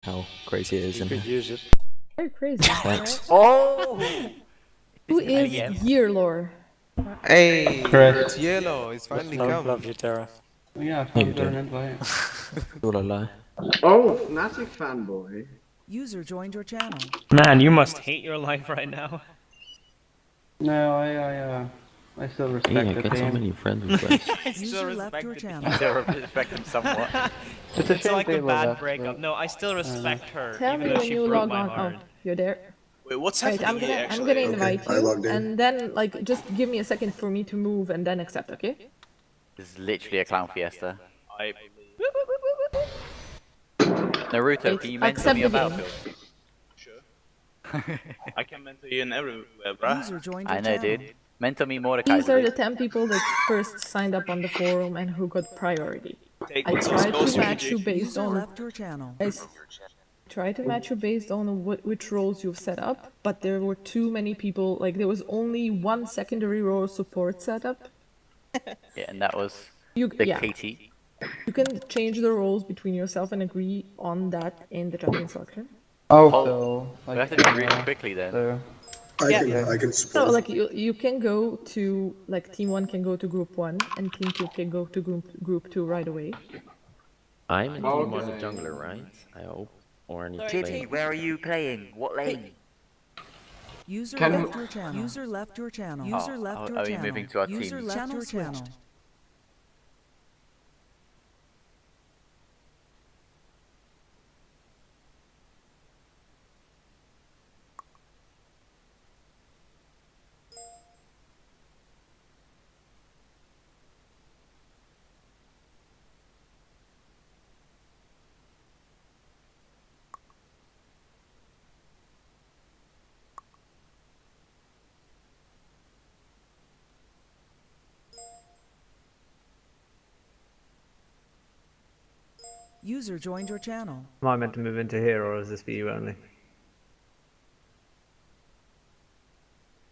how crazy it is You in could here. use it. Very crazy, Thanks. right? Oh! Who is year lore? Hey, Chris. it's yellow. It's finally Love come. you, Tara. Yeah, I You found got did. an invite. All a lie. Oh, Fnatic fanboy. User joined your channel. Man, you must hate your life right now. No, I still respect Yeah, the get so team. many friends requests. User left your channel. Still respect him somewhat. It's a It's shame like a Taylor bad left, breakup. but, No, I still respect her, Tell even me though when she you broke log my on. heart. Oh, you're there. Wait, what's Right, happening here I'm actually? gonna invite I you, logged in. and then like just give me a second for me to move and then accept, okay? This is literally a clown fiesta. I Naruto, Wait, can you mentor accept me the on game. Battlefield? I can mentor you in everywhere, bruh. User joined your I know, channel. dude. Mentor me Mordecai. These are the 10 people that first signed up on the forum and who got priority. Take I some tried to skills match you strategy. based User on left your channel. try to match you based on which roles you've set up, but there were too many people. Like there was only one secondary role support setup. Yeah, and that was You the yeah. KT. You can change the roles between yourself and agree on that in the champion selection. oh, Oh, so we like have to do it really quickly then. so I can So support. like you can go to like team 1 can go to group 1 and team 2 can go to group 2 right away. I'm in team one, the Okay. jungler, right? I hope. Or any Jimmy, where are you playing? What lane? User Can- left your channel. User left your channel. User left your are we channel. moving to our User team? left your channel. User joined your channel. Am I meant to move into here, or is this for you only?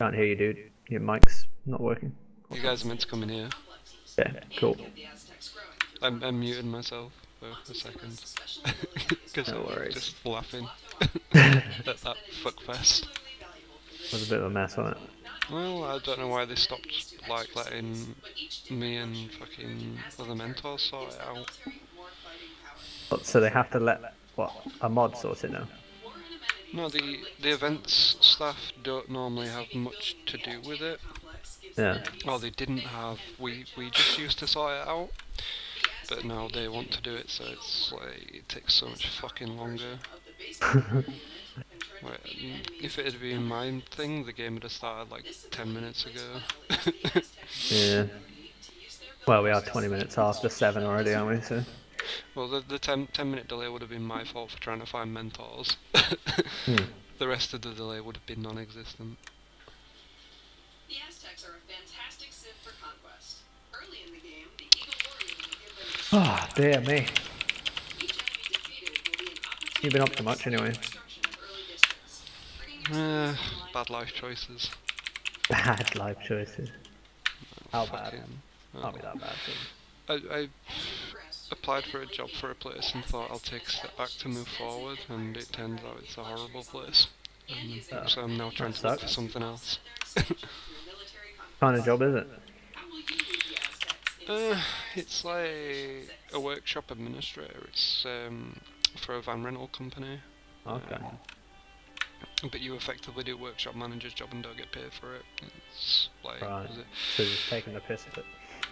Can't hear you, dude. Your mic's not working. You guys are meant to come in here. Yeah, cool. I'm muting myself for a second. Because No I'm worries. just laughing at that fuckfest. It was a bit of a mess, wasn't it? Well, I don't know why they stopped like letting me and fucking other mentors sort it out. So they have to let, what, a mod sort it now? No, the events staff don't normally have much to do with it. Yeah. Well, they didn't have. We just used to sort it out, but now they want to do it, so it's like it takes so much fucking longer. Like, if it had been my thing, the game would have started like 10 minutes ago. Yeah. Well, we are 20 minutes after 7 already, aren't we? So. Well, the 10-minute delay would have been my fault for trying to find mentors. The rest of the delay would have been non-existent. The Aztecs are a fantastic civ for conquest. Early in the game, the Eagle Warriors will give them Oh, dear me. each enemy defeated will be an opportunity You've been up to much anyway. destruction of early districts. Bringing Bad life choices. Bad life choices. How bad? Fucking- Can't be that bad. I applied for a job for a place and thought I'll take a step back to move forward, and it turns out it's a horrible place. And so I'm now trying to look for sucks. something else. What kind of job is it? It's like a workshop administrator. It's for a van rental company. Okay. But you effectively do workshop manager's job and don't get paid for it. It's like Right. So you're just taking the piss of it.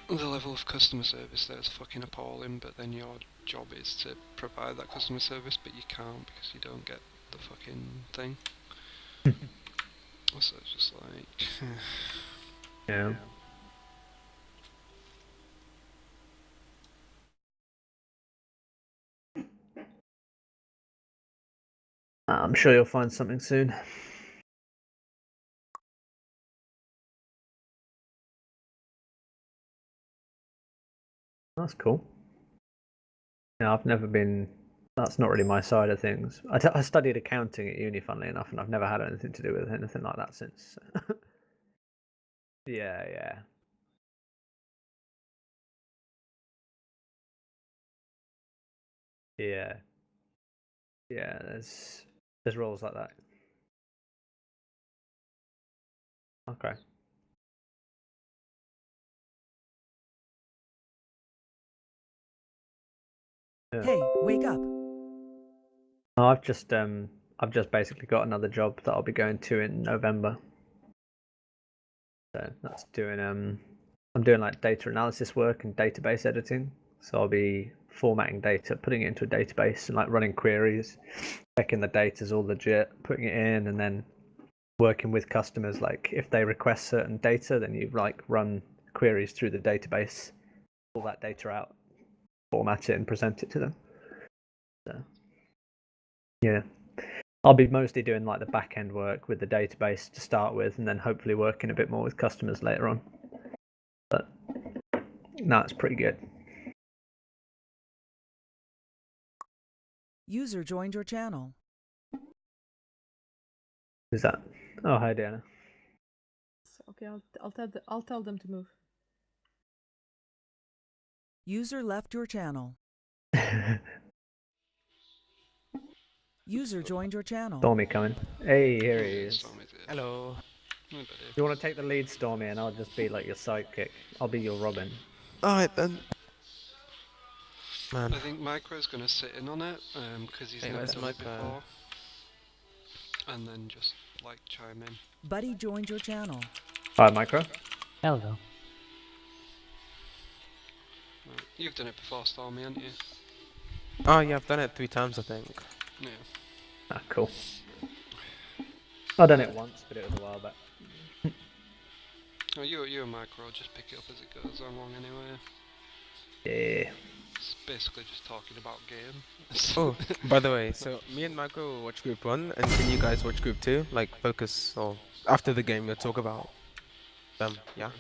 the level of customer service there is fucking appalling, but then your job is to provide that customer service, but you can't because you don't get the fucking thing. So it's just like... Yeah. I'm sure you'll find something soon. That's cool. Yeah, I've never been. That's not really my side of things. I studied accounting at uni, funnily enough, and I've never had anything to do with anything like that since. Yeah. Yeah. Yeah, there's roles like that. Okay. Yeah. Hey, wake up. Oh, I've just basically got another job that I'll be going to in November. So that's doing I'm doing like data analysis work and database editing. So I'll be formatting data, putting it into a database, and like running queries, checking the data's all legit, putting it in, and then working with customers. Like if they request certain data, then you like run queries through the database, pull that data out, format it, and present it to them. So yeah, I'll be mostly doing like the back end work with the database to start with, and then hopefully working a bit more with customers later on. But no, it's pretty good. User joined your channel. Who's that? Oh, hi, Diana. Okay, I'll tell them to move. User left your channel. User joined your channel. Stormy coming. Hey, here he is. Hello. You want to take the lead, Stormy, and I'll just be like your sidekick. I'll be your Robin. Alright then. Man. I think Micro's gonna sit in on it, because he's never done it before. And then just, like, chime in. Buddy joined your channel. Hi, Micro. Hello. Right. You've done it before, Stormy, haven't you? Oh yeah, I've done it 3 times I think. Yeah. Ah, cool. I've done it once, but it was a while back. Oh, you and Micro will just pick it up as it goes along anyway. Yeah. It's basically just talking about game. Oh, by the way, so me and Michael will watch group 1, and can you guys watch group 2? Like, focus, or after the game we'll talk about them, yeah?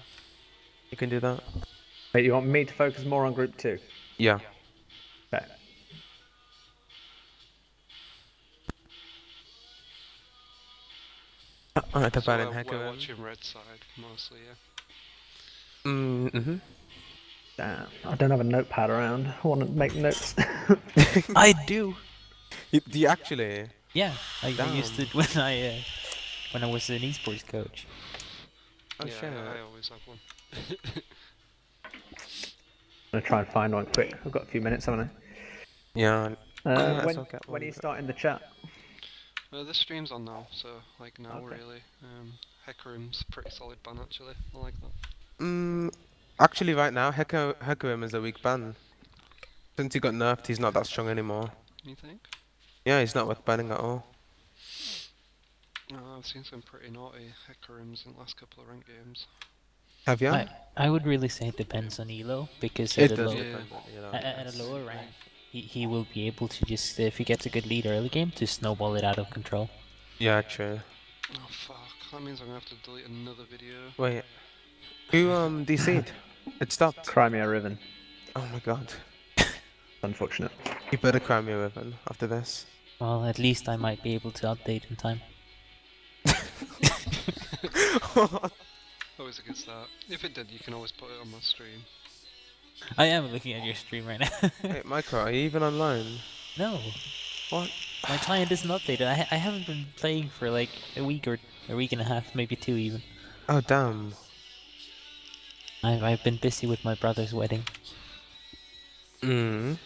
You can do that? Wait, you want me to focus more on group 2? Yeah. Okay. Alright, the So bad and we're hacker. watching red side, mostly, yeah. Mm-hmm. Damn, I don't have a notepad around. I want to make notes. I do. Do you actually? Yeah, I used it when I was an esports coach. Oh yeah, shit. I always have one. I'm gonna try and find one quick. I've got a few minutes, haven't Yeah. I? When are you starting the chat? The stream's on now, so like now Okay. really. Hecarim's pretty solid ban actually. I like that. Actually right now, Hecarim is a weak ban. Since he got nerfed, he's not that strong anymore. You think? Yeah, he's not worth banning at all. I've seen some pretty naughty Hecarims in the last couple of ranked games. Have you? I would really say it depends on elo, because It at does a, depend on, you know, at a lower rank, he will be able to just, if he gets a good lead early game, to snowball it out of control. Yeah, true. Oh fuck, that means I'm gonna have to delete another video. Wait. Who DC'd? It stopped. Crimea Riven. Oh my god. Unfortunate. You better cry me Riven after this. Well, at least I might be able to update in time. Always a good start. If it did, you can always put it on my stream. I am looking at your stream right now. Hey, Micro, are you even online? No. What? My client isn't updated. I haven't been playing for like a week or a week and a half, maybe 2 even. Oh damn. I've been busy with my brother's wedding. Wait,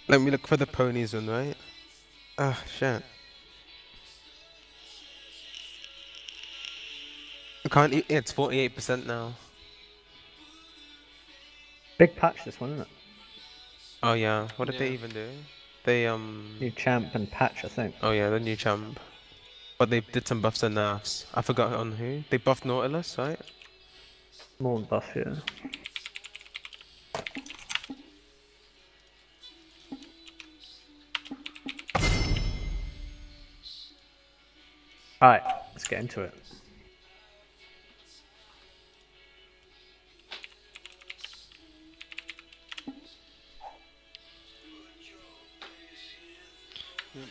let me look for the ponies one, right? Ah, shit. I can't eat, it's 48% now. Big patch this one, isn't it? Oh yeah, what did they even do? They New champ and patch, I think. Oh yeah, the new champ. But they did some buffs and nerfs. I forgot on who. They buffed Nautilus, right? More buff, yeah. Alright, let's get into it.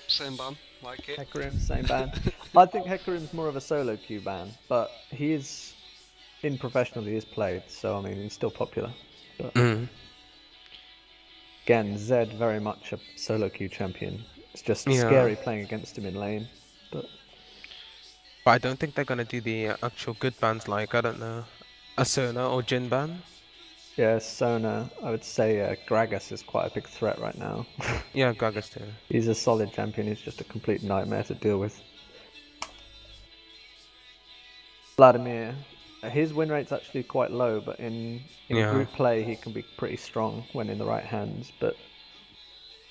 Same ban, like it. Hecarim, same ban. I think Hecarim's more of a solo queue ban, but he is, in professional, he is played, so I mean, he's still popular. But again, Zed very much a solo queue champion. It's just Yeah. scary playing against him in lane. But But I don't think they're gonna do the actual good bans like, I don't know, Asuna or Jin ban. yeah, Sona, I would say Gragas is quite a big threat right now. Yeah, Gragas too. He's a solid champion, he's just a complete nightmare to deal with. Vladimir, his win rate's actually quite low, but in Yeah. group play he can be pretty strong when in the right hands. But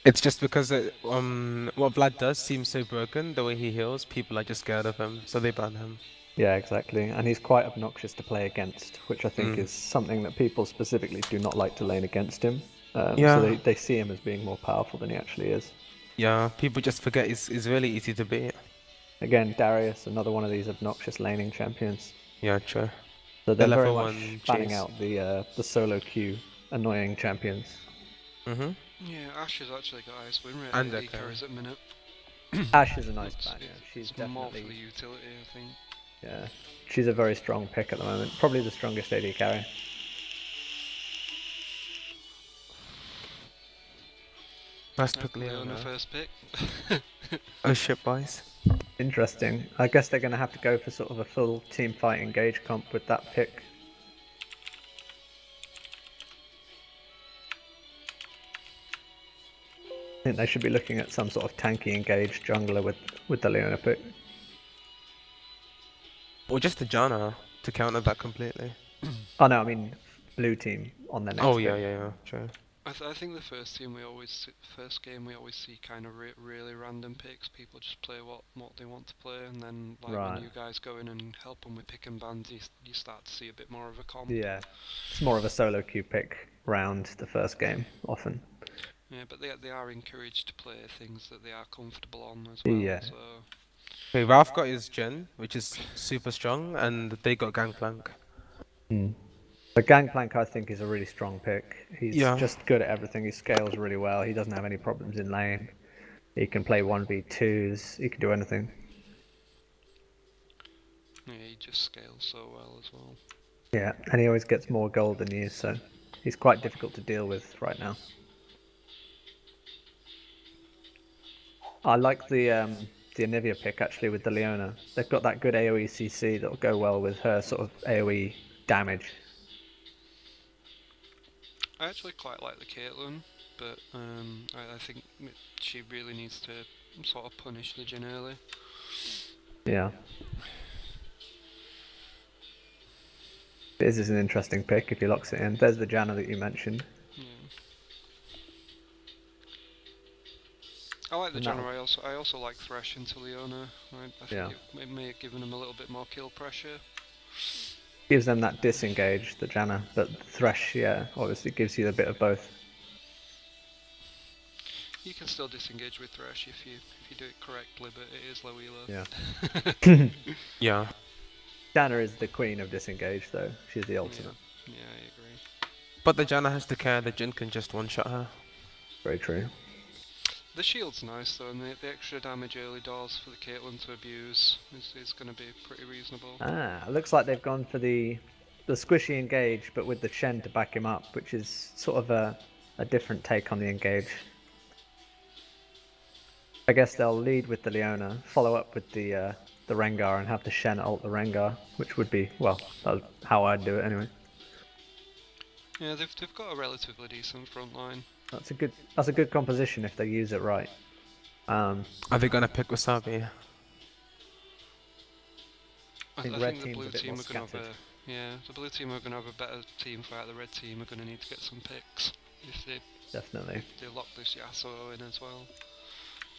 It's just because what Vlad does seems so broken, the way he heals, people are just scared of him, so they ban him. yeah, exactly, and he's quite obnoxious to play against, which I think is something that people specifically do not like to lane against him. Yeah. So they see him as being more powerful than he actually is. Yeah, people just forget he's really easy to beat. Again, Darius, another one of these obnoxious laning champions. Yeah, true. So they're very level much one banning chase. out the solo queue annoying champions. Mm-hmm. Yeah, Ash has actually got highest win rate And at Echo. carries at minute. Ash is a nice It's- ban, yeah. She's it's more for definitely, the utility, I think. yeah, she's a very strong pick at the moment. Probably the strongest AD carry. First pick Leona Leona. first pick. Oh shit, boys. Interesting. I guess they're going to have to go for sort of a full team fight engage comp with that pick. I think they should be looking at some sort of tanky engage jungler with the Leona pick. Or just the Janna to counter that completely. Oh no, I mean blue team on their next Oh pick. yeah, true. I think the first game we always see kind of really random picks. People just play what they want to play, and then like Right. when you guys go in and help them with picking bands, you start to see a bit more of a comp. Yeah, it's more of a solo queue pick round the first game, often. Yeah, but they are encouraged to play things that they are comfortable on as well. Yeah. So Okay, Ralph got his Jin, which is super strong, and they got Gangplank. The Gangplank, I think, is a really strong pick. He's Yeah. just good at everything. He scales really well. He doesn't have any problems in lane. He can play 1v2s. He can do anything. yeah, he just scales so well as well. Yeah, and he always gets more gold than you, so he's quite difficult to deal with right now. I like the Anivia pick actually with the Leona. They've got that good AoE CC that'll go well with her sort of AoE damage. I actually quite like the Caitlyn, but I think she really needs to sort of punish the Jhin early. Yeah. This is an interesting pick if he locks it in. There's the Janna that you mentioned. Yeah. I like the And that- Janna. I also like Thresh into Leona. I think Yeah. it may have given him a little bit more kill pressure. Gives them that disengage, the Janna, but Thresh, yeah, obviously gives you a bit of both. You can still disengage with Thresh if you do it correctly, but it is low elo. Yeah. Yeah. Janna is the queen of disengage, though. She's the ultimate. Yeah, I agree. But the Janna has to care, the Jin can just one-shot her. Very true. The shield's nice though, and the extra damage early doors for the Caitlyn to abuse is going to be pretty reasonable. Ah, looks like they've gone for the squishy engage, but with the Shen to back him up, which is sort of a different take on the engage. I guess they'll lead with the Leona, follow up with the Rengar, and have the Shen ult the Rengar, which would be, well, that's how I'd do it anyway. Yeah, they've got a relatively decent front line. That's a good composition if they use it right. Are they gonna pick Wasabi? I think think red the team's blue a bit team more are going to have scattered. the blue team are going to have a better team fight. The red team are going to need to get some picks if Definitely. they lock this Yasuo in as well.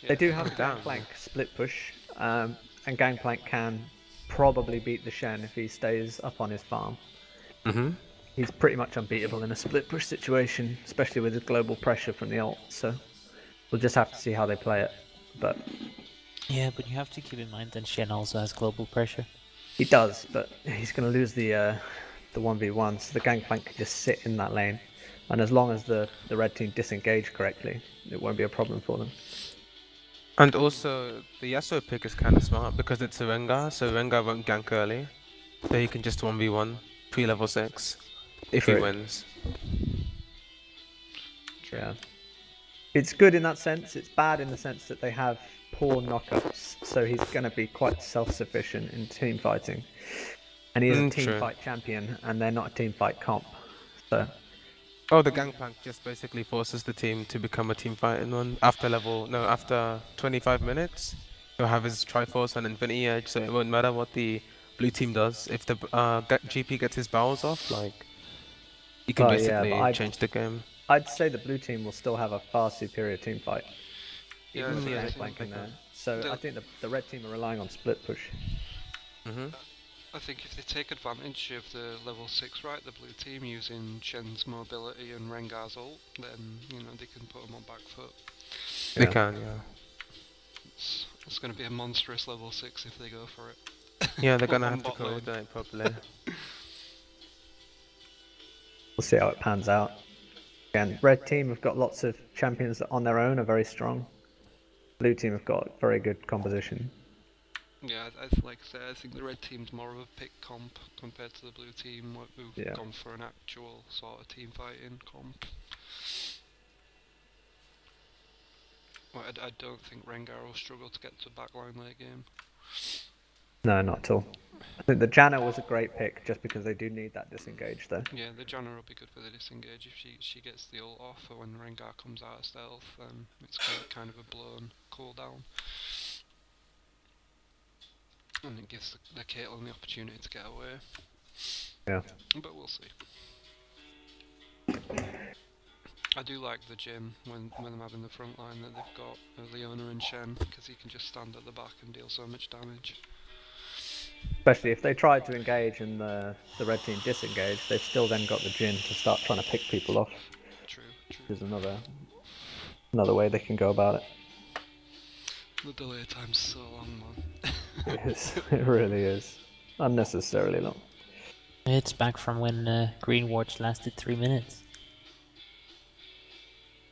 They do have Oh, damn. Gangplank split push, and Gangplank can probably beat the Shen if he stays up on his farm. Mm-hmm. He's pretty much unbeatable in a split push situation, especially with the global pressure from the ult, so we'll just have to see how they play it. But Yeah, but you have to keep in mind that Shen also has global pressure. he does, but he's going to lose the 1v1, so the Gangplank can just sit in that lane, and as long as the red team disengage correctly, it won't be a problem for them. And also, the Yasuo pick is kind of smart because it's a Rengar, so Rengar won't gank early. So he can just 1v1 pre-level 6 if he True. wins. Yeah. It's good in that sense. It's bad in the sense that they have poor knockups, so he's going to be quite self-sufficient in team fighting. And he is a team True. fight champion, and they're not a team fight comp. So Oh, the gangplank just basically forces the team to become a team fighting one after 25 minutes. He'll have his Triforce and Infinity Edge, so it won't matter what the blue team does. If the GP gets his barrels off, like, he can basically change the game. I'd say the blue team will still have a far superior team fight. Yeah, Even with the yeah, gangplank in there. So I think the red team are relying on split push. I think if they take advantage of the level 6 right, the blue team, using Shen's mobility and Rengar's ult, then, you know, they can put them on back foot. They can, yeah. It's going to be a monstrous level 6 if they go for it. Yeah, they're going to have to coordinate properly. We'll see how it pans out. Again, red team have got lots of champions that on their own are very strong. Blue team have got very good composition. Yeah, like I said, I think the red team's more of a pick comp compared to the blue team, who've gone for an actual sort of team fighting comp. Well, I don't think Rengar will struggle to get to backline late game. No, not at all. I think the Janna was a great pick just because they do need that disengage though. Yeah, the Janna will be good for the disengage if she gets the ult off, or when Rengar comes out of stealth, it's kind of a blown cooldown. And it gives the Caitlyn the opportunity to get away. Yeah. But we'll see. I do like the Jhin when I'm having the front line that they've got Leona and Shen, because he can just stand at the back and deal so much damage. Especially if they tried to engage and the red team disengage, they've still then got the Jhin to start trying to pick people off. True. There's another way they can go about it. The delay time's so long, man. It is. It really is. Unnecessarily long. It's back from when Green Watch lasted 3 minutes.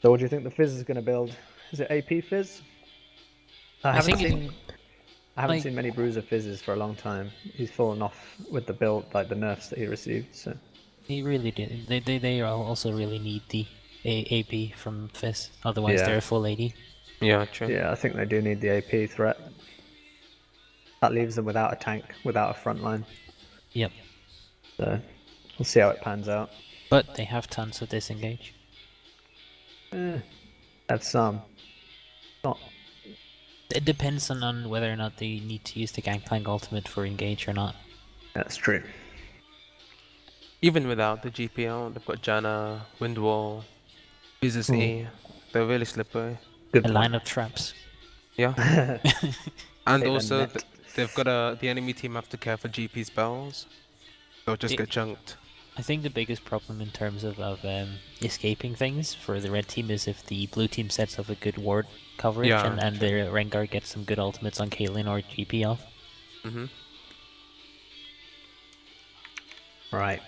So what do you think the Fizz is going to build? Is it AP Fizz? I haven't seen many Bruiser Fizzes for a long time. He's fallen off with the build, like the nerfs that he received. So He really did. They also really need the AP from Fizz, otherwise they're full AD. Yeah, true. Yeah, I think they do need the AP threat. That leaves them without a tank, without a front line. Yep. So we'll see how it pans out. But they have tons of disengage. That's some. Not. It depends on whether or not they need to use the Gangplank ultimate for engage or not. That's true. Even without the GPL, they've got Janna, Windwall, Business E. They're really slippery. Good line of traps. Yeah. And Hit also, and net. they've got the enemy team have to care for GP spells. They'll just get chunked. I think the biggest problem in terms of escaping things for the red team is if the blue team sets up a good ward coverage and the Rengar gets some good ultimates on Caitlyn or GP off. Right.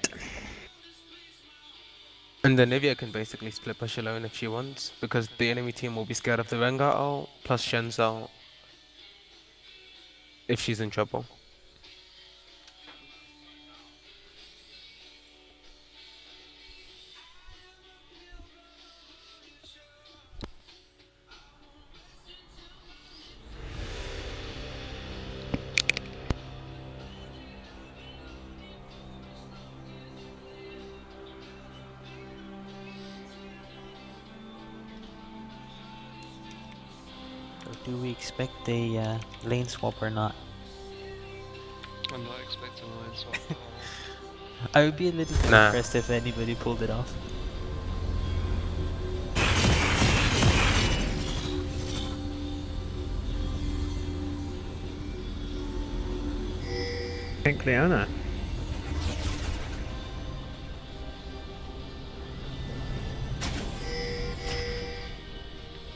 And then Nivea can basically split push alone if she wants, because the enemy team will be scared of the Rengar ult plus Shen's ult if she's in trouble. Do we expect a lane swap or not? I'm not expecting a lane swap at all. I would be a little bit impressed if anybody pulled it off. Pink Leona.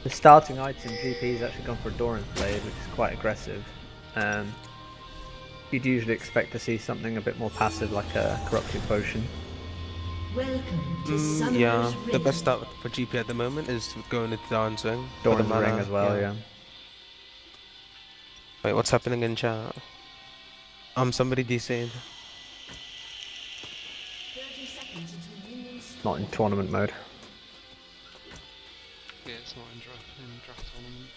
The starting item GP's actually gone for Doran's Blade, which is quite aggressive. You'd usually expect to see something a bit more passive, like a Corrupting Potion. Welcome to yeah, the best start for GP at the moment is going into Doran's Ring. Doran's Ring as well, yeah. Wait, what's happening in chat? Somebody DC'd. Not in tournament mode. Yeah, it's not in draft tournament.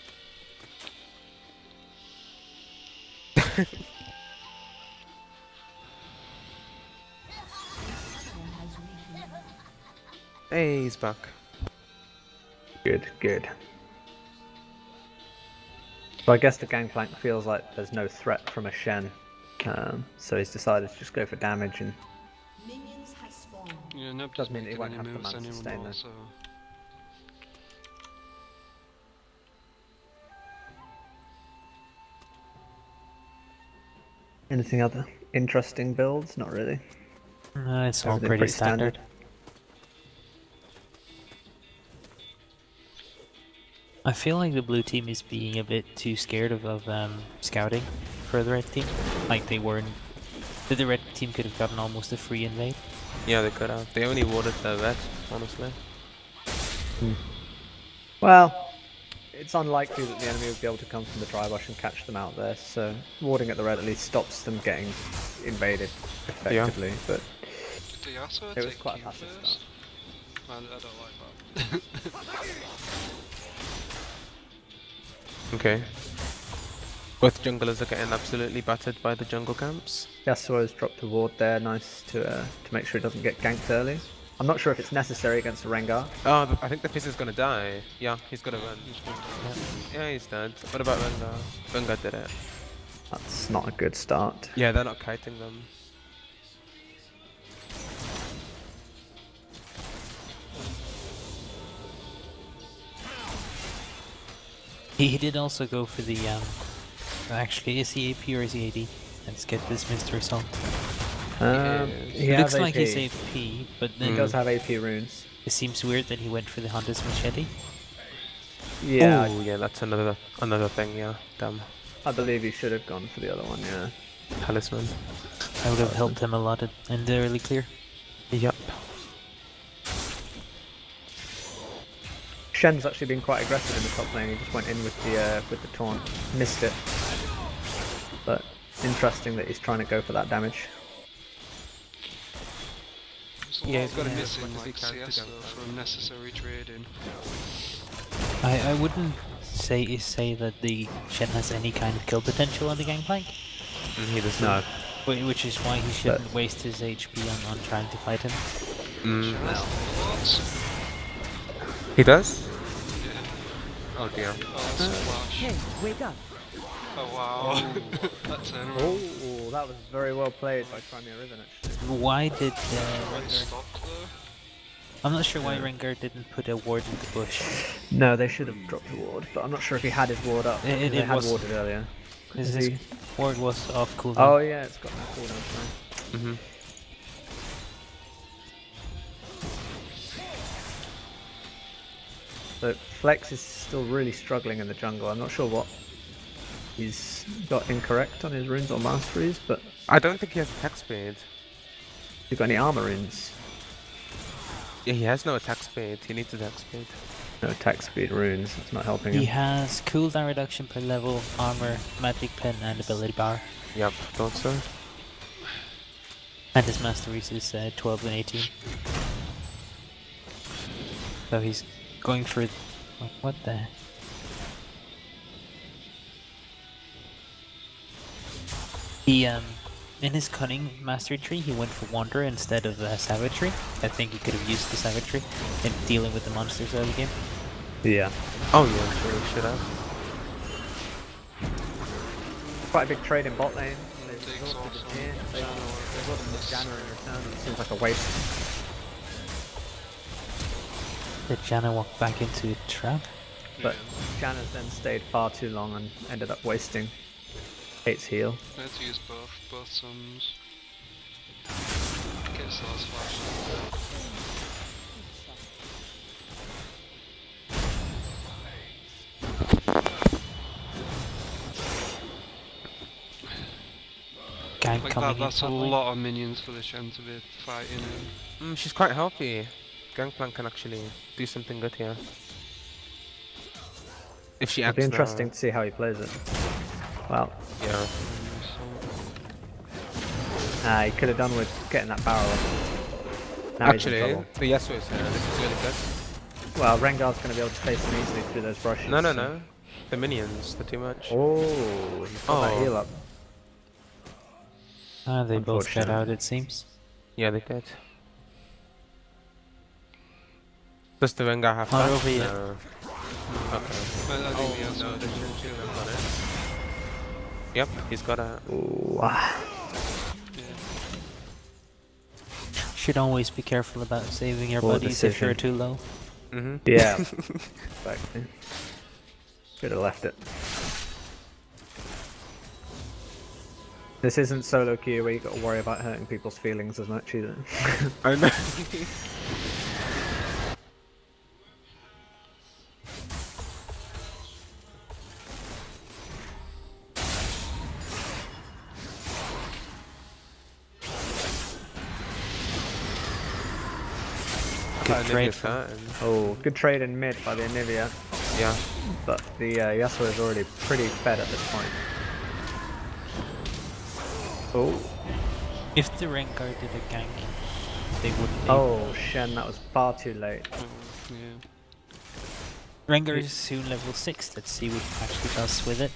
Hey, he's back. Good, good. So I guess the Gangplank feels like there's no threat from a Shen, so he's decided to just go for damage, and Minions have spawned. Yeah, nobody's doesn't mean he making won't any have the moves mana sustain anymore, then. so... Anything other interesting builds? Not really. It's all Everything pretty standard. I feel like the blue team is being a bit too scared of scouting for the red team. Like they weren't. The red team could have gotten almost a free invade. Yeah, they could have. They only warded the red, honestly. Well, it's unlikely that the enemy would be able to come from the dry bush and catch them out there, so warding at the red at least stops them getting invaded effectively, but Did Yasuo it was take quite a Q passive first? start. I don't like that. Okay. Both junglers are getting absolutely battered by the jungle camps. Yasuo's dropped a ward there, nice to make sure he doesn't get ganked early. I'm not sure if it's necessary against a Rengar. Oh, I think the Fizz is gonna die. Yeah, he's gonna run. Yeah, he's dead. What about Rengar? Rengar did it. That's not a good start. Yeah, they're not kiting them. He did also go for the actually, is he AP or is he AD? Let's get this Mr. Song. He It has looks like AP. he's AP, but then He does have AP runes. it seems weird that he went for the Hunter's Machete. Yeah, Oh, yeah, that's another thing. Yeah, damn. I believe he should have gone for the other one, yeah. Talisman. I would have helped him a lot in the early clear. Yep. Shen's actually been quite aggressive in the top lane. He just went in with the taunt, missed it. But interesting that he's trying to go for that damage. Yeah, he's got a to missing miss like CS though for unnecessary trading. I wouldn't say that the Shen has any kind of kill potential on the Gangplank. He does No. not. Which is why he shouldn't waste his HP on trying to fight him. He does? Yeah. Oh dear. Oh, that's flash. Hey, wake up. Oh wow. That turnaround. Oh, that was very well played by Crimea Riven actually. Why did Right Rengar... stop there. I'm not sure why Rengar didn't put a ward in the bush. No, they should have dropped a ward, but I'm not sure if he had his ward up. It they had was- warded earlier. His ward was off cooldown. Oh yeah, it's got no cooldown time. So Flex is still really struggling in the jungle. I'm not sure what he's got incorrect on his runes or masteries, but I don't think he has attack speed. he got any armor runes? Yeah, he has no attack speed. He needs attack speed. No attack speed runes. It's not helping He him. has cooldown reduction per level, armor, magic pen, and ability bar. Yep, thought so. And his masteries is 12 and 18. So he's going for... What the... He, in his cunning mastery tree, he went for Wanderer instead of Savagery. I think he could have used the Savagery in dealing with the monsters early game. Yeah. Oh yeah, sure, he should have. Quite a big trade in bot lane. They Takes resorted off to some Tyr. They Janna resorted to Janna in return. It seems like a waste. Did Janna walk back into a trap? But Janna's then stayed far too long and ended up wasting Kate's heal. I had to use both summons. Guess last flash. Gang Like coming that, that's a in top lane. lot of minions for the Shen to be fighting in. She's quite healthy. Gangplank can actually do something good here. If she It'll acts be interesting to see how he plays it. Well, Yeah. he could have done with getting that barrel up. Now he's in Actually, trouble. the Yasuo is here. This is really good. Well, Rengar's going to be able to face them easily through those brushes. No, no, so- no. The minions, they're too much. Oh, he's got that heal up. They both got Unfortunate. out, it seems. Yeah, they did. Does the Rengar have Not that? over yet. No. Okay. I think the answer No, is they no. should have got it. Yep, he's got it. Ooh, Should always be careful about saving your Poor buddies if you're decision. too low. Mm-hmm. Yeah. Exactly. Should have left it. This isn't solo queue where you got to worry about hurting people's feelings as much either. I know. Good trade Oh, good trade in mid by the Anivia. Yeah. But the Yasuo is already pretty fed at this point. Oh. If the Rengar did a gank, they wouldn't be. Oh, Shen, that was far too late. Rengar is soon level 6, let's see what he actually does with it.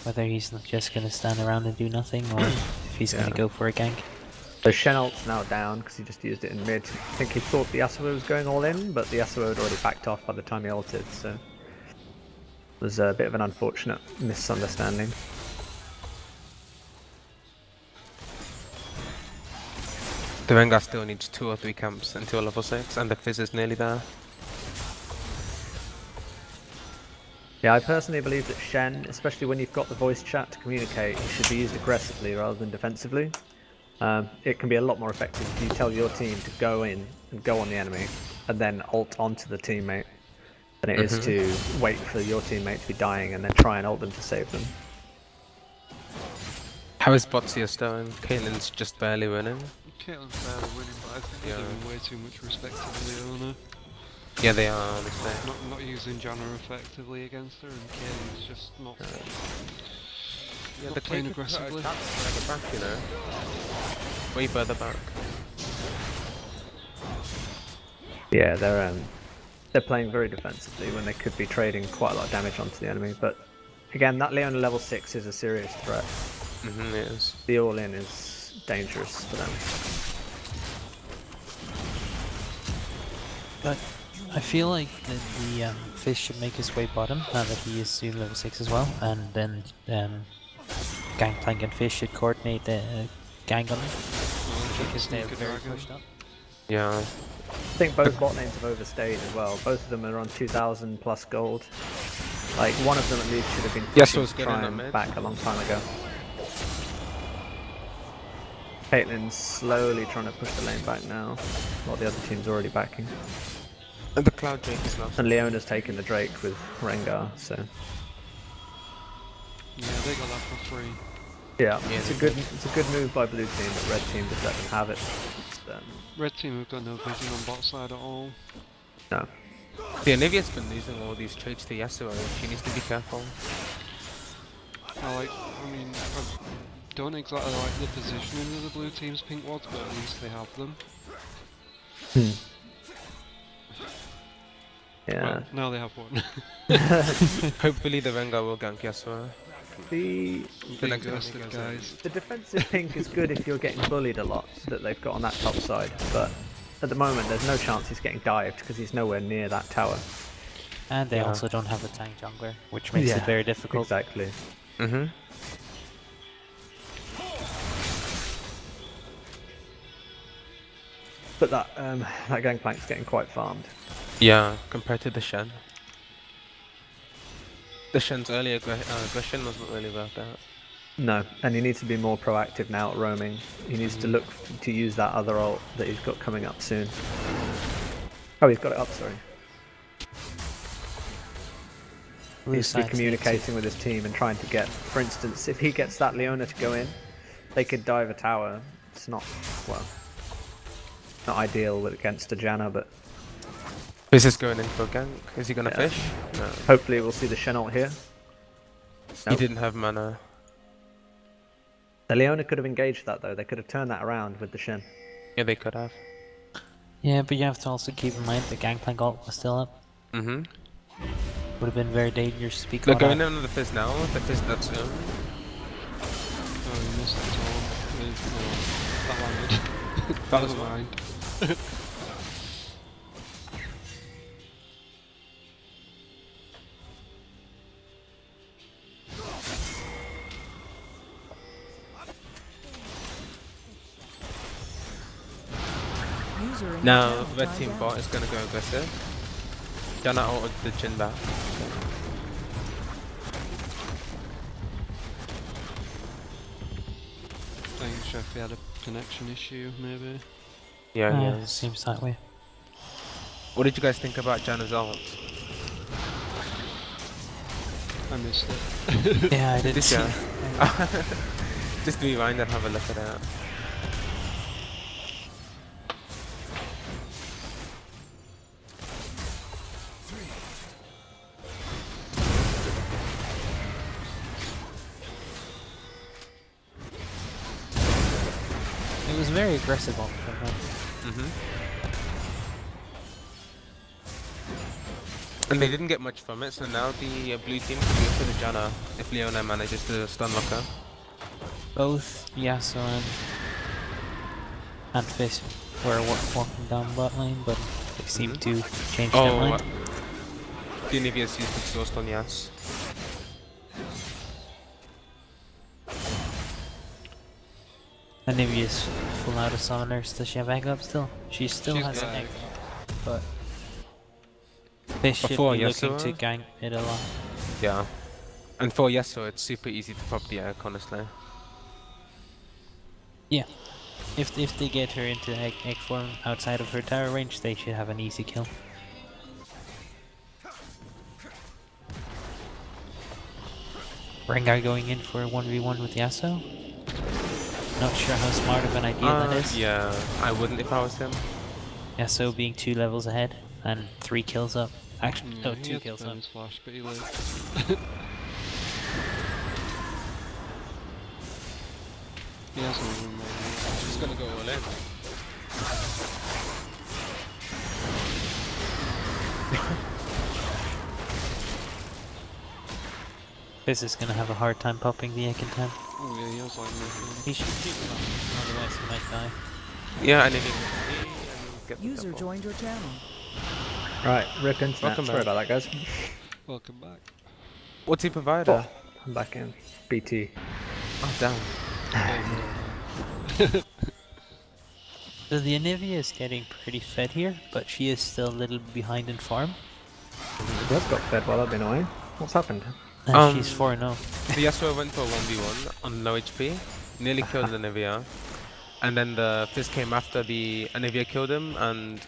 Whether he's not just gonna stand around and do nothing, or if he's gonna go for a gank. So Shen ult's now down because he just used it in mid. I think he thought the Yasuo was going all in, but the Yasuo had already backed off by the time he ulted, so it was a bit of an unfortunate misunderstanding. The Rengar still needs 2 or 3 camps until level 6, and the Fizz is nearly there. Yeah, I personally believe that Shen, especially when you've got the voice chat to communicate, he should be used aggressively rather than defensively. It can be a lot more effective if you tell your team to go in and go on the enemy, and then ult onto the teammate, than it is to wait for your teammate to be dying and then try and ult them to save them. How is Botsius doing? Caitlyn's just barely winning. Caitlyn's barely winning, but I think they're giving way too much respect to Leona. Yeah, they are, honestly. Not using Janna effectively against her, and Caitlyn's just not. Yeah, not playing aggressively. Further back, you know. Way further back. Yeah, they're playing very defensively when they could be trading quite a lot of damage onto the enemy. But again, that Leona level 6 is a serious threat. Mm-hmm, it is. The all-in is dangerous for them. But I feel like the Fizz should make his way bottom now that he is soon level 6 as well, and then Gangplank and Fizz should coordinate the gang on him because they're very pushed up. Yeah. I think both bot lanes have overstayed as well. Both of them are on 2,000 plus gold. Like, one of them at least should have been pushing to try and back a long time ago. Caitlyn's slowly trying to push the lane back now, while the other team's already backing. And the Cloud Drake is lost. And Leona's taking the Drake with Rengar, so... Yeah, they got that for free. Yeah, it's a good move by blue team, but red team just let them have it. Red team have got no vision on bot side at all. No. The Anivia's been losing all these trades to Yasuo. She needs to be careful. I don't exactly like the positioning of the blue team's pink wards, but at least they have them. Yeah. Well, now they have one. Hopefully the Rengar will gank Yasuo. The defensive pink is good if you're getting bullied a lot that they've got on that top side, but at the moment there's no chance he's getting dived because he's nowhere near that tower. And they also don't have a tank jungler, which makes it very difficult. Exactly. But that Gangplank's getting quite farmed. Yeah, compared to the Shen. The Shen's earlier aggression wasn't really worked out. No, and he needs to be more proactive now at roaming. He needs to look to use that other ult that he's got coming up soon. Oh, he's got it up, sorry. He needs to be communicating with his team and trying to get, for instance, if he gets that Leona to go in, they could dive a tower. It's not, well, not ideal against a Janna, but... Fizz is going in for a gank. Is he gonna fish? No. Hopefully we'll see the Shen ult here. He didn't have mana. The Leona could have engaged that though, they could have turned that around with the Shen. Yeah, they could have. Yeah, but you have to also keep in mind the Gangplank ult was still up. Mm-hmm. Would have been very dangerous to be They're caught going out. in on the Fizz now. The Fizz that soon. Oh, you missed it all. That landed. That was Never one. mind. User in your Now, channel red timed team out. bot is going to go aggressive. Janna ulted the Jhin back. I think Sheffy had a connection issue, maybe. Yeah, he is. Seems that way. What did you guys think about Janna's ult? I missed it. Yeah, I did Did see ya? it. Just rewind and have a look at it. It was very aggressive on from him. Mm-hmm. And they didn't get much from it, so now the blue team can go for the Janna if Leona manages to stun lock her. Both Yasuo and Fizz were walking down bot lane, but they seem to change their mind. The Nivea's used exhaust on Yas. And Nivea's full out of summoners. Does she have backup still? She still She's has an back. egg, but Fizz should Before be looking Yasuo? to gank it a lot. Yeah. And for Yasuo, it's super easy to pop the egg, honestly. Yeah. If they get her into egg form outside of her tower range, they should have an easy kill. Rengar going in for a 1v1 with Yasuo. Not sure how smart of an idea that is. Yeah, I wouldn't if I was him. Yasuo being 2 levels ahead and 3 kills up. Actually, no, he 2 had kills up. Ben's flash, but he lived. He hasn't even made it. She's gonna go all in. Fizz is gonna have a hard time popping the egg in time. Oh yeah, he has like nothing. He should keep it on, otherwise he might die. Yeah, and if he get the User double. joined your channel. Right, rip internet. Welcome Sorry back. about that, guys. Welcome back. What's he provider? I'm back in. BT. Oh, damn. So the Anivia is getting pretty fed here, but she is still a little behind in farm. Who's got fed while I've been away? What's happened? And she's 4-0. The Yasuo went for 1v1 on low HP, nearly killed the Anivia, and then the Fizz came after the Anivia killed him and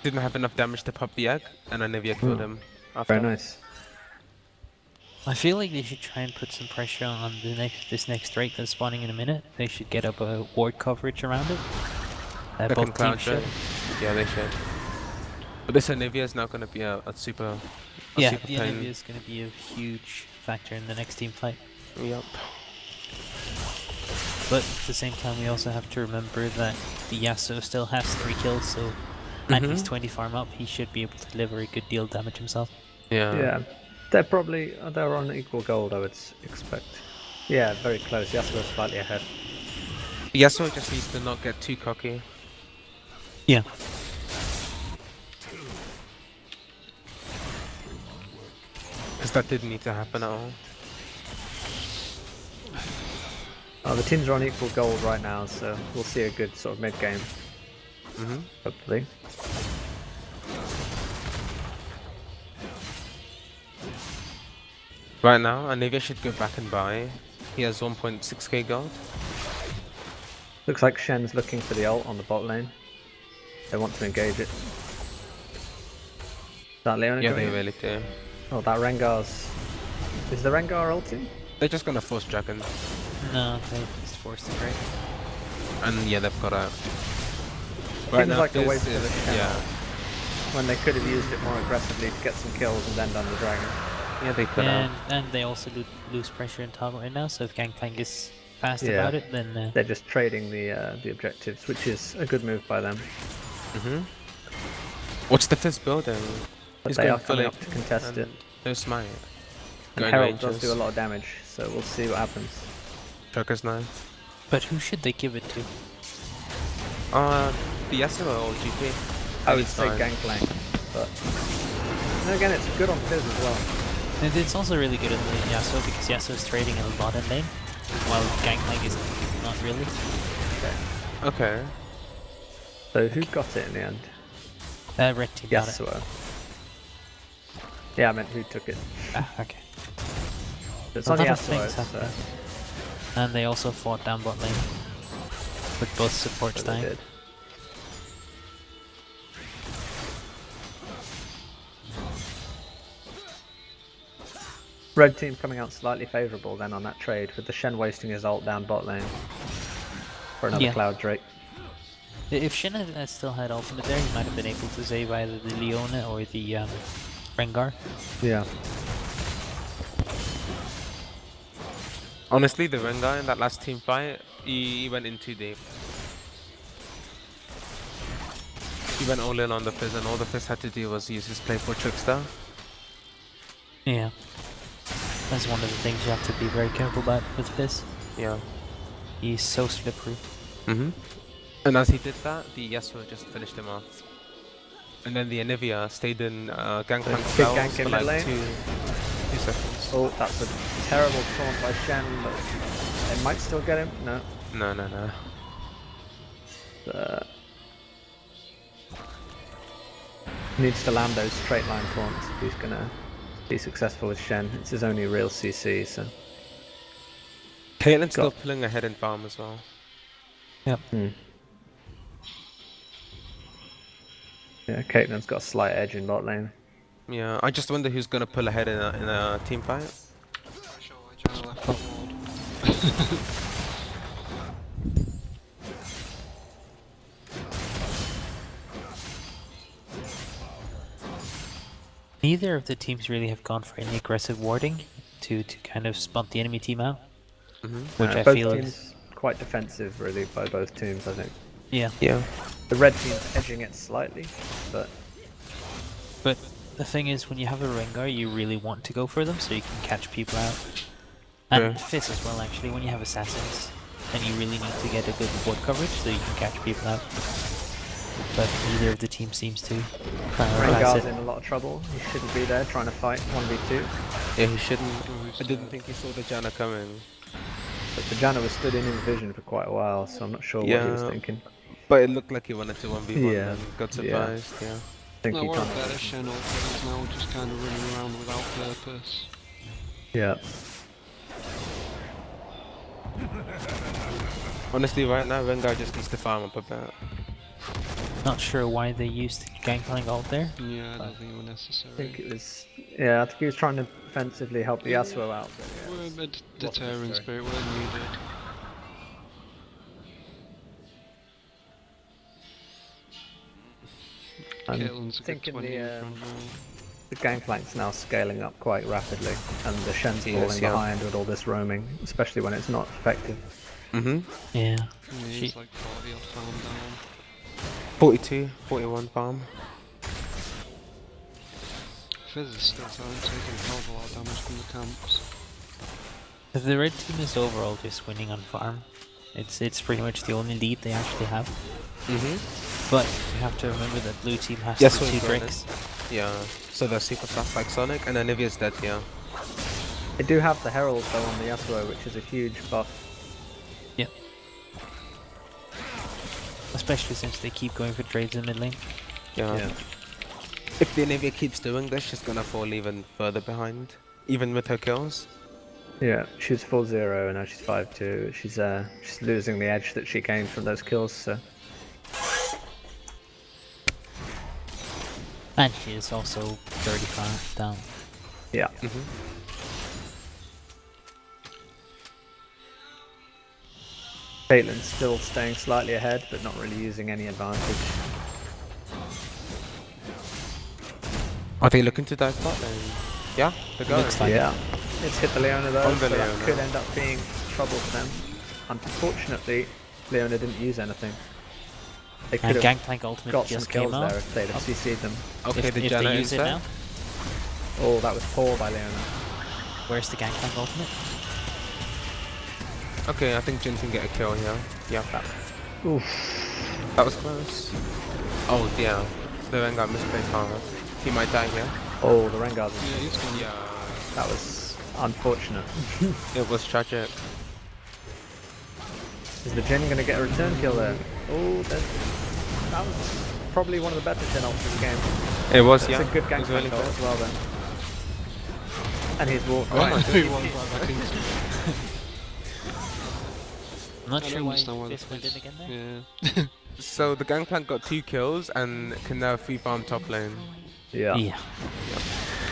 didn't have enough damage to pop the egg, and Anivia killed him after. Very nice. I feel like they should try and put some pressure on this next Drake that's spawning in a minute. They should get up a ward coverage around it. They can Both cloud teams should. it. Yeah, they should. But this Anivia is now going to be a super Yeah, super the pain. Anivia is going to be a huge factor in the next team fight. Yep. But at the same time, we also have to remember that the Yasuo still has 3 kills, so and he's 20 farm up. He should be able to deliver a good deal of damage himself. Yeah. Yeah. They're probably they're on equal gold, I would expect. Yeah, very close. Yasuo's slightly ahead. Yasuo just needs to not get too cocky. Yeah. Because that didn't need to happen at all. The teams are on equal gold right now, so we'll see a good sort of mid game. Hopefully. Right now, Anivia should go back and buy. He has 1.6k gold. Looks like Shen's looking for the ult on the bot lane. They want to engage it. Is that Leona Yeah, going they in? really do. Oh, that Rengar's... Is the Rengar ulting? They're just gonna force Dragon. No, they just forced the break. And yeah, they've got out. Seems like a waste of a Shen yeah. ult, when they could have used it more aggressively to get some kills and then done the dragon. Yeah, they could have. And they also lose pressure in top right now, so if Gangplank is fast Yeah. about it, then... They're just trading the objectives, which is a good move by them. What's the fifth building? But He's they going are coming fully up to contest it. No smite. And Going Herald does ranges. do a lot of damage, so we'll see what happens. Joker's knife. But who should they give it to? The Yasuo or GP? I would say Gangplank, but then again, it's good on Fizz as well. And it's also really good in the Yasuo because Yasuo's trading in a lot in lane, while Gangplank is not really. Okay. So who got it in the end? Red team got it. Yasuo. Yeah, I meant who took it. Ah, okay. It's A on lot of Yasuo, things so happening. And they also fought down bot lane, with both supports they dying. did. Red team coming out slightly favourable then on that trade, with the Shen wasting his ult down bot lane for another Yeah. Cloud Drake. If Shin had still had ultimate there, he might have been able to save either the Leona or the Rengar. Yeah. Honestly, the Rengar in that last team fight, he went in too deep. He went all in on the Fizz, and all the Fizz had to do was use his playful Trickster. Yeah. That's one of the things you have to be very careful about with Fizz. Yeah. He's so slippery. And as he did that, the Yasuo just finished him off. And then the Anivia stayed in Gangplank Big spells gank in for mid like lane. 2 seconds. Oh, that's a terrible taunt by Shen, but they might still get him. No. No. Needs to land those straight line taunts if he's gonna be successful with Shen. It's his only real CC, so. Caitlyn's still pulling ahead in farm as well. Yep. Yeah, Caitlyn's got a slight edge in bot lane. Yeah, I just wonder who's gonna pull ahead in a team fight. Neither of the teams really have gone for any aggressive warding to kind of spot the enemy team out. Which I both feel teams is... quite defensive, really, by both teams, I think. Yeah. The red team's edging it slightly, but the thing is, when you have a Rengar, you really want to go for them so you can catch people out. And Fizz as well, actually, when you have assassins, then you really need to get a good ward coverage so you can catch people out. But neither of the teams seems to prioritize Rengar's it. in a lot of trouble. He shouldn't be there trying to fight 1v2. Yeah, he shouldn't. I didn't think he saw the Janna coming. But the Janna was stood in his vision for quite a while, so I'm not sure what he was thinking. But it looked like he wanted to 1v1 Yeah. and got surprised, yeah. I think No, he we're can't. better Shen all players now, just kind of running around without purpose. Yeah. Honestly, right now, Rengar just needs to farm up a bit. Not sure why they used Gangplank ult there. Yeah, I don't think it was necessary. I think it was. Yeah, I think he was trying to defensively help the Yasuo out. But yeah, We're a bit wasn't deterrent necessary. spirit, we're needed. I'm Caitlin's a good thinking 20 in front row. the Gangplank's now scaling up quite rapidly, and the Shen's Yes, falling yeah. behind with all this roaming, especially when it's not effective. Yeah. Yeah, he's like 40 off farm down. 42, 41 farm. Fizz is still taking a hell of a lot of damage from the camps. The red team is overall just winning on farm. It's pretty much the only lead they actually have. But you have to remember that blue team has Yes, the we're 2 going drakes. Yeah, so they're super fast like Sonic, and Anivia's dead, yeah. They do have the Herald though on the Yasuo, which is a huge buff. Yeah. Especially since they keep going for trades in mid lane. Yeah. If the Anivia keeps doing this, she's gonna fall even further behind, even with her kills. Yeah, she was 4-0 and now she's 5-2. She's losing the edge that she gained from those kills, so. And she is also 35 down. Yeah. Caitlyn's still staying slightly ahead, but not really using any advantage. Are they looking to dive bot lane? Yeah, they're going. Looks like Yeah, it's hit the Leona though, On the so that Leona. could end up being trouble for them. Unfortunately, Leona didn't use anything. They And could have Gangplank ultimate got some just kills came out. there if they'd have CC'd them. Okay, if the if Janna they use it instead. now, Oh, that was poor by Leona. where's the Gangplank ultimate? Okay, I think Jin can get a kill here. Yeah, Oof. that was close. Oh dear, the Rengar misplayed hard. He might die here. Oh, the Rengar's. Yeah, he's gone. Yeah, That was unfortunate. it was tragic. Is the Jin going to get a return kill there? Oh, that was probably one of the better Jin ults in the game. It was, It's yeah. a good It was really Gangplank ult good. as well then. And he's walked Oh right my into god, the one back into I'm not I sure don't why understand why the Fizz went in again there. Yeah. So the Gangplank got 2 kills and can now free farm top lane. Yeah. Yeah.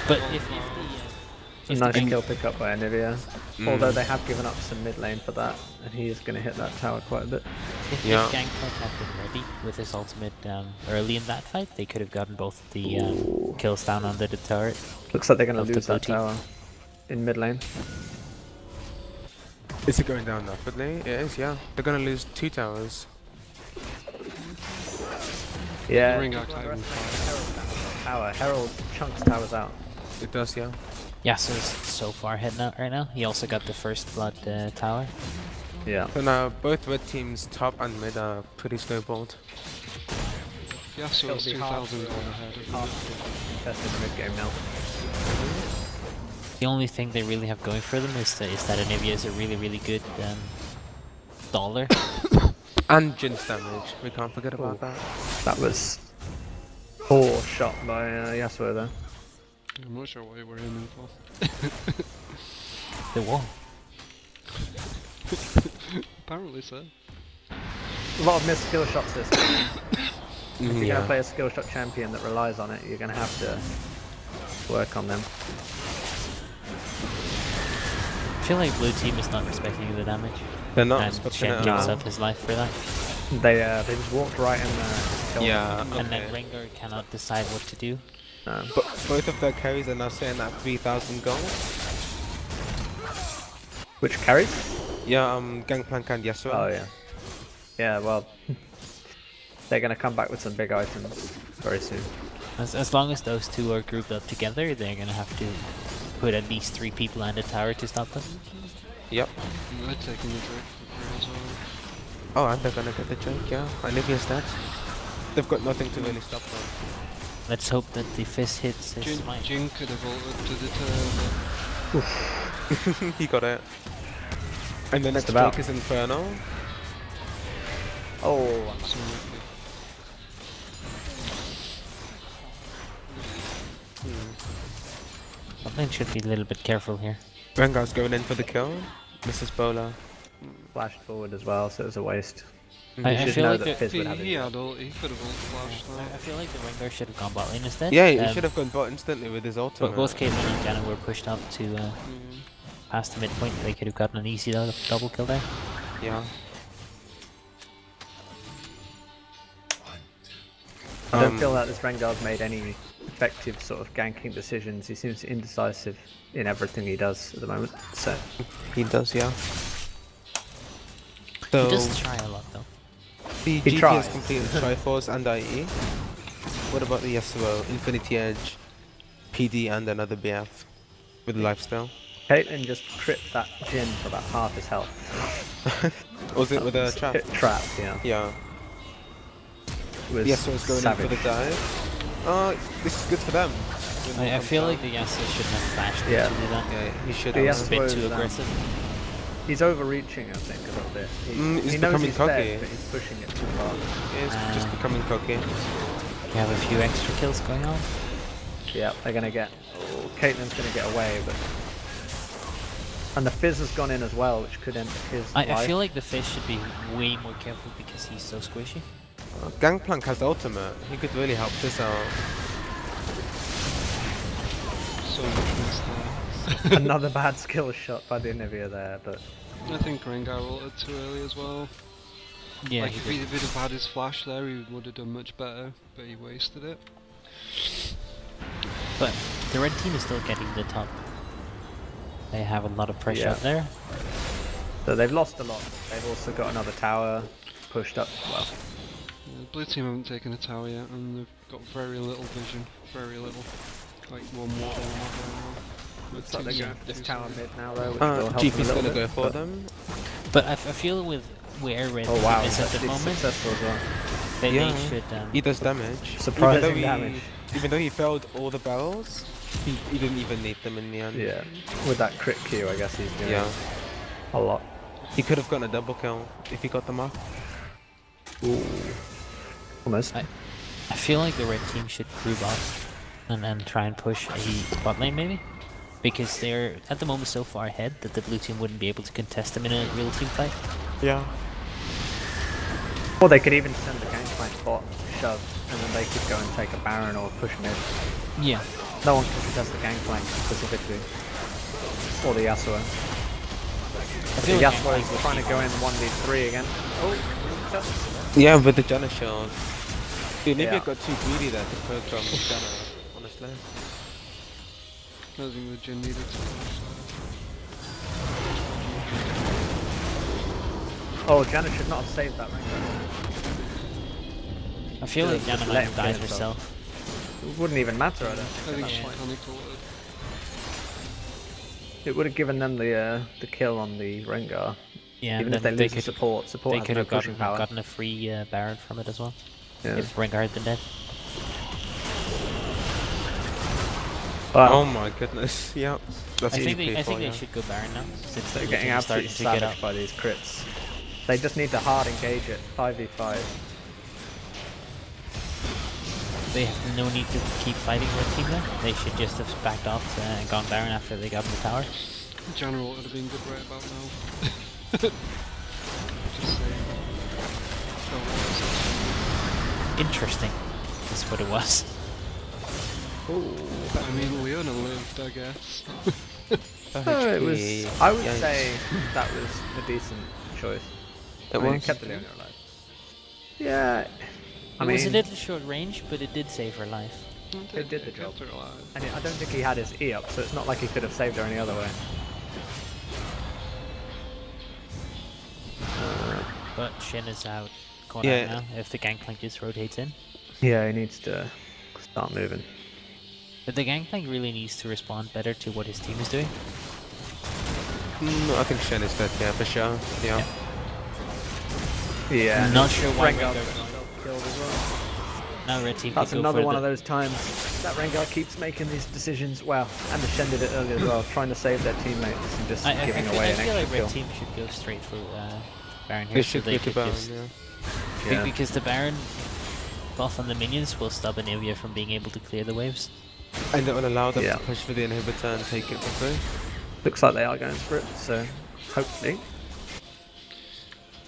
But if the It's a nice kill pickup by Anivia. Mm. Although they have given up some mid lane for that, and he is going to hit that tower quite a bit. If Yeah. Gangplank had been ready with his ultimate early in that fight, they could have gotten both the kills down under the turret. Looks like they're going Of to the lose that blue team. tower in mid lane. Is it going down rapidly? It is, yeah. They're gonna lose 2 towers. Yeah, Ring people out underestimate Herald's damage on tower. Herald chunks towers out. It does, yeah. Yasuo's so far heading out right now. He also got the first blood tower. Yeah. So now both red teams top and mid are pretty snowballed. Yasuo is It'll be hard 2,000 for- gold ahead of hard him. to contest in the mid game now. The only thing they really have going for them is that Anivia is a really good dollar. And Jin's damage. We can't forget about that. That was poor shot by Yasuo there. I'm not sure what we're aiming for. The wall. Apparently so. A lot of missed skill shots this game. If you're going Yeah. to play a skill shot champion that relies on it, you're going to have to work on them. I feel like blue team is not respecting the damage. They're not And expecting Shen it gives at all. up his life for that. They just walked right in there. Killed Yeah, And then Rengar cannot decide what to do. them. But both of their carries are now sitting at 3,000 gold. Which carries? Yeah, Gangplank and Yasuo. Oh yeah. Yeah, well, they're going to come back with some big items very soon. As long as those two are grouped up together, they're gonna have to put at least 3 people on the tower to stop them. Yep. They're taking the Drake for free as well. Oh, and they're gonna get the Drake, yeah. Olivia's dead. They've got nothing to really stop them. Let's hope that the Fizz hits his smite. Jin could have ulted to the turn. He got it. And the next about. Drake is Inferno. Oh, So unlucky. Something should be a little bit careful here. Rengar's going in for the kill. Mrs. Bowler. flashed forward as well, so it was a waste. I You should feel know like that Fizz would have He it. had ult, he could have ult flashed I feel like the Rengar should have gone bot lane instead. Yeah, he should have gone bot instantly with his ultimate. But both Caitlyn and Janna were pushed up to past the midpoint. They could have gotten an easy double kill there. Yeah. I don't feel that this Rengar's made any effective sort of ganking decisions. He seems indecisive in everything he does at the moment. So he does, yeah. So He does try a lot though. The He GP tries. has completed Triforce and IE. What about the Yasuo, Infinity Edge, PD and another BF with lifestyle? Caitlyn just tripped that Jin for about half his health. Was it with a trap? Trap, yeah. Yeah. It was Yasuo's going savage. in for the dive. This is good for them. I feel like the Yasuo shouldn't have flashed Yeah. to do that. Yeah, he should The have. It's a bit Yasuo too is, aggressive. He's overreaching, I think, a little bit. He's he knows becoming he's cocky. dead, but he's pushing it too far. It's just becoming cocky. You have a few extra kills going on. Yeah, they're gonna get. Oh, Caitlyn's gonna get away, but. And the Fizz has gone in as well, which could end his I life. feel like the fish should be way more careful because he's so squishy. Gangplank has ultimate. He could really help this out. So much missed there. Another bad skill shot by the Anivia there, but I think Rengar ulted too early as well. Yeah, like he if did. he'd have had his flash there, he would have done much better, but he wasted it. But the red team is still getting the top. They have a lot of pressure Yeah. up there. so they've lost a lot. They've also got another tower pushed up. Well, The blue team haven't taken a tower yet, and they've got very little vision. Very little. Like one more than one. Looks like they're going for this tower mid now though, which Uh, will help them a GP's little gonna bit, go for but- them. But I feel with where Red Oh team wow, is at that's the moment, successful as well. they Yeah. should. He does damage. Surprising damage. Even though he failed all the barrels, he didn't even need them in the end. Yeah, with that crit Q, I guess he's doing Yeah. a lot. He could have gotten a double kill if he got them off. Ooh. Almost. I feel like the red team should group up and try and push a bot lane maybe, because they're at the moment so far ahead that the blue team wouldn't be able to contest them in a real team fight. Yeah. Or they could even send the gangplank bot, shove, and then they could go and take a Baron or push mid. Yeah. No one can contest the gangplank specifically. Or the Yasuo. I The feel like Yasuo Gangplank is trying to go in 1v3 again. Oh, Yeah, with the Janna shield. Dude, maybe Yeah. I got too greedy there to poke Janna, honestly. I don't think the Jin needed to. Oh, Janet should not have saved that ring. I feel like Just Janna let might him have died kill himself. herself. It wouldn't even matter, I don't I think. think at she that point. panicked a little. It would have given them the kill on the Rengar. Yeah, Even and if they then lose the support they has could no have pushing power. gotten a free Baron from it as well. Yeah. If Rengar had been dead. But Oh my goodness. Yep. That's I think easy they for you. should go Baron now, since they're the getting team is starting absolutely to get up. savaged by these crits. They just need to hard engage it, 5v5. They have no need to keep fighting red team there. They should just have backed off and gone Baron after they got in the tower. General would have been good right about now. Just saying. Interesting. That's what it was. I mean, Leona lived, I guess. Oh, it was. I would Yikes. say that was a decent choice. It I mean, was. it kept the Leona alive. Yeah. I It mean, was a little short range, but it did save her life. it did the job. Kept her alive. And I don't think he had his E up, so it's not like he could have saved her any other way. But Shin is out. Going Yeah. out now. If the Gangplank just rotates in. Yeah, he needs to start moving. But the Gangplank really needs to respond better to what his team is doing. I think Shen is dead, yeah, for sure. Yeah. Yeah. I'm not sure why Rengar Rengar got killed as well. Now red team That's could go another for one the- of those times that Rengar keeps making these decisions. Well, and the Shen did it earlier as well, trying to save their teammates and just giving away I an feel extra like kill. red team should go straight for Baron here, They so should they get the could Baron, just yeah. Yeah. because the Baron buff on the minions will stop Anivia from being able to clear the waves. And it will allow them Yeah. to push for the inhibitor and take it for free. Looks like they are going for it, so hopefully.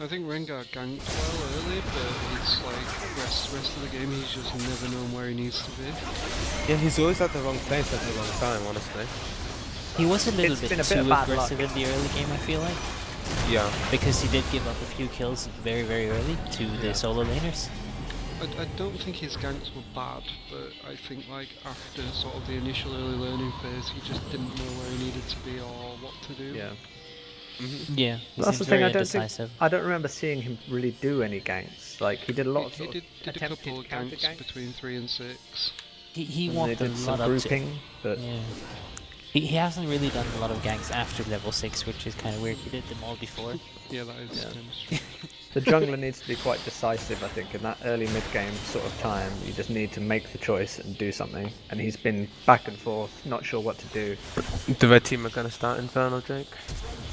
I think Rengar ganked well early, but it's like rest of the game he's just never known where he needs to be. Yeah, he's always at the wrong place at the wrong time, honestly. He was a little It's bit been a bit too of bad aggressive luck. in the early game, I feel like, Yeah. because he did give up a few kills very, very early to the solo laners. I don't think his ganks were bad, but I think like after sort of the initial early learning phase, he just didn't know where he needed to be or what to do. Yeah. Yeah, he That's the seems thing. very I don't think indecisive. I don't remember seeing him really do any ganks. Like he did a lot of He sort did of a couple attempted of counter ganks ganks. between 3 and 6. He And they walked a did some lot up to. grouping, but Yeah. He hasn't really done a lot of ganks after level 6, which is kind of weird. He did them all before. Yeah, that is Yeah. chemistry. the jungler needs to be quite decisive. I think in that early mid game sort of time, you just need to make the choice and do something. And he's been back and forth, not sure what to do. The red team are gonna start Infernal, Jake.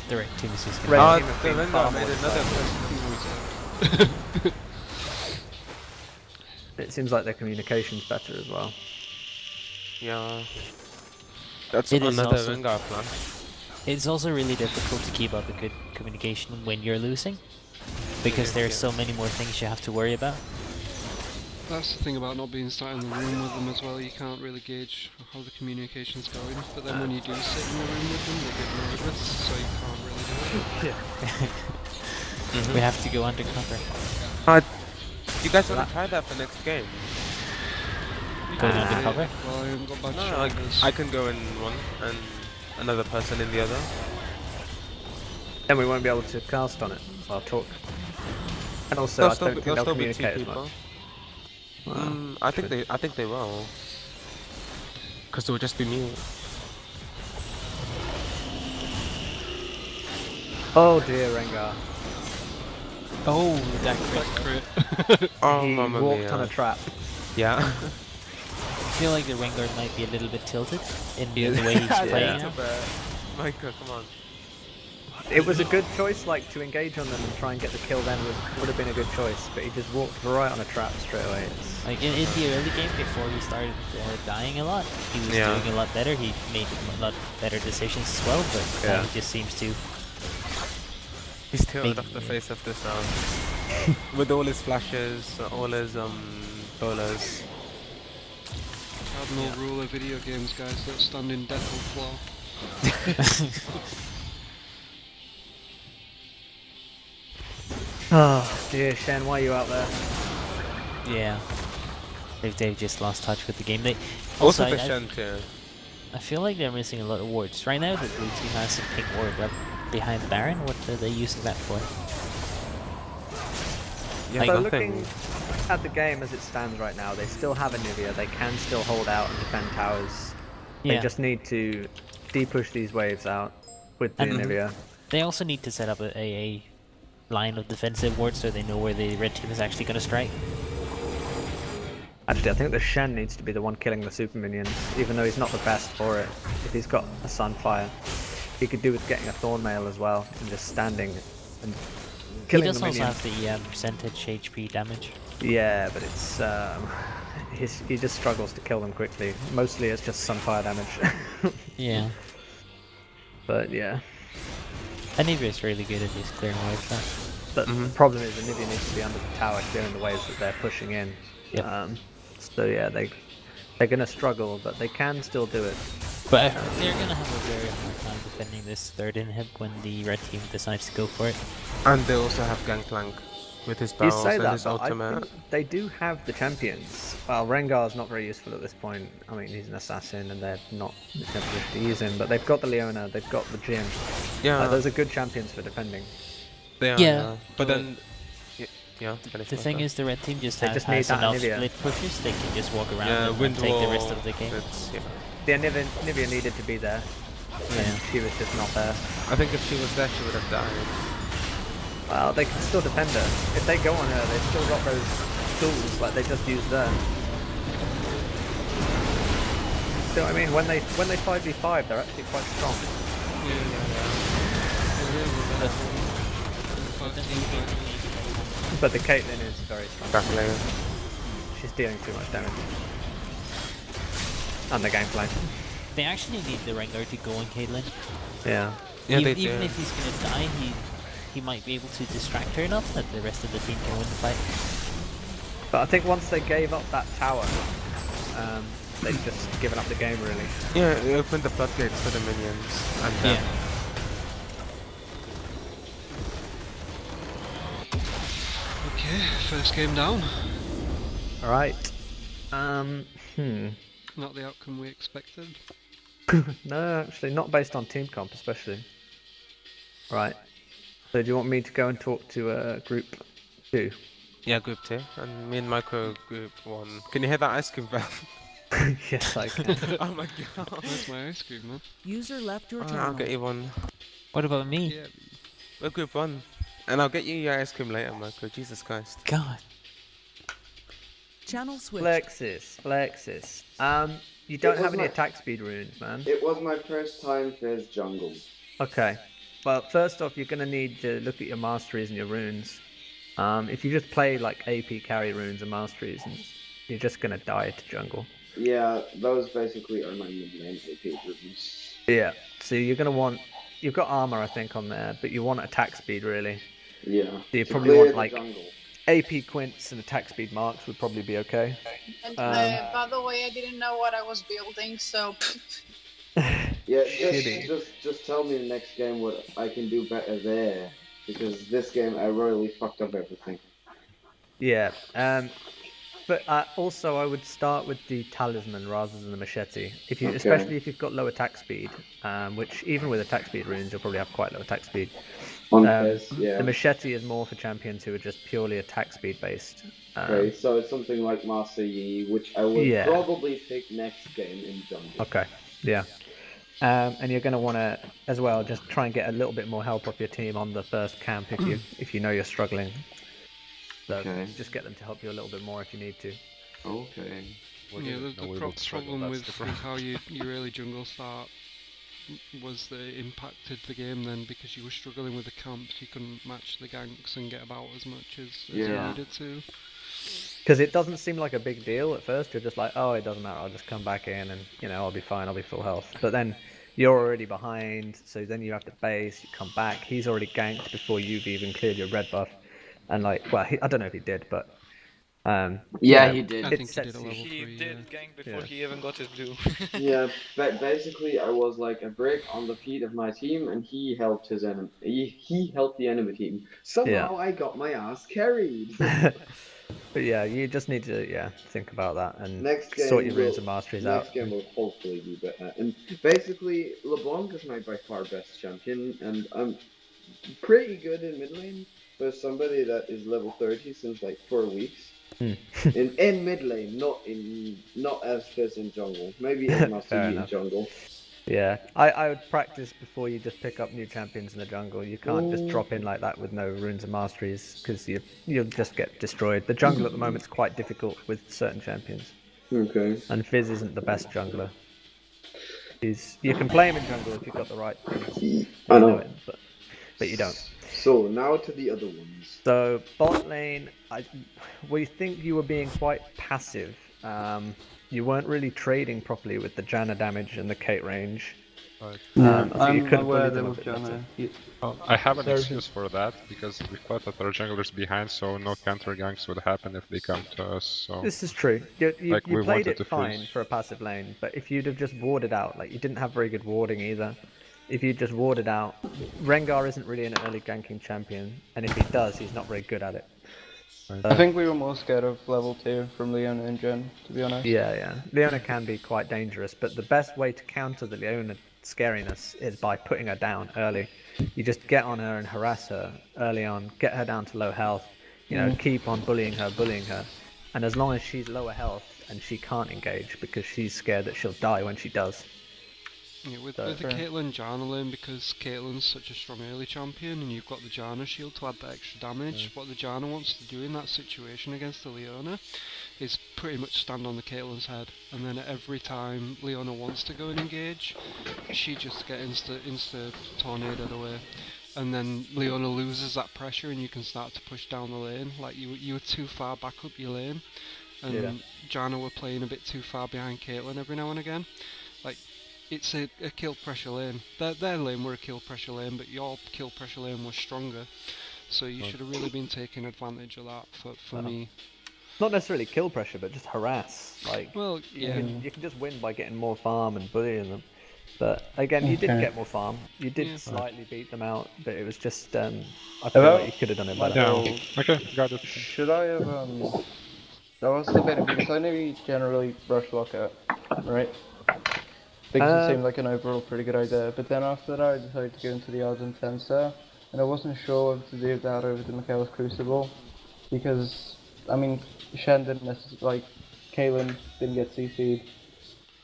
The red team is just Red gonna... team have the been far Rengar more made another decisive. It seems like their communication's better as well. Yeah. That's It is another also- Rengar plan. It's also really difficult to keep up a good communication when you're losing, because there's so many more things you have to worry about. That's the thing about not being sat in the room with them as well, you can't really gauge how the communication's going, but then when you do sit in the room with them, they get nervous, so you can't really do it. We have to go undercover. You guys want to try that for next game? Going undercover? Well, I haven't got bad No, shoulders. I can go in one and another person in the other. Then we won't be able to cast on it. Well, talk. And also, I don't think they'll communicate as much. I think they will. Because they'll just be mute. Oh dear, Rengar. Oh, that crit. Oh, He mamma walked mia. on a trap. Yeah. I feel like the Rengar might be a little bit tilted in the way he's playing now. Micah, come on. It was a good choice, like, to engage on them and try and get the kill then would have been a good choice, but he just walked right on a trap straight away. Like in the early game, before he started dying a lot, he was doing a lot better. He made a lot better decisions as well, but now he just seems to... He's tilted off the face of this round. With all his flashes, all his bolas. Cardinal rule of video games, guys, that stand in death or flaw. Oh dear, Shen, why are you out there? Yeah. They've just lost touch with the game. They Also the Shen too. I feel like they're missing a lot of wards. Right now the blue team has a pink ward right behind Baron. What are they using that for? Yeah, so looking at the game as it stands right now, they still have Anivia. They can still hold out and defend towers. They just need to de-push these waves out with the Anivia. They also need to set up a line of defensive wards so they know where the red team is actually going to strike. Actually, I think the Shen needs to be the one killing the super minions, even though he's not the best for it. If he's got a Sunfire, he could do with getting a Thornmail as well, and just standing and killing the minions. He does also have the percentage HP damage. Yeah, but it's he just struggles to kill them quickly. Mostly it's just Sunfire damage. Yeah. But yeah. Anivia is really good at these clearing waves though. But the problem is Anivia needs to be under the tower clearing the waves that they're pushing in. Yep. So yeah, they're gonna struggle, but they can still do it. But they're gonna have a very hard time defending this third inhib when the red team decides to go for it. And they also have Gangplank with his barrels and his ultimate. They do have the champions. Well, Rengar's not very useful at this point. I mean, he's an assassin and they're not the champions to use him, but they've got the Leona, they've got the Jhin. Yeah. Those are good champions for defending. They are, yeah. But then... The thing is, the red team just has enough split pushes. They can just walk around and take the rest of the game. The Anivia needed to be there. And she was just not there. I think if she was there, she would have died. Well, they can still defend her. If they go on her, they've still got those tools like they just used there. So I mean, when they 5v5, they're actually quite strong. But the Caitlyn is very strong. Definitely. She's dealing too much damage. And the gameplay. They actually need the Rengar to go on Caitlyn. Yeah. Even if he's gonna die, he might be able to distract her enough that the rest of the team can win the fight. But I think once they gave up that tower, they've just given up the game really. Yeah, it opened the floodgates for the minions. And Okay, first game down. Alright. Not the outcome we expected. No, actually, not based on team comp especially. Right. So do you want me to go and talk to group 2? Yeah, group 2. And me and Micro group 1. Can you hear that ice cream bell? Yes, I can. Oh my god. Where's my ice cream, man? User left your channel. I'll get you one. What about me? Yeah. We're group 1. And I'll get you your ice cream later, Micro. Jesus Christ. God. Channel switch. Flexis. You don't have any attack speed runes, man. It was my first time Fizz jungle. Okay. Well, first off, you're going to need to look at your masteries and your runes. If you just play like AP carry runes and masteries, and you're just going to die to jungle. Yeah, those basically are my main AP runes. Yeah, so you're going to want... You've got armor, I think, on there, but you want attack speed, really. Yeah. So you probably want like... AP quints and attack speed marks would probably be okay. And by the way, I didn't know what I was building, so... Yeah, just tell me next game what I can do better there, because this game I royally fucked up everything. Yeah, But also, I would start with the talisman rather than the machete. If you, Okay. especially if you've got low attack speed, which even with attack speed runes, you'll probably have quite low attack speed. On Fizz, yeah. The machete is more for champions who are just purely attack speed based. Okay, so it's something like Master Yi, which I would Yeah. probably pick next game in jungle. Okay. Yeah. And you're going to want to, as well, just try and get a little bit more help off your team on the first camp if you know you're struggling. So Okay. just get them to help you a little bit more if you need to. Okay. Yeah, the problem with how you early jungle start was that it impacted the game then, because you were struggling with the camps, you couldn't match the ganks and get about as much as you needed to. Because it doesn't seem like a big deal at first. You're just like, oh, it doesn't matter. I'll just come back in and, I'll be fine. I'll be full health. But then you're already behind. So then you have to base. You come back. He's already ganked before you've even cleared your red buff. And I don't know if he did, but... he did. I think he did a level 3, He did gank before he even got his blue. Yeah, basically I was like a brick on the feet of my team, and he helped his enemy. He helped the enemy team. Somehow I got my ass carried. But yeah, you just need to think about that and Next game sort your runes and masteries out. Next game will hopefully be better. And basically, LeBlanc is my by far best champion, and I'm pretty good in mid lane for somebody that is level 30 since like 4 weeks. in mid lane, not as Fizz in jungle. Maybe as Master Yi in jungle. Yeah, I would practice before you just pick up new champions in the jungle. You can't just drop in like that with no runes and masteries, because you'll just get destroyed. The jungle at the moment is quite difficult with certain champions. Okay. And Fizz isn't the best jungler. You can play him in jungle if you've got the right things. I know. But you don't. So now to the other ones. So bot lane, we think you were being quite passive. You weren't really trading properly with the Janna damage and the Kate range. No, so you I'm could aware bully there them a was bit Janna. Well, I have an excuse for that, because we caught that our junglers behind, so no counter ganks would happen if they come to us. So This is true. You we played wanted it to fine freeze. for a passive lane, but if you'd have just warded out, like you didn't have very good warding either. If you just warded out, Rengar isn't really an early ganking champion, and if he does, he's not very good at it. I think we were more scared of level 2 from Leona and Jen, to be honest. Yeah. Leona can be quite dangerous, but the best way to counter the Leona scariness is by putting her down early. You just get on her and harass her early on, get her down to low health, keep on bullying her, and as long as she's lower health and she can't engage because she's scared that she'll die when she does. Yeah, with the Caitlyn Janna lane, because Caitlyn's such a strong early champion and you've got the Janna shield to add that extra damage, what the Janna wants to do in that situation against the Leona is pretty much stand on the Caitlyn's head, and then every time Leona wants to go and engage, she just gets insta tornadoed away. And then Leona loses that pressure and you can start to push down the lane. Like you were too far back up your lane, and Janna were playing a bit too far behind Caitlyn every now and again. Like, it's a kill pressure lane. Their lane were a kill pressure lane, but your kill pressure lane was stronger. So you should have really been taking advantage of that for me. Not necessarily kill pressure, but just harass. Like, well, yeah. You can just win by getting more farm and bullying them. But again, you did get more farm. You did slightly beat them out, but it was just I feel like you could have done it better. Okay, got it. Should I have that was debating because I know you generally rush lockout, right? Because it seemed like an overall pretty good idea, but then after that I decided to go into the odds and tensor, and I wasn't sure what to do that over the Michael's Crucible, because, I mean, Shen didn't necessarily, Caitlyn didn't get CC'd.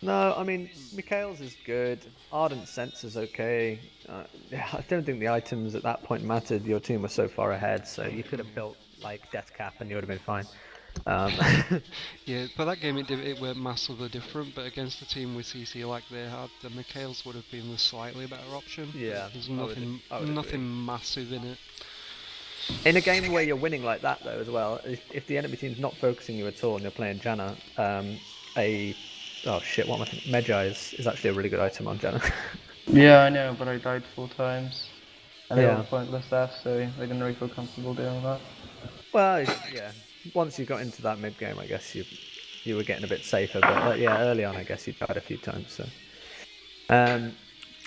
No, I mean, Mikhail's is good, Ardent Sense is okay. I don't think the items at that point mattered, your team was so far ahead, so you could have built, like, Death Cap and you would have been fine. Yeah, but that game it went massively different, but against a team with CC like they had, the Mikhails would have been the slightly better option. Yeah, there's nothing massive in it. In a game where you're winning like that though as well, if the enemy team's not focusing you at all and you're playing Janna, Magi is actually a really good item on Janna. Yeah, I know, but I died 4 times. And they were pointless stuff, so I didn't really feel comfortable doing that. Well, yeah. Once you got into that mid game, I guess you were getting a bit safer. But yeah, early on, I guess you died a few times. So,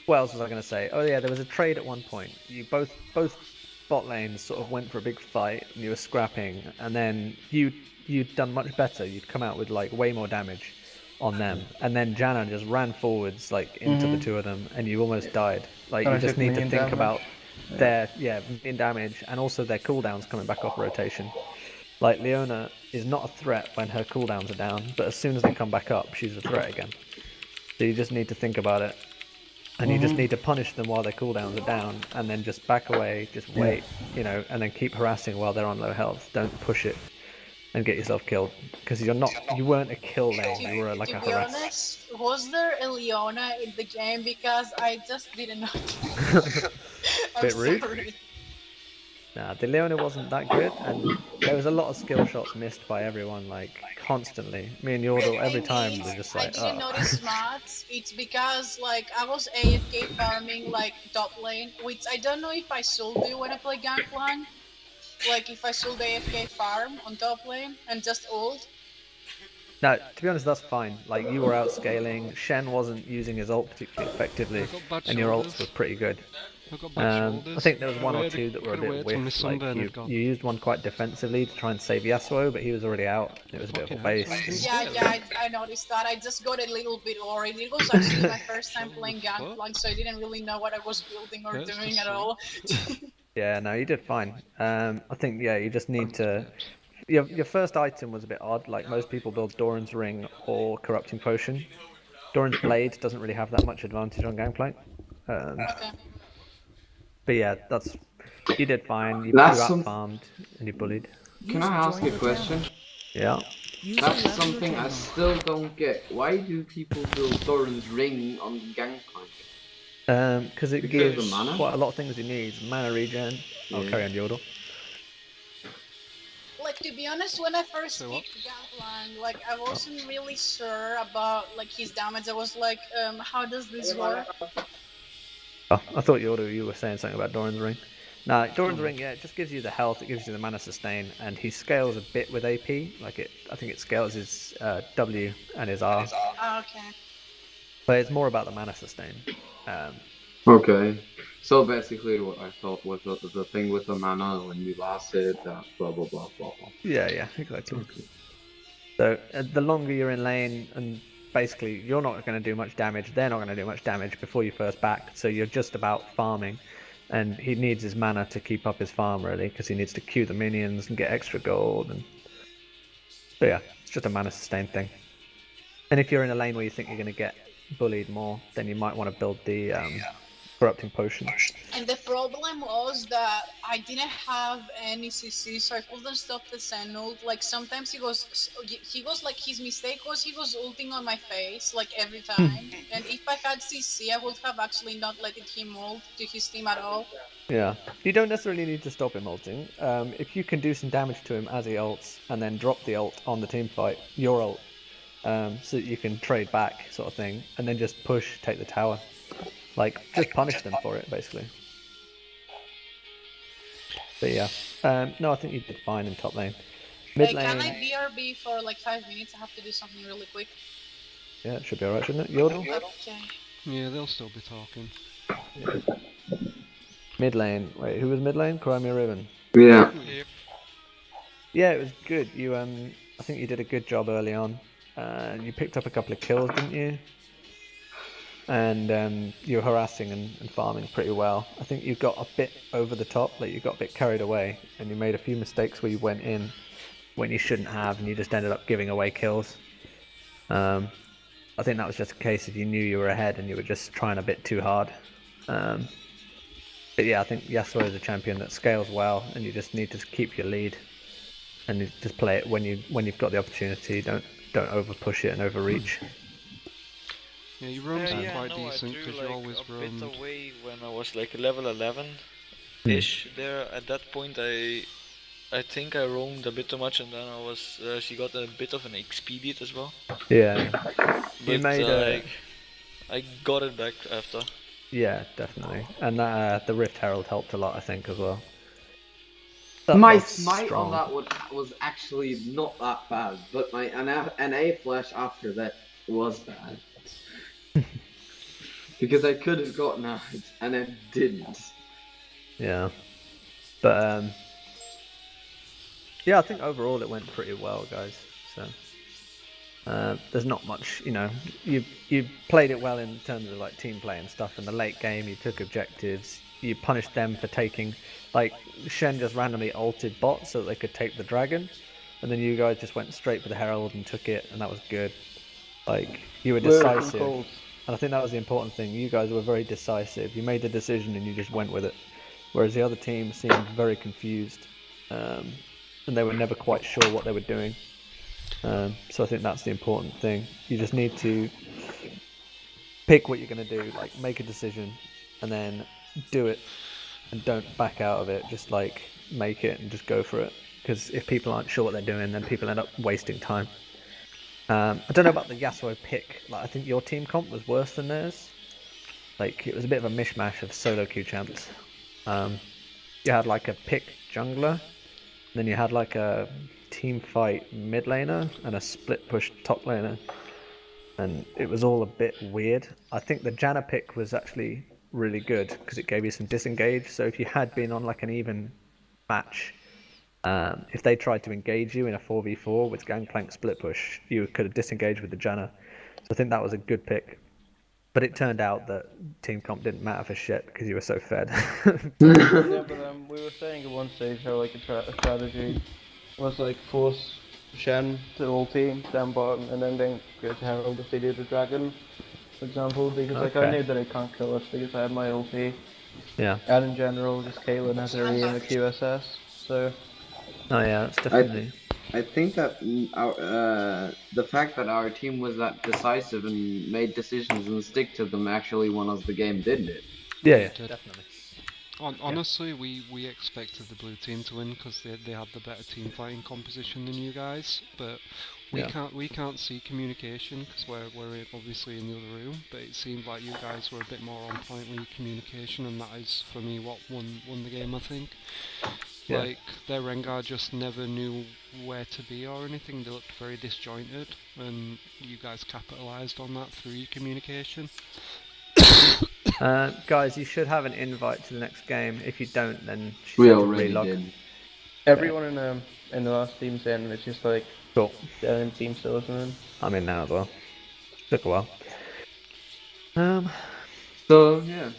what else was I going to say? Oh yeah, there was a trade at one point. You both bot lanes sort of went for a big fight, and you were scrapping, and then you you'd done much better. You'd come out with like way more damage on them, and then Janna just ran forwards like into the two of them, and you almost died. Like And you I just took need to minion think damage. about their minion damage and also their cooldowns coming back off rotation. Like Leona is not a threat when her cooldowns are down, but as soon as they come back up, she's a threat again. So you just need to think about it. And you just need to punish them while their cooldowns are down, and then just back away, just wait, you know, and then keep harassing while they're on low health. Don't push it and get yourself killed, because you weren't a kill lane, you were like a To be harass. honest, was there a Leona in the game? Because I just didn't know. I'm Bit rude. sorry. Nah, the Leona wasn't that good, and there was a lot of skill shots missed by everyone, like constantly. Me and Yordle every time were just I like, didn't notice much. It's because like I was AFK farming like top lane, which I don't know if I should do when I play Gangplank. Like if I should AFK farm on top lane and just ult. No, to be honest, that's fine. Like you were out scaling, Shen wasn't using his ult particularly effectively, and your ults were pretty good. I think there was one or two that were a bit whiff. Like you used one quite defensively to try and save Yasuo, but he was already out. It was a bit of a waste. Yeah, I noticed that. I just got a little bit worried. It was actually my first time playing Gangplank, so I didn't really know what I was building or doing at all. Yeah, no, you did fine. I think you just need to. Your first item was a bit odd. Like most people build Doran's Ring or Corrupting Potion. Doran's Blade doesn't really have that much advantage on Gangplank. But yeah, you did fine. You got farmed and you bullied. Can I ask a question? Yeah. That's something I still don't get. Why do people build Doran's Ring on Gangplank? Because it gives quite a lot of things he needs. Mana regen. I'll carry on Yordle. Like to be honest, when I first picked Gangplank, like I wasn't really sure about like his damage. I was like, how does this work? Oh, I thought you were saying something about Doran's Ring. Nah, Doran's Ring, it just gives you the health, it gives you the mana sustain, and he scales a bit with AP. I think it scales his W and his R. Oh, okay. But it's more about the mana sustain. Okay. So basically what I thought was the thing with the mana when you lost it, blah blah blah blah blah. Yeah, exactly. So the longer you're in lane, and basically you're not going to do much damage, they're not going to do much damage before you first back, so you're just about farming. And he needs his mana to keep up his farm, really, because he needs to queue the minions and get extra gold. But yeah, it's just a mana sustain thing. And if you're in a lane where you think you're going to get bullied more, then you might want to build the Corrupting Potion. And the problem was that I didn't have any CC, so I couldn't stop the Zen ult. Like sometimes he goes like his mistake was he was ulting on my face like every time. And if I had CC, I would have actually not let him ult to his team at all. Yeah, you don't necessarily need to stop him ulting. If you can do some damage to him as he ults, and then drop the ult on the team fight, your ult, so that you can trade back, sort of thing, and then just push, take the tower. Like, just punish them for it, basically. But yeah, no, I think you did fine in top lane. Mid lane. Can I BRB for like 5 minutes? I have to do something really quick. Yeah, it should be alright, shouldn't it? Yordle? Okay. Yeah, they'll still be talking. Mid lane. Wait, who was mid lane? Crimea Ribbon. Yeah. Yeah, it was good. You I think you did a good job early on. You picked up a couple of kills, didn't you? And you were harassing and farming pretty well. I think you got a bit over the top, like you got a bit carried away, and you made a few mistakes where you went in when you shouldn't have, and you just ended up giving away kills. I think that was just a case of you knew you were ahead and you were just trying a bit too hard. But yeah, I think Yasuo is a champion that scales well, and you just need to keep your lead, and you just play it when you've got the opportunity. Don't over push it and overreach. Yeah, your roams are quite decent because you always roamed. A bit away when I was like level 11-ish. There at that point, I think I roamed a bit too much, and then I was she got a bit of an XP beat as well. Yeah, but you made I got it back after. Yeah, definitely, and the Rift Herald helped a lot, I think, as well. My smite on that was actually not that bad, but my NA flash after that was bad. Because I could have gotten out, and I didn't. Yeah. But, Yeah, I think overall it went pretty well, guys. So there's not much, you played it well in terms of like team play and stuff. In the late game, you took objectives. You punished them for taking, like Shen just randomly ulted bot so that they could take the dragon, and then you guys just went straight for the herald and took it, and that was good. Like you were decisive, and I think that was the important thing. You guys were very decisive. You made the decision and you just went with it, whereas the other team seemed very confused, and they were never quite sure what they were doing. So I think that's the important thing. You just need to pick what you're going to do, like make a decision, and then do it, and don't back out of it. Just like make it and just go for it. Because if people aren't sure what they're doing, then people end up wasting time. I don't know about the Yasuo pick. Like I think your team comp was worse than theirs. Like it was a bit of a mishmash of solo queue champs. You had like a pick jungler, then you had like a team fight mid laner and a split push top laner, and it was all a bit weird. I think the Janna pick was actually really good because it gave you some disengage. So if you had been on like an even match, if they tried to engage you in a 4v4 with Gangplank split push, you could have disengaged with the Janna. So I think that was a good pick. But it turned out that team comp didn't matter for shit because you were so fed. Yeah, but we were saying at one stage how like a strategy was like force Shen to ulti, then bottom, and then go to Herald if they do the dragon, for example, because like I knew that it can't kill us because I had my ulti. Yeah. And in general, just Caitlyn has her E in the QSS, so... Oh yeah, that's definitely... I think that the fact that our team was that decisive and made decisions and stick to them actually won us the game, didn't it? Yeah, definitely. Honestly, we expected the blue team to win because they had the better team fighting composition than you guys, but we can't see communication because we're obviously in the other room. But it seemed like you guys were a bit more on point with your communication, and that is for me what won the game. I think. Yeah. Like their Rengar just never knew where to be or anything. They looked very disjointed, and you guys capitalised on that through your communication. Guys, you should have an invite to the next game. If you don't, then we already did. Everyone in the last team's in. It's just like cool. They're in team still, isn't it? I'm in now as well. Took a while. So yeah.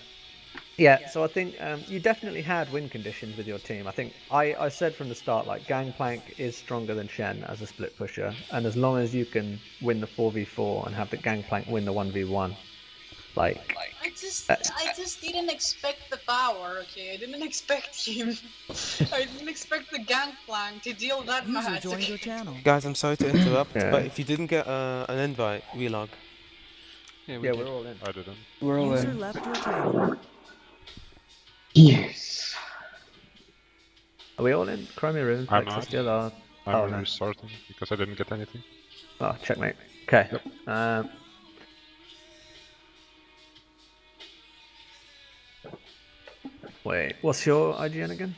Yeah, so I think you definitely had win conditions with your team. I think I said from the start, like, Gangplank is stronger than Shen as a split pusher, and as long as you can win the 4v4 and have the Gangplank win the 1v1, like... I just didn't expect the power, okay? I didn't expect him. I didn't expect the Gangplank to deal that much. Joined your channel. Guys, I'm sorry to interrupt, but if you didn't get an invite, relog. Yeah, we're all in. I didn't. We're all User in. left your channel. Yes. Are we all in? Chromia Rune? I'm Flex not. still are... I'm no. restarting because I didn't get anything. Oh, checkmate. Okay. Yep. Wait, what's your IGN again?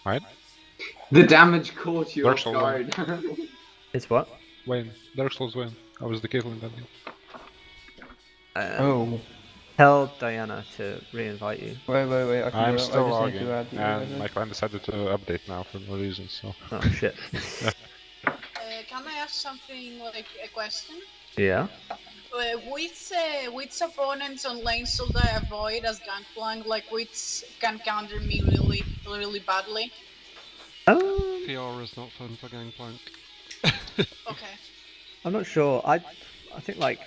Right? The damage caught you Dark off Souls guard. It's what? Wayne. Dark Souls Wayne. I was the Caitlyn that game. Oh. Tell Diana to re-invite you. Wait. I can I'm do it. still I just logging, need to add the and my client decided to update now for no reason, so... Oh, shit. Can I ask something, like a question? Yeah? Which opponents on lane should I avoid as Gangplank? Like, which can counter me really, really badly? Fiora's not fun for Gangplank. Okay. I'm not sure. I think, like,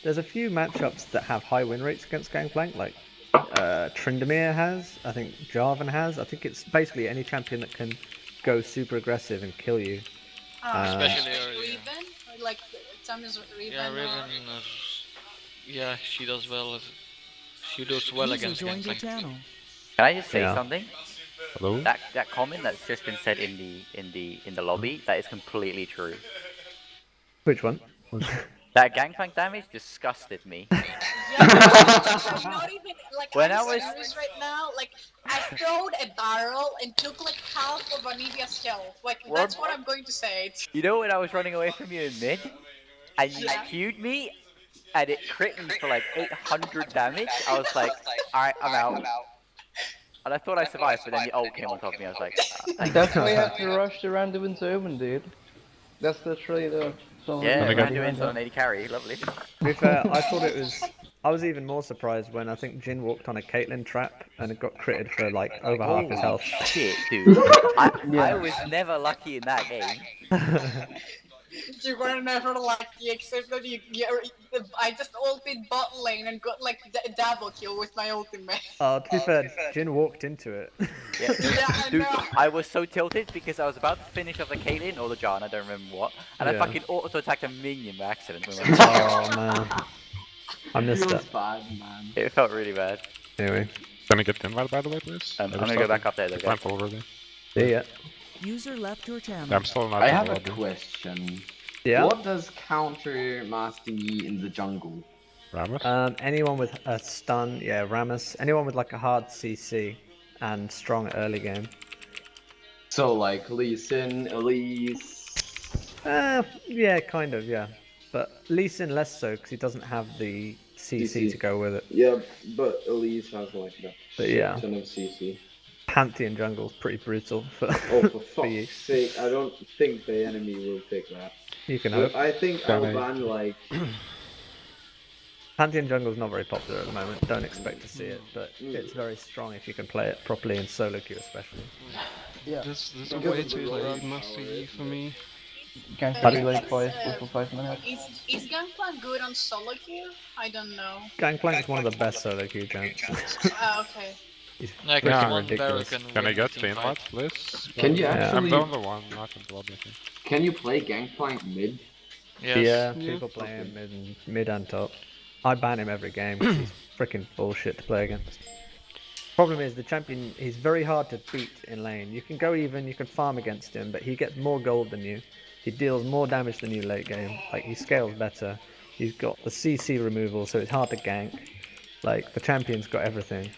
there's a few matchups that have high win rates against Gangplank, like Tryndamere has, I think Jarvan has. I think it's basically any champion that can go super aggressive and kill you. Especially Riven? Like, Sammy's Riven? Yeah, Riven. Yeah, she does well. She does well against Gangplank. Can I just say Yeah. something? Hello? That comment that's just been said in the lobby, that is completely true. Which one? That Gangplank damage disgusted me. Yeah, like, not even, like, When I'm I was- serious right now, like, I throwed a barrel and took like half of Anivia's health. Like, that's what I'm going to say. You know when I was running away from you in mid, and you Yeah. queued me, and it crit me for like 800 damage, I was like, alright, I'm out. And I thought I survived, but then the ult came on top of me. I was like, thank That's you. why you have to rush the random into Omen, dude. That's literally the... Yeah, Gonna random insult on 80 carry, lovely. To be fair, I thought it was. I was even more surprised when I think Jin walked on a Caitlyn trap and it got critted for like over half his health. Shit, dude. I was never lucky in that game. You were never lucky, except that I just ulted bot lane and got like a double kill with my ultimate. To be fair, Jin walked into it. Yeah, I dude, know. I was so tilted because I was about to finish off the Caitlyn or the John, I don't remember what, and I Yeah. fucking auto-attacked a minion by accident. Oh man, I missed that. bad, man. It felt really bad. Anyway, Can I get the invite, by the way, please? I'm gonna go back up there, though, guys. Went already. See ya. User left your channel. I'm still not I in have the a lobby. question. Yeah. What does counter Master Yi in the jungle? Rammus? Anyone with a stun, yeah, Rammus. Anyone with like a hard CC and strong early game. So like Lee Sin, Elise. Yeah, kind of, yeah. But Lee Sin less so because he doesn't have the CC to go with it. Yeah, but Elise has like a But yeah. ton of CC. Pantheon jungle's pretty brutal for, Oh, for for you. fuck's sake! I don't think the enemy will take that. You can But hope. I think I'll ban like. Pantheon jungle's not very popular at the moment. Don't expect to see it, but it's very strong if you can play it properly in solo queue, especially. Yeah. There's a way too late Master Yi for me. Can't Pardon? be like twice for 5 minutes. Is Gangplank good on solo queue? I don't know. Gangplank's one of the best solo queue junks. Okay. He's Yeah, freaking come on, ridiculous. Can I get the invite, please? Can you I'm actually- the only one, not in the lobby, I think. Can you play Gangplank mid? Yeah, people play him mid and top. I ban him every game 'cause he's freaking bullshit to play against. Problem is, the champion, he's very hard to beat in lane. You can go even, you can farm against him, but he gets more gold than you. He deals more damage than you late game. Like, he scales better. He's got the CC removal, so it's hard to gank. Like, the champion's got everything.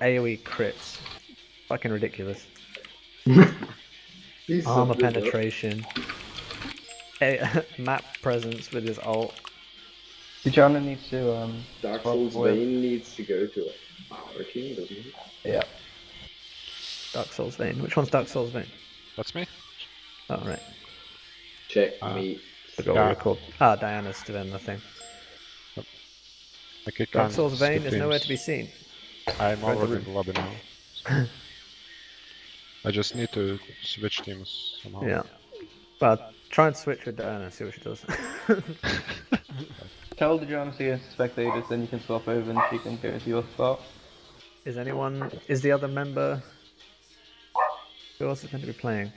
AoE crits. Fucking ridiculous. He's so Armor good, though. penetration. Map presence with his ult. Dijana needs to Dark swap Souls with- Vayne needs to go to our team, doesn't he? Yeah. Dark Souls Vayne. Which one's Dark Souls Vayne? That's me. Oh, right. Check me. Forgot what we're called. Ah, Diana's still in the thing. Okay, Dark Souls Vayne is nowhere to be seen. I'm Go to the already in room. the lobby now. I just need to switch teams somehow. Yeah. Well, try and switch with Diana, see what she does. Tell Dijana to get spectators, then you can swap over and she can go to your spot. Is the other member... Who else is going to be playing?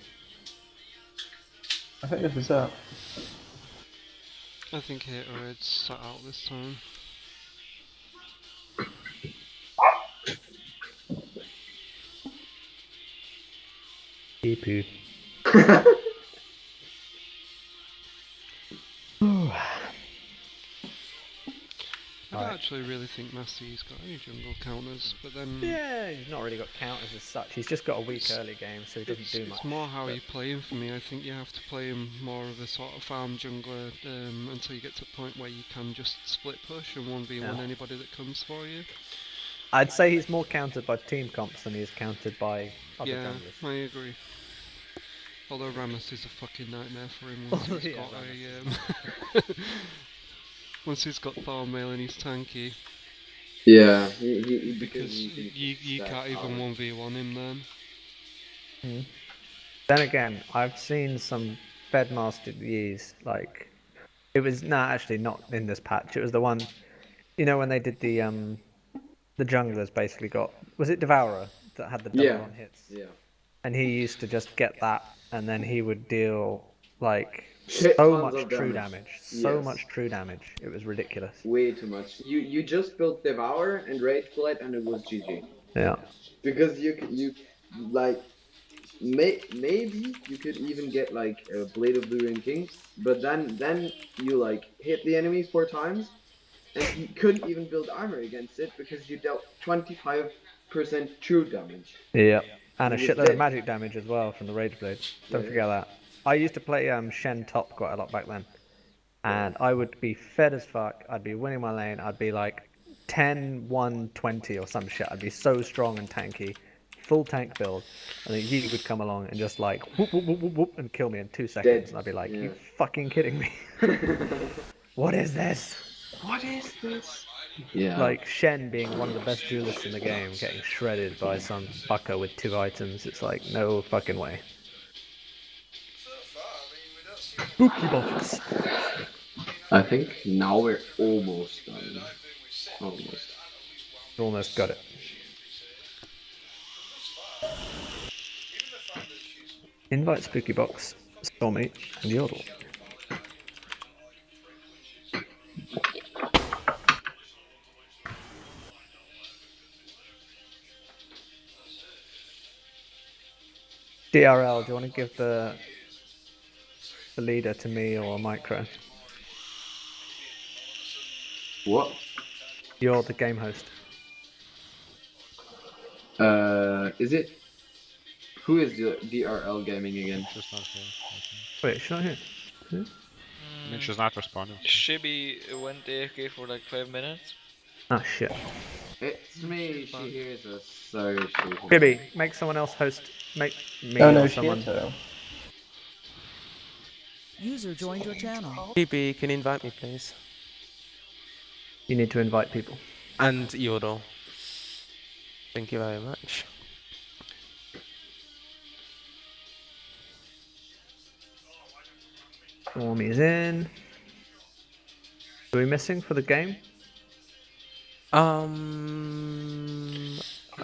I think this is that. I think Haterhead's sat out this time. Poo. I don't actually really think Master Yi's got any jungle counters, but then... Yeah, he's not really got counters as such. He's just got a weak early game, so he doesn't It's, do much. it's more how you play him for me. I think you have to play him more of a sort of farm jungler until you get to the point where you can just split push and 1v1 Yeah. anybody that comes for you. I'd say he's more countered by team comps than he is countered by other Yeah, junglers. I agree. Although Rammus is a fucking nightmare for him once he's Yeah, got a once he's got Thornmail and he's tanky. Yeah, Because you can't even 1v1 him then. Then again, I've seen some Fed mastered Yis, like it was actually not in this patch. It was the one, you know, when they did the junglers basically got, was it Devourer that had the double on hits? Yeah. And he used to just get that, and then he would deal like Shit so tons much of true damage. damage, so Yes. much true damage. It was ridiculous. Way too much. You just built Devour and Rage Blade and it was GG. Yeah. Because you like maybe you could even get like a Blade of Blue and Kings, but then you like hit the enemy 4 times and you couldn't even build armor against it because you dealt 25% true damage. Yeah. And a He was shitload of dead. magic damage as well from the Rage Blade. Don't Yeah. forget that. I used to play Shen top quite a lot back then. And I would be fed as fuck. I'd be winning my lane. I'd be like 10, 1, 20 or some shit. I'd be so strong and tanky. Full tank build. And then he would come along and just like whoop, whoop, whoop, whoop, whoop, and kill me in 2 seconds. And I'd be like, Yeah. you fucking kidding me? What is this? What is this? Yeah. Like Shen being one of the best duelists in the game, getting shredded by some fucker with 2 items. It's like, no fucking way. Spooky box. I think now we're almost done. Almost. Almost got it. Invite Spooky Box, Stormy, and Yodel. DRL, do you want to give the leader to me or Micro? What? You're the game host. Is it? Who is the DRL gaming again? She's not here. Wait, she's not here. I mean, she's not responding. Shibi went AFK for like 5 minutes. Ah, shit. It's me. She hears us, so she. Gibby, make someone else host. Make me Oh or no, someone. User joined your channel. BB, can you invite me, please? You need to invite people. And Yodel. Thank you very much. Stormy's in. Are we missing for the game? I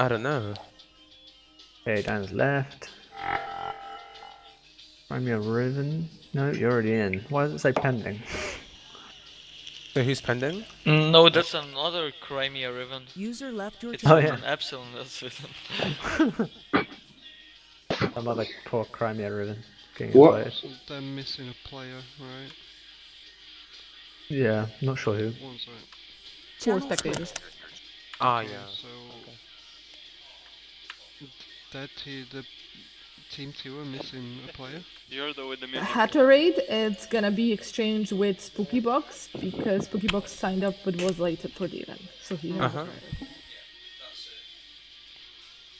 don't know. Okay, Dan's left. Find me a ribbon. No, you're already in. Why does it say pending? So who's pending? No, that's another Crimea Riven. User left your It's channel. Oh, yeah. an Epsilon that's with him. Some other poor Crimea ribbon. Getting What? invited. So they're missing a player, right? Yeah, not sure who. One sec. 4 Channel spectators. Ah, Okay, yeah. So the team 2 are missing a player. You're the with the music. Haterade, it's gonna be exchanged with Spooky Box because Spooky Box signed up but was late for the event. So he has Uh-huh.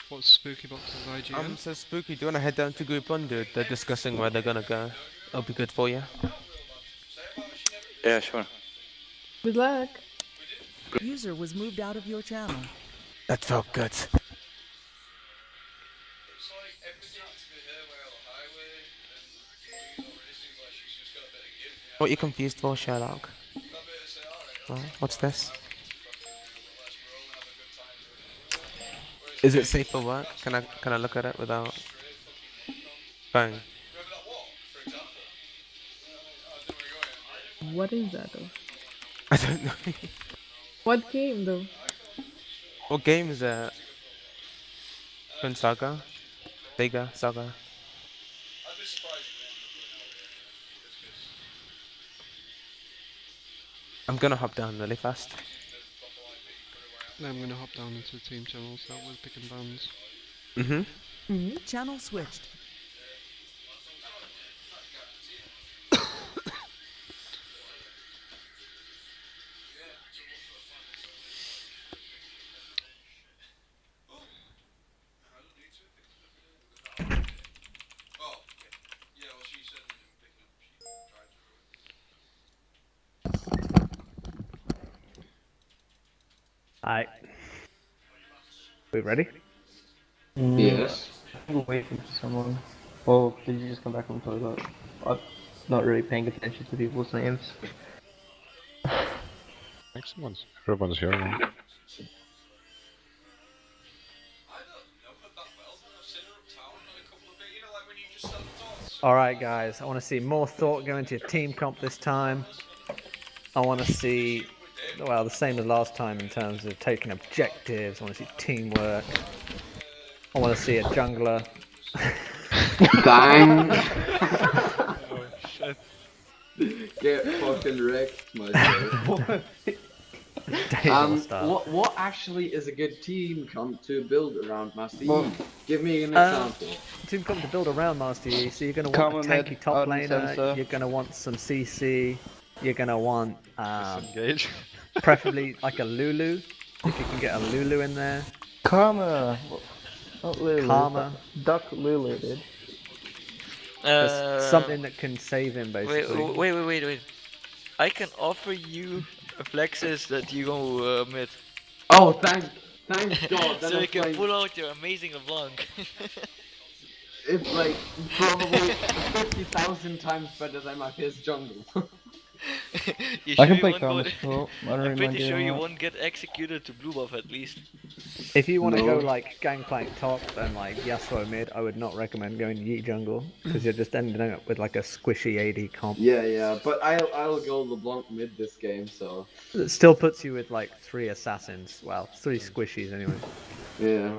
What's Spooky Box's IGN? So Spooky, do you want to head down to Group 1, dude? They're discussing where they're gonna go. It'll be good for you. Yeah, sure. Good luck. User was moved out of your channel. That felt good. What are you confused for, Sherlock? What's this? Is it safe for work? Can I look at it without phone? What is that though? I don't know. What game though? What game is it? Fun Saga? Sega Saga? I'm gonna hop down really fast. I'm gonna hop down into the team channel, so we're picking bands. Channel switched. Alright. We ready? Yes. I'm waiting for someone. Well, did you just come back from the toilet? I'm not really paying attention to people's names. I think everyone's here now. Alright guys, I want to see more thought go into your team comp this time. I want to see, well, the same as last time in terms of taking objectives. I want to see teamwork. I want to see a jungler. Bang! Oh shit. Get fucking wrecked, myself. What actually is a good team comp to build around Master Yi? Give me an example. Team comp to build around Master Yi, so you're going to want a tanky top laner, you're going to want some CC, you're going to want Disengage. Preferably like a Lulu, if you can get a Lulu in there. Karma! Not Lulu. Karma. Duck Lulu, dude. Just something that can save him, basically. Wait. I can offer you a Flexus that you go mid. Oh, thank God. Then So I'm you can playing. pull out your amazing LeBlanc. It's like probably 50,000 times better than my PS jungle. You I sure can you play won't go Karma there? support. I don't I'm really mind pretty sure doing you that. won't get executed to blue buff at least. If you want to go No. like Gangplank top and like Yasuo mid, I would not recommend going Yi jungle because you're just ending up with like a squishy AD comp. Yeah, but I'll go LeBlanc mid this game, so. It still puts you with like 3 assassins. Well, 3 squishies anyway. Yeah.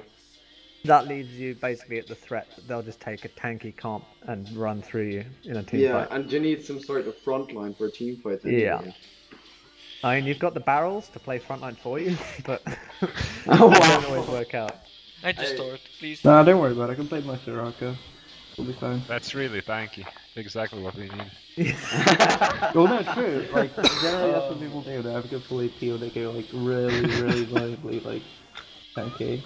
That leaves you basically at the threat that they'll just take a tanky comp and run through you in a team Yeah, fight. and you need some sort of front line for a team fight Yeah. anyway. I mean, you've got the barrels to play frontline for you, but Oh, that wow. don't always work out. I just start, please. Nah, don't worry about it. I can play my Soraka. We'll be fine. That's really tanky. Exactly what we need. Well, no, true. Like, generally that's what people do. They have good full AP or they go, like, really violently, like, tanky.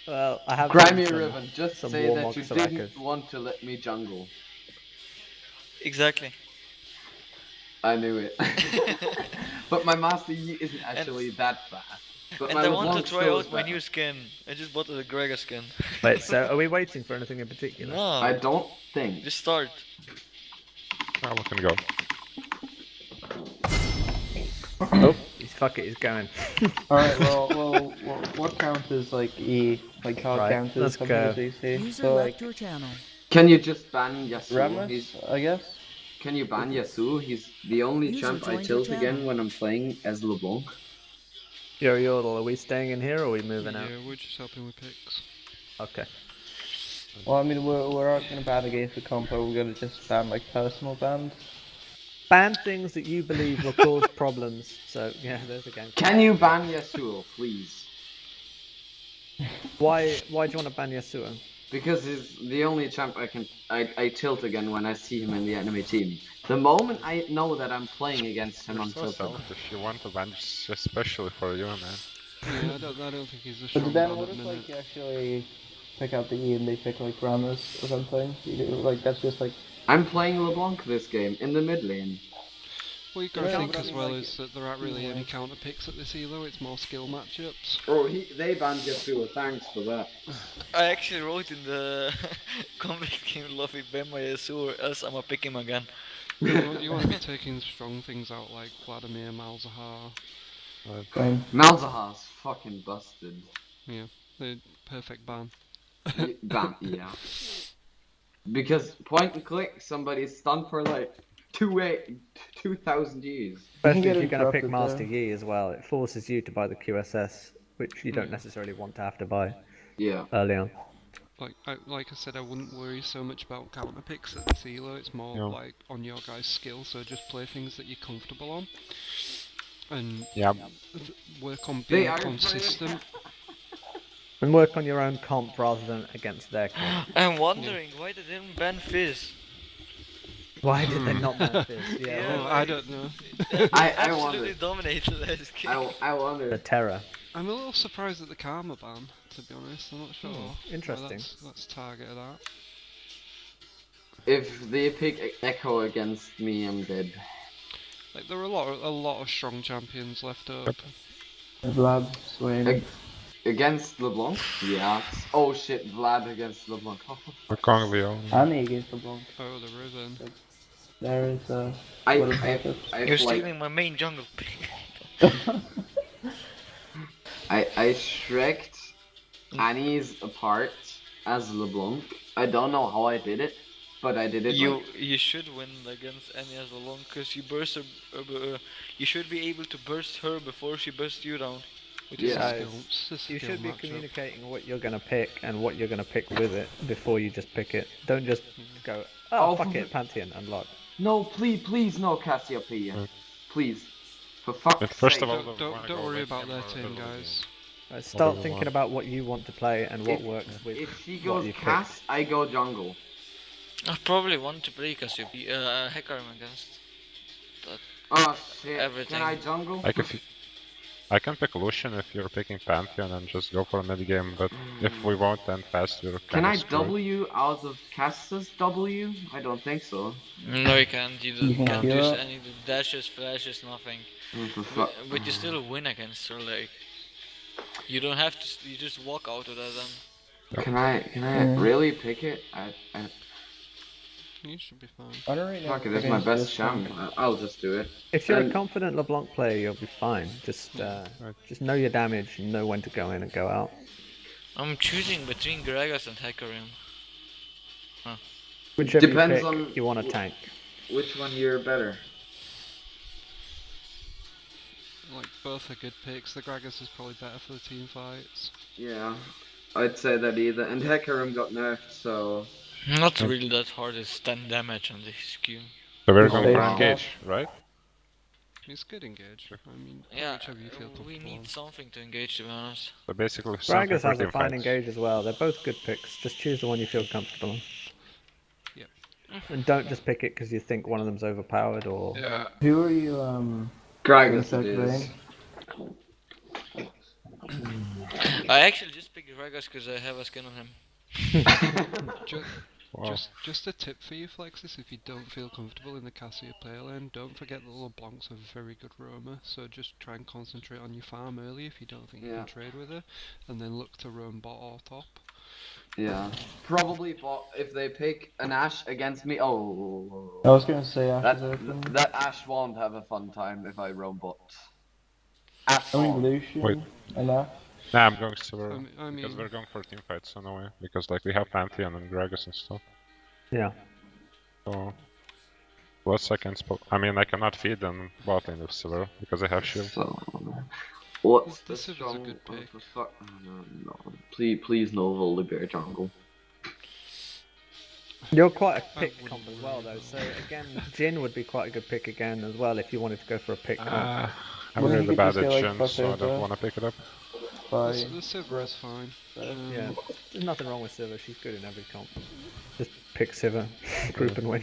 Well, I have Grimy some, Riven, just some say that Warmog you Sorakas. didn't want to let me jungle. Exactly. I knew it. But my Master Yi isn't actually that fast. But And my I want to LeBlanc try still out is my fast. new skin. I just bought the Gregor skin. Wait, so are we waiting for anything in particular? No. I don't think. Just start. Oh, we can go. Oh, he's going. Alright, well, what counts as, like, E? Like, hard Right, counters, let's something go. as easy. User So, left like, your channel. Can you just ban Yasuo? Rammus, I guess? Can you ban Yasuo? He's the only User champ I joined your tilt again channel. when I'm playing as LeBlanc. Yo, Yordle, are we staying in here or are we moving out? Yeah, we're just helping with picks. Okay. Well, I mean, we're not gonna ban against the compo, we're gonna just ban, like, personal bans. Ban things that you believe will cause problems. So, yeah, there's a gang. Can you ban Yasuo, please? Why do you want to ban Yasuo? Because he's the only champ I tilt again when I see him in the enemy team. The moment I know that I'm playing against him, You're I'm so tilted. selfish. You want to ban just especially for you, man. Yeah, I don't think he's a strong But then ban what at if, the like, minute. you actually pick out the E and they pick, like, Rammus or something? You do, like, that's just, like... I'm playing LeBlanc this game, in the mid lane. What you gotta Yeah, think but I as mean, well like, is that there aren't really any like- counter picks at this elo, it's more skill matchups. Oh, they banned Yasuo, thanks for that. I actually wrote in the conflict game Luffy ban my Yasuo, else I'ma pick him again. You want to be taking strong things out like Vladimir, Malzahar. Fine. Malzahar's fucking busted. Yeah, the perfect ban. Ban, yeah. Because point and click, somebody's stunned for like 2,000 years. Especially get if you're going to pick interrupted Master there. Yi as well, it forces you to buy the QSS, which you don't necessarily want to have to buy Yeah. early on. Like I said, I wouldn't worry so much about counter picks at this elo. It's more Yeah. like on your guys' skill. So just play things that you're comfortable on, and Yeah. work on They being are consistent. And work on your own comp rather than against their comp. I'm wondering why they didn't ban Fizz. Why did they not ban this? Yeah, Oh, I don't know. I Absolutely wonder. dominated this game. I wonder. the terror. I'm a little surprised at the Karma ban, to be honest. I'm not sure. why interesting. That's targeted at. If they pick Echo against me, I'm dead. Like there are a lot of strong champions left up. Vlad, Swain. Against LeBlanc? Yeah. Oh shit, Vlad against LeBlanc. Kong Leo. And against the Blanc. Oh, the Riven. There is, I what is that? You're like, stealing my main jungle pick. I shreked Annie's apart as LeBlanc. I don't know how I did it, but I did it. You should win against Annie as long because you burst her. You should be able to burst her before she bursts you down. Which is Yeah. a skill. You should be communicating what you're going to pick and what you're going to pick with it before you just pick it. Don't just go, oh, fuck it, Pantheon, unlock. No, please, no Cassiopeia. Please. For fuck's But first sake. of all, Don't worry about their team, guys. Start thinking about what you want to play and what works with If she what goes you pick. Cass, I go jungle. I probably want to play Cassiopeia, Hecarim against. But Oh shit, everything. can I jungle? Like if you, I can pick Lucian if you're picking Pantheon and just go for a mid game, but if we won't end fast, we're Can kind I of screwed. W out of Casta's W? I don't think so. No, you can't. You You can can't heal do it. any dashes, flashes, nothing. What the But, fuck? but you still win against her. Like you don't have to. You just walk out of that then. Can I really pick it? You should be fine. I don't really know. Fuck it, it's my best champ. I'll just do it. If you're And- a confident LeBlanc player, you'll be fine. Just know your damage and know when to go in and go out. I'm choosing between Gragas and Hecarim. Huh. Whichever Depends you pick, on you want to tank. Which one you're better? Like, both are good picks. The Gragas is probably better for the team fights. Yeah, I'd say that either. And Hecarim got nerfed, so... Not really that hard. It's 10 damage on the SQ. So we're going for wow. engage, right? It's good engage. I mean, Yeah, whichever you feel comfortable we need on. something to engage, to be honest. So basically something Gragas for has a team fine fights. engage as well. They're both good picks. Just choose the one you feel comfortable on. Yep. And don't just pick it because you think one of them's overpowered or... Yeah. Who are you, Gragas gonna it pick, is. I actually just picked Gragas because I have a skin on him. Wow. Just a tip for you, Flexus, if you don't feel comfortable in the Cassia player lane, don't forget that LeBlanc's a very good roamer, so just try and concentrate on your farm early if you don't think you Yeah. can trade with her, and then look to roam bot or top. Yeah. Probably bot if they pick an Ashe against me. Oh. I was gonna say that, after that. that Ashe won't have a fun time if I roam bot. At I mean, all. Lucian, Wait. enough. Nah, I'm going silver I mean- because we're going for team fights, so no way. Because like we have Pantheon and Gragas and stuff. Yeah. So what seconds? I mean, I cannot feed them bot lane with silver because I have shield. So, what's the This is a strong? good Oh, pick. for fuck! No. Please no Volibear jungle. You're quite a pick comp as well though, so again, Jin would be quite a good pick again as well if you wanted to go for a pick comp. I'm Wouldn't really you bad just at get, like, Jhin, fucked so I over? don't want to pick it up. By The Sivir is fine. Yeah, there's nothing wrong with Sivir, she's good in every comp. Just pick Sivir, group and win.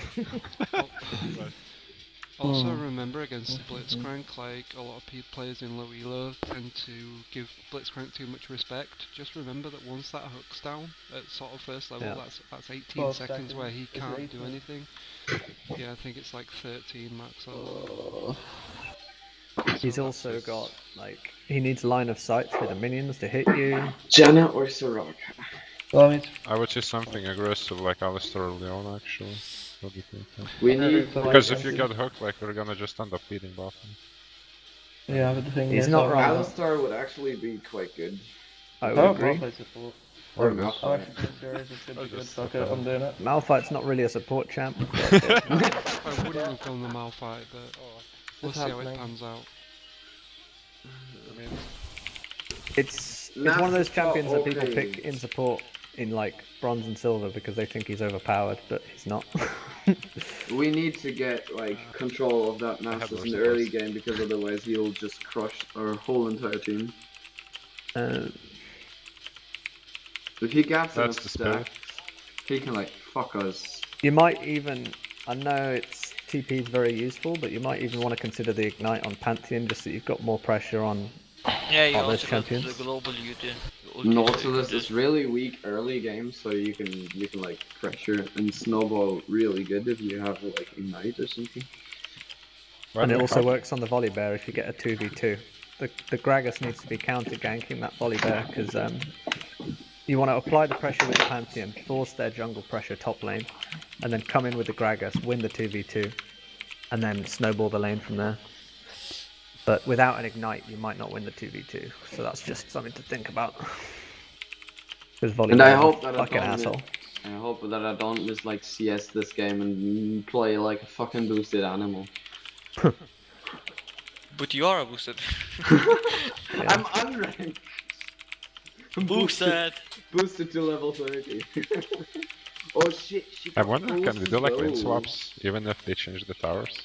Also remember against the Blitzcrank, like a lot of players in low elo tend to give Blitzcrank too much respect. Just remember that once that hook's down at sort of first level, Yeah. that's 18 12 seconds where he seconds. Is it can't do 18? anything. Yeah, I think it's like 13 max level. He's also got, like, he needs line of sight through the minions to hit you. Janna or Soraka? Well, I mean, I would choose something aggressive like Alistair or Leona actually. What do you think? We need Because if you get hooked, like we're gonna just end up feeding bot. yeah, but the thing He's is, not wrong. Alistar would actually be quite good. I Oh, would agree. Malphite support. Or I'm Malphite. actually serious, it's gonna be good. Fuck it, I'm doing it. Malphite's not really a support champ. I wouldn't have gone the Malphite, but we'll see how it happening. pans out. I mean, It's one of those champions that people okay. pick in support in like bronze and silver because they think he's overpowered, but he's not. We need to get like control of that Nasus in the early game because otherwise he'll just crush our whole entire team. If he gaps That's enough the spirit. stacks, he can like fuck us. You might even, I know it's TP is very useful, but you might even want to consider the ignite on Pantheon just so you've got more pressure on Yeah, you those also got champions. the global UT. Nautilus is really weak early game, so you can like pressure and snowball really good if you have like ignite or something. And it also works on the volley bear if you get a 2v2. The Gragas needs to be counter ganking that volley bear because you want to apply the pressure with the Pantheon, force their jungle pressure top lane, and then come in with the Gragas, win the 2v2, and then snowball the lane from there. But without an ignite, you might not win the 2v2, so that's just something to think about. Because volley And I bear is a hope that fucking I don't asshole. I hope that I don't just like CS this game and play like a fucking boosted animal. But you are a boosted. I'm unranked. I'm Boosted. Boosted to level 30. Oh shit, she I got wonder, can we boosts do like as lane well. swaps even if they change the towers?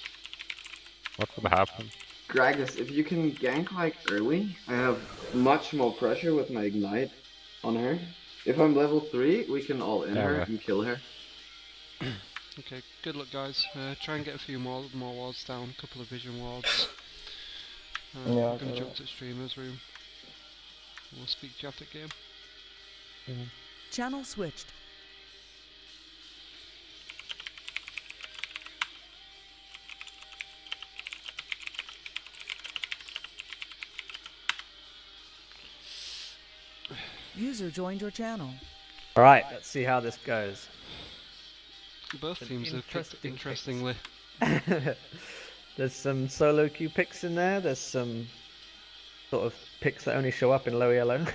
What would happen? Gragas, if you can gank like early, I have much more pressure with my ignite on her. If I'm level 3, we can all in Yeah, her yeah. and kill her. Okay, good luck, guys. Try and get a few more wards down, a couple of vision wards. Yeah, We're I'll going to do jump that. to streamer's room. We'll speak to you after game. Channel switched. User joined your channel. Alright, let's see how this goes. Both Some teams have picked interesting interestingly. There's some solo queue picks in there. There's some sort of picks that only show up in low yellow.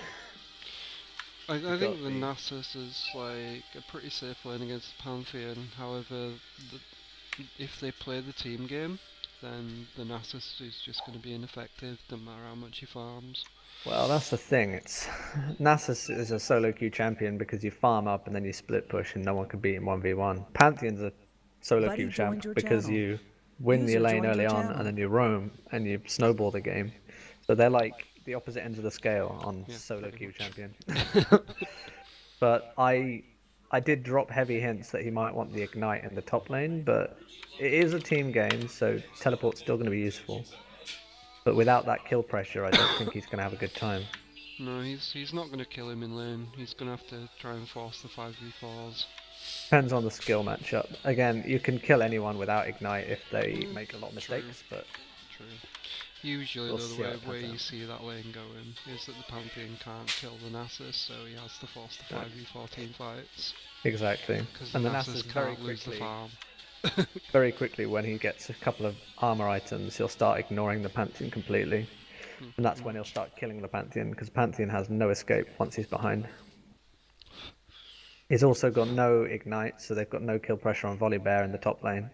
I got think the the- Nasus is like a pretty safe lane against the Pantheon. However, if they play the team game, then the Nasus is just going to be ineffective, no matter how much he farms. Well, that's the thing. It's Nasus is a solo queue champion because you farm up and then you split push and no one can beat him 1v1. Pantheon's a solo Buddy queue joined champ your because channel. you win the User lane joined early your on channel. and then you roam and you snowball the game. So they're like the opposite ends of the scale on Yeah, solo pretty queue much. champion. But I did drop heavy hints that he might want the ignite in the top lane, but it is a team game, so teleport's still going to be useful. But without that kill pressure, I don't think he's going to have a good time. No, he's not going to kill him in lane. He's going to have to try and force the 5v4s. Depends on the skill matchup. Again, you can kill anyone without ignite if they make a lot of mistakes, but True. Usually, We'll though, see the how way it where pans you out. see that lane going is that the Pantheon can't kill the Nasus, so he has to force the 5v4 team fights. exactly. Because And the the Nasus Nasus very can't lose the quickly, farm. very quickly when he gets a couple of armor items, he'll start ignoring the Pantheon completely. And that's when he'll start killing the Pantheon, because Pantheon has no escape once he's behind. He's also got no ignite, so they've got no kill pressure on Volibear in the top lane.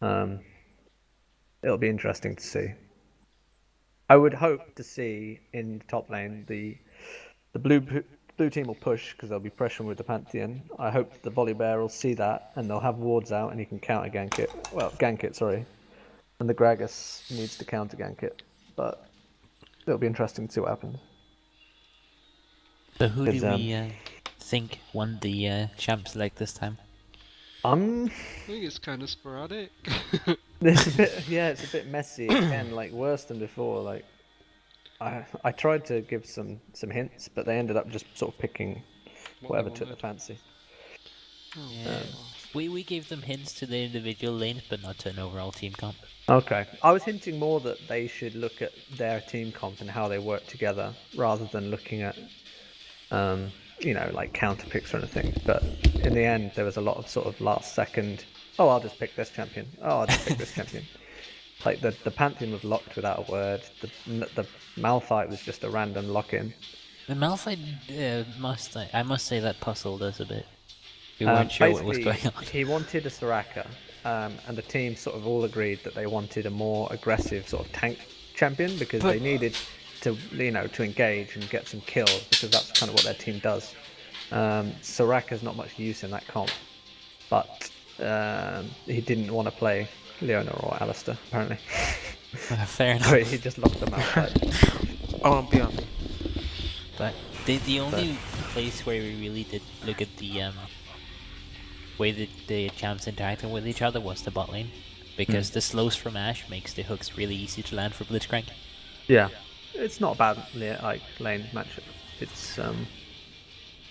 It'll be interesting to see. I would hope to see in the top lane the blue team will push because they'll be pressuring with the Pantheon. I hope the Volibear will see that and they'll have wards out and he can counter gank it. Well, gank it, sorry. And the Gragas needs to counter gank it, but it'll be interesting to see what happens. So who do Because, we think won the champs like this time? I think it's kind of sporadic. It's a bit, yeah, it's a bit messy again, like worse than before. Like I tried to give some hints, but they ended up just sort of picking whatever took the fancy. Yeah. We gave them hints to the individual lanes, but not to an overall team comp. Okay, I was hinting more that they should look at their team comp and how they work together, rather than looking at, you know, like counter picks or anything. But in the end, there was a lot of sort of last second. Oh, I'll just pick this champion. Oh, I'll just pick this champion. Like the Pantheon was locked without a word. The Malphite was just a random lock-in. The Malphite I must say that puzzled us a bit. We weren't sure what was going on. He wanted a Soraka, and the team sort of all agreed that they wanted a more aggressive sort of tank champion because they needed to, you know, to engage and get some kills because that's kind of what their team does. Soraka's not much use in that comp, but he didn't want to play Leona or Alistair apparently. Fair enough. So he just locked them out. Oh, beyond. But the only place where we really did look at the way that the champs interacting with each other was the bot lane, because the slows from Ashe makes the hooks really easy to land for Blitzcrank. Yeah, it's not a bad lane matchup. It's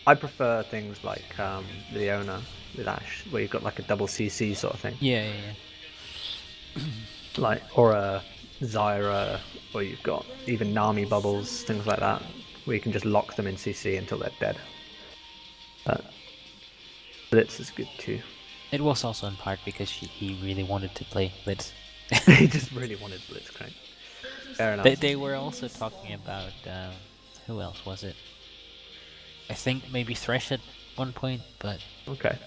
I prefer things like Leona with Ashe, where you've got like a double CC sort of thing. Yeah. Like, or a Zyra, or you've got even Nami bubbles, things like that, where you can just lock them in CC until they're dead. But Blitz is good too. It was also in part because he really wanted to play Blitz. He just really wanted Blitzcrank. Fair enough. They were also talking about who else was it? I think maybe Thresh at one point, but okay.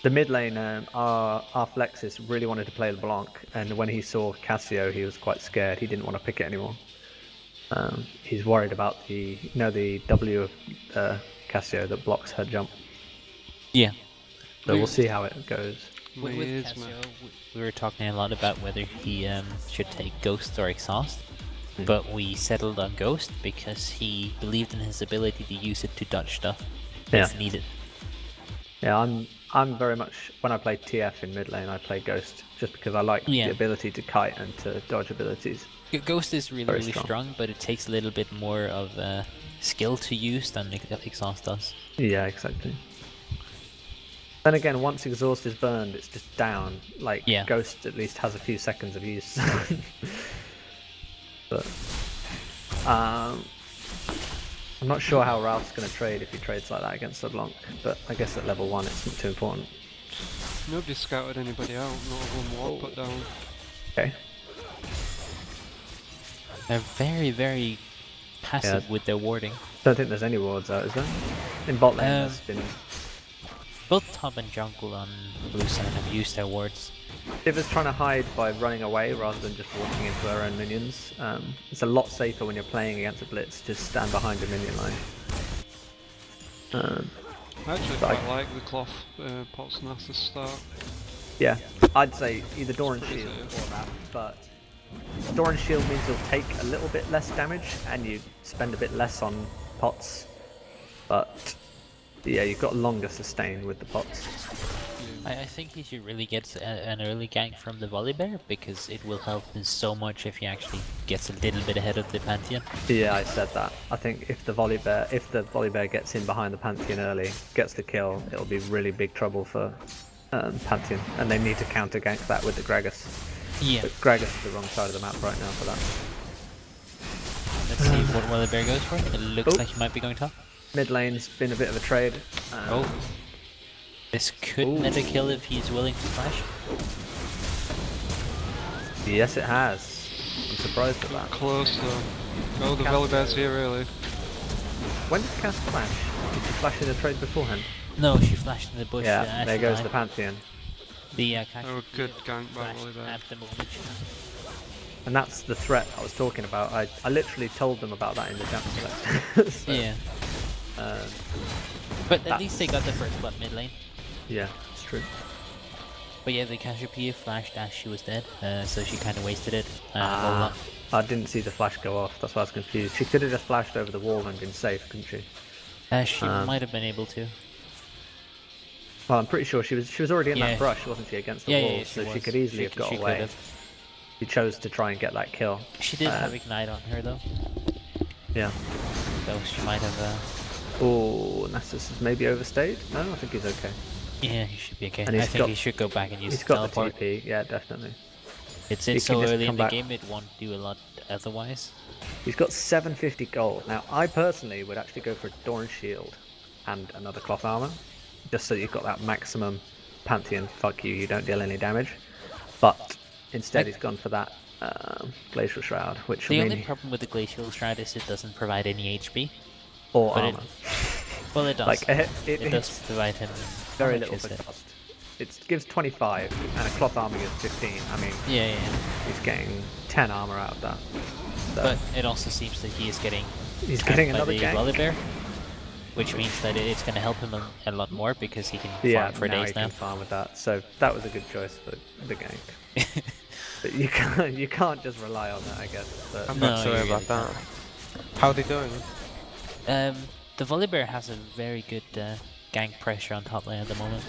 The mid lane, our Flexus really wanted to play LeBlanc, and when he saw Cassio, he was quite scared. He didn't want to pick it anymore. He's worried about the W of Cassio that blocks her jump. Yeah. So we'll see how it goes. With Cassio, we were talking a lot about whether he should take Ghost or Exhaust, but we settled on Ghost because he believed in his ability to use it to dodge stuff if needed. Yeah, I'm very much, when I play TF in mid lane, I play Ghost just because I like the ability to kite and to dodge abilities. Ghost is really, Very really strong, but it takes a little bit more of skill to use than Exhaust does. Yeah, exactly. Then again, once Exhaust is burned, it's just down. Like, Ghost at least has a few seconds of use. But, I'm not sure how Ralph's going to trade if he trades like that against LeBlanc, but I guess at level 1 it's not too important. Nobody scouted anybody out, not one ward put down. Okay. They're very, very passive with their warding. Don't think there's any wards out, is there? In bot lane there's been... Both top and jungle on blue side have used their wards. Shiva's trying to hide by running away rather than just walking into her own minions. It's a lot safer when you're playing against a blitz, just stand behind your minion line. I actually quite like the cloth pots and Nasus start. Yeah, I'd say either Doran Shield or that, but Doran Shield means you'll take a little bit less damage and you spend a bit less on pots, but yeah, you've got longer sustain with the pots. I think he should really get an early gank from the Volibear, because it will help him so much if he actually gets a little bit ahead of the Pantheon. Yeah, I said that. I think if the Volibear gets in behind the Pantheon early, gets the kill, it'll be really big trouble for Pantheon, and they need to counter gank that with the Gragas. Yeah. But Gragas is the wrong side of the map right now for that. Let's see what Volibear goes for. It looks like he might be going top. Mid lane's been a bit of a trade. This could net a kill if he's willing to flash. Yes, it has. I'm surprised at that. Close though. Oh, the Volibear's here early. When did Cass flash? Did she flash in the trade beforehand? No, she flashed in the bush. Yeah, there goes the Pantheon. The oh, good gank by Volibear. At the moment. And that's the threat I was talking about. I literally told them about that in the jump select. So, yeah. But at least they got the first blood mid lane. Yeah, it's true. But yeah, the Cassiopeia flashed as she was dead, so she kind of wasted it. I didn't see the flash go off, that's why I was confused. She could have just flashed over the wall and been safe, couldn't she? She might have been able to. Well, I'm pretty sure she was already in that brush, wasn't she, against the wall, so she could easily have got away. She chose to try and get that kill. She did have Ignite on her though. Yeah. So she might have... Oh, Nasus is maybe overstayed? No, I think he's okay. Yeah, he should be okay. And I think he should go back and use he's the got teleport. the TP, yeah, definitely. It's so early in the game, it won't do a lot otherwise. He's got 750 gold. Now, I personally would actually go for Doran Shield and another cloth armor, just so you've got that maximum Pantheon, fuck you, you don't deal any damage. But instead he's gone for that Glacial Shroud, which the only problem with the Glacial Shroud is it doesn't provide any HP. Or armor. Well, it does. Like, it does provide him very little for cost. It gives 25, and a cloth armor gives 15. I mean, yeah. He's getting 10 armor out of that. So. But it also seems that he is getting another gank. Volibear, which means that it's going to help him a lot more because he can farm for days now. He can farm with that. So that was a good choice for the gank. But you can't just rely on that, I guess. But I'm not sure about that. How are they doing? The Volibear has a very good gank pressure on top lane at the moment.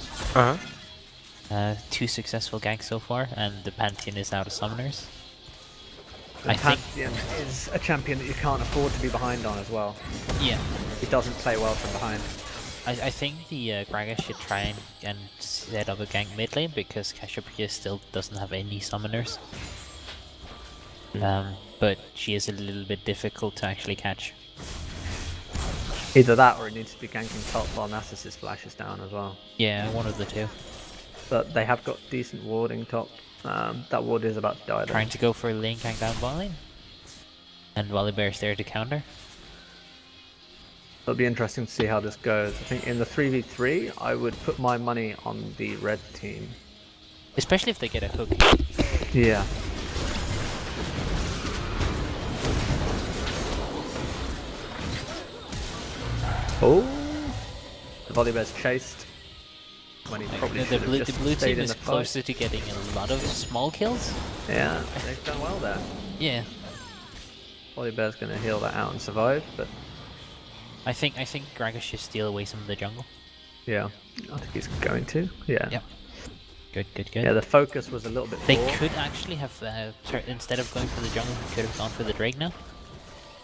2 successful ganks so far, and the Pantheon is out of summoners. The Pantheon is a champion that you can't afford to be behind on as well. Yeah. He doesn't play well from behind. I think the Gragas should try and set up a gank mid lane, because Cassiopeia still doesn't have any summoners. But she is a little bit difficult to actually catch. Either that, or it needs to be ganking top while Nasus' flash is down as well. Yeah, one of the two. But they have got decent warding top. That ward is about to die though. Trying to go for a lane gank down bot lane. And Volibear's there to counter. It'll be interesting to see how this goes. I think in the 3v3, I would put my money on the red team. Especially if they get a hook. Yeah. Oh, the Volibear's chased. When he probably the blue team is fight. closer to getting a lot of small kills. Yeah, they've done well there. Yeah. Volibear's going to heal that out and survive, but I think Gragas should steal away some of the jungle. Yeah, I think he's going to. Yeah. Yep. Good, good, good. Yeah, the focus was a little bit They poor. could actually have, instead of going for the jungle, they could have gone for the Drake now.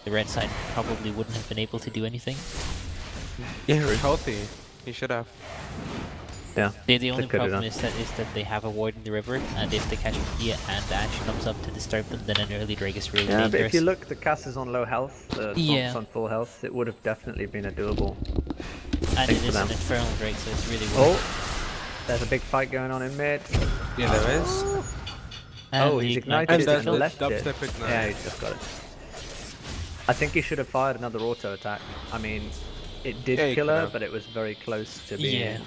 The red side probably wouldn't have been able to do anything. Yeah, he was healthy. He should have. Yeah. The only problem is that they have a ward in the river, and if they catch Kia and Ashe comes up to disturb them, then an early Drake is really dangerous. But if you look, the Cass is on low health, the Yeah. Swamp's on full health, it would have definitely been a doable And thing it for is them. an Infernal Drake, so it's really Oh, worth there's a big fight going on in mid. Yeah, there is. And Oh, the he's ignite ignited and and there's left the it. dubstep ignite. Yeah, he's just got it. I think he should have fired another auto attack. I mean, it did Yeah, he kill could her, have. but it was very close to being... Yeah.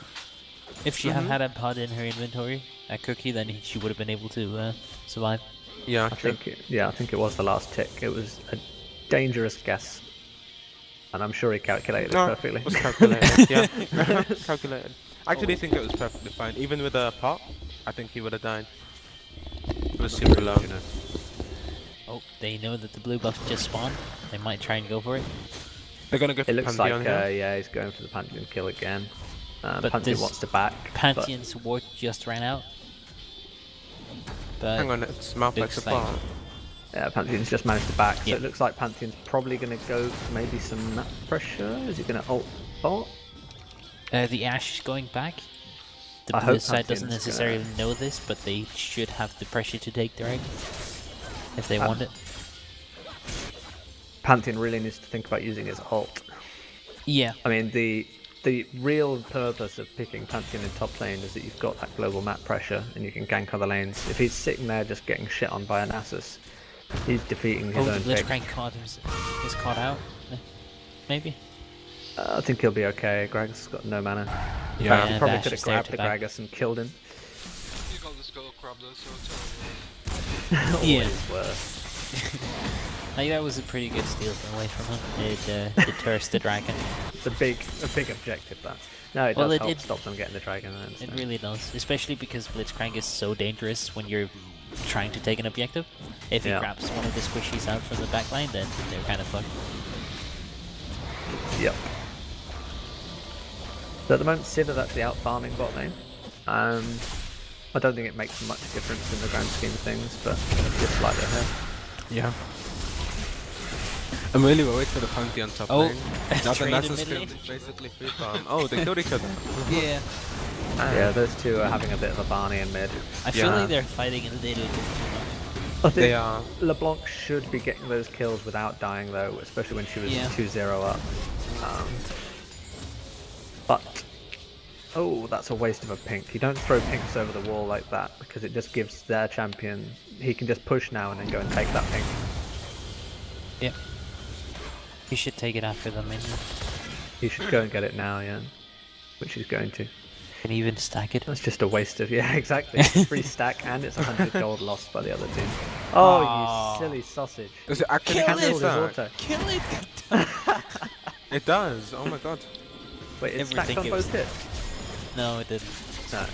If she had had a pod in her inventory, a cookie, then she would have been able to survive. Yeah, I think it was the last tick. It was a dangerous guess. And I'm sure he calculated it perfectly. It was calculated. Yeah, calculated. I actually think it was perfectly fine. Even with a pop, I think he would have died. It was super low. Oh, they know that the blue buff just spawned. They might try and go for it. They're gonna go for It looks Pantheon like, here. yeah, he's going for the Pantheon kill again. But Pantheon this wants to back. Pantheon's ward just ran out. But Hang on, it's mouth like looks support. Yeah, Pantheon's just managed to back, so Yep. it looks like Pantheon's probably going to go for maybe some map pressure. Is he going to ult bot? the Ashe is going back. The I blue hope side doesn't Pantheon's necessarily know this, but they should have the pressure to take the right if they want it. Pantheon really needs to think about using his ult. Yeah. I mean, the real purpose of picking Pantheon in top lane is that you've got that global map pressure and you can gank other lanes. If he's sitting there just getting shit on by a Nasus, he's defeating his Oh, own the pick. Blitzcrank is caught out. Maybe. I think he'll be okay. Gragas got no mana. Yeah, He probably Dash could have is there grabbed to the back. Gragas and killed him. You got the skull crab though, so it's alright. Yeah. Always worse. I think that was a pretty good steal away from him. It deters the dragon. It's a big objective, that. No, it Well, does it- help it- stop them getting the dragon. I It understand. really does, especially because Blitzcrank is so dangerous when you're trying to take an objective. If he Yeah. grabs one of the squishies out from the backline, then they're kind of fucked. Yep. So at the moment, Civ is actually out farming bot lane. I don't think it makes much difference in the grand scheme of things, but just slightly ahead. Yeah. I'm really worried for the Pantheon top Oh, lane. Now the trade in Nasus mid can lane. basically free farm. Oh, they killed each other. Yeah. Yeah, those two are having a bit of a Barney in mid. I feel Yeah. like they're fighting a little bit too much. I think They are. LeBlanc should be getting those kills without dying though, especially when she was Yeah. 2-0 up. But oh, that's a waste of a pink. You don't throw pinks over the wall like that because it just gives their champion. He can just push now and then go and take that pink. Yep. He should take it after them, maybe. He should go and get it now, yeah. Which he's going to. Can even stack it. That's just a waste of, yeah, exactly. Free stack and it's 100 gold lost by the other team. Oh, Aw. you silly sausage. Does it actually Kill cancel it! His that? auto. Kill it! It does. Oh my god. Wait, it's stacked Everything on is- both hits? No, it didn't. No.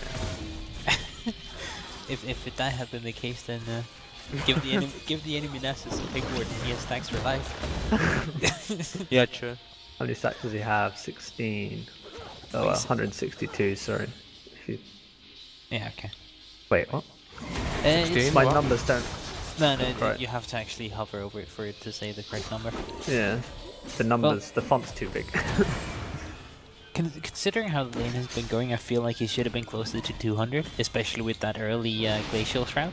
If that had been the case, then give the enemy Nasus a pink ward and he has stacks for life. Yeah, true. How many stacks does he have? 16. Oh, 162, sorry. If you... Yeah, okay. Wait, what? It's, My What? numbers don't... no, Right. you have to actually hover over it for it to say the correct number. Yeah. The numbers, the font's too big. Considering how the lane has been going, I feel like he should have been closer to 200, especially with that early glacial shroud.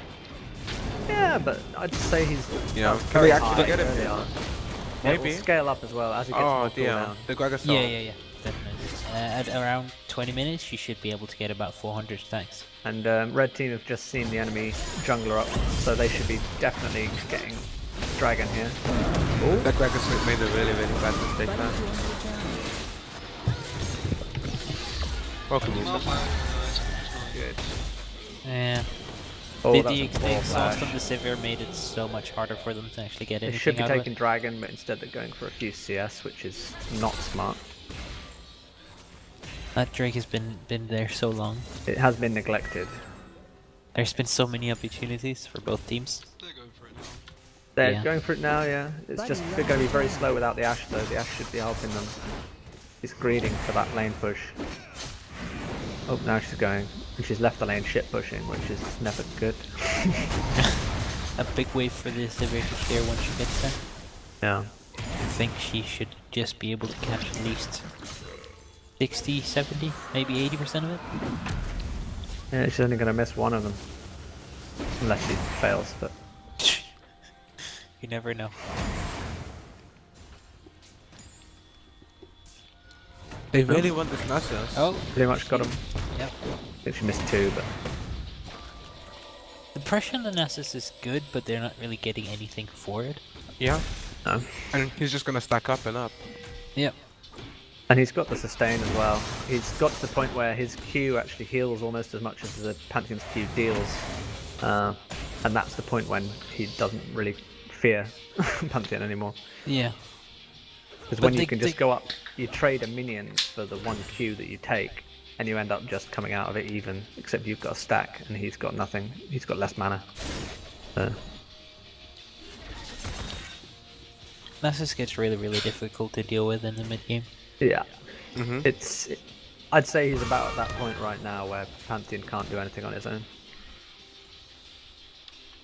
Yeah, but I'd say he's Yeah. Can very they actually high get it? early on. Maybe. It will scale up as well as he gets Oh more dear. cooldown. The Gragas Yeah, definitely. At around 20 minutes, you should be able to get about 400 stacks. And red team have just seen the enemy jungler up, so they should be definitely getting dragon here. That Gragas made a really bad mistake there. Welcome, Yusuf. Good. Yeah. Oh, the that's a poor exhaust flash. from the Sivir made it so much harder for them to actually get They anything should be out of taking it. dragon, but instead they're going for a few CS, which is not smart. That Drake has been there so long. It has been neglected. There's been so many opportunities for both teams. They're going for it now. They're Yeah. going for it now, yeah. It's just they're going to be very slow without the Ashe, though. The Ashe should be helping them. He's greeding for that lane push. Oh, now she's going. And she's left the lane shit pushing, which is never good. A big wave for the Sivir to clear once she gets there. Yeah. I think she should just be able to catch at least 60, 70, maybe 80% of it. Yeah, she's only going to miss one of them. Unless she fails, but... You never know. They really want this Nasus. Oh, pretty much got him. Yep. I think she missed 2, but... The pressure on the Nasus is good, but they're not really getting anything for it. Yeah. No. And he's just gonna stack up and up. Yep. And he's got the sustain as well. He's got to the point where his Q actually heals almost as much as the Pantheon's Q deals. And that's the point when he doesn't really fear Pantheon anymore. Yeah. Because when you can just go up, you trade a minion for the 1 Q that you take, and you end up just coming out of it even, except you've got a stack and he's got nothing. He's got less mana. Nasus gets really, really difficult to deal with in the mid game. Yeah. I'd say he's about at that point right now where Pantheon can't do anything on his own.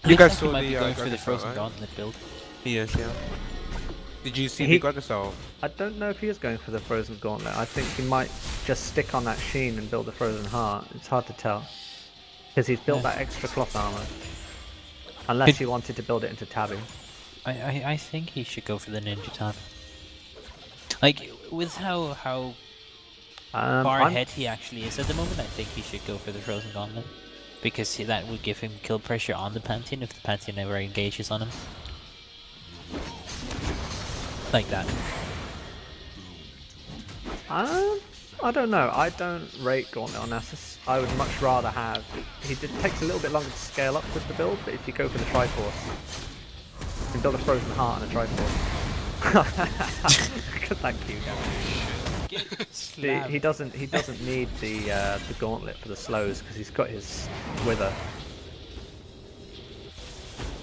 You guys He saw might be the going for the Goddess Frozen right? Gauntlet build. He is, yeah. Did you see the Goddess ult? I don't know if he is going for the Frozen Gauntlet. I think he might just stick on that Sheen and build the Frozen Heart. It's hard to tell. Because he's built that extra cloth armor. Unless he wanted to build it into Tabby. I think he should go for the Ninja Tab. Like, with how far ahead he actually is at the moment, I think he should go for the Frozen Gauntlet. Because that would give him kill pressure on the Pantheon if the Pantheon ever engages on him. Like that. I don't know. I don't rate Gauntlet on Nasus. I would much rather have... It takes a little bit longer to scale up with the build, but if you go for the Triforce, you can build a Frozen Heart and a Triforce. Thank you, Gavin. He doesn't need the Gauntlet for the slows because he's got his Wither.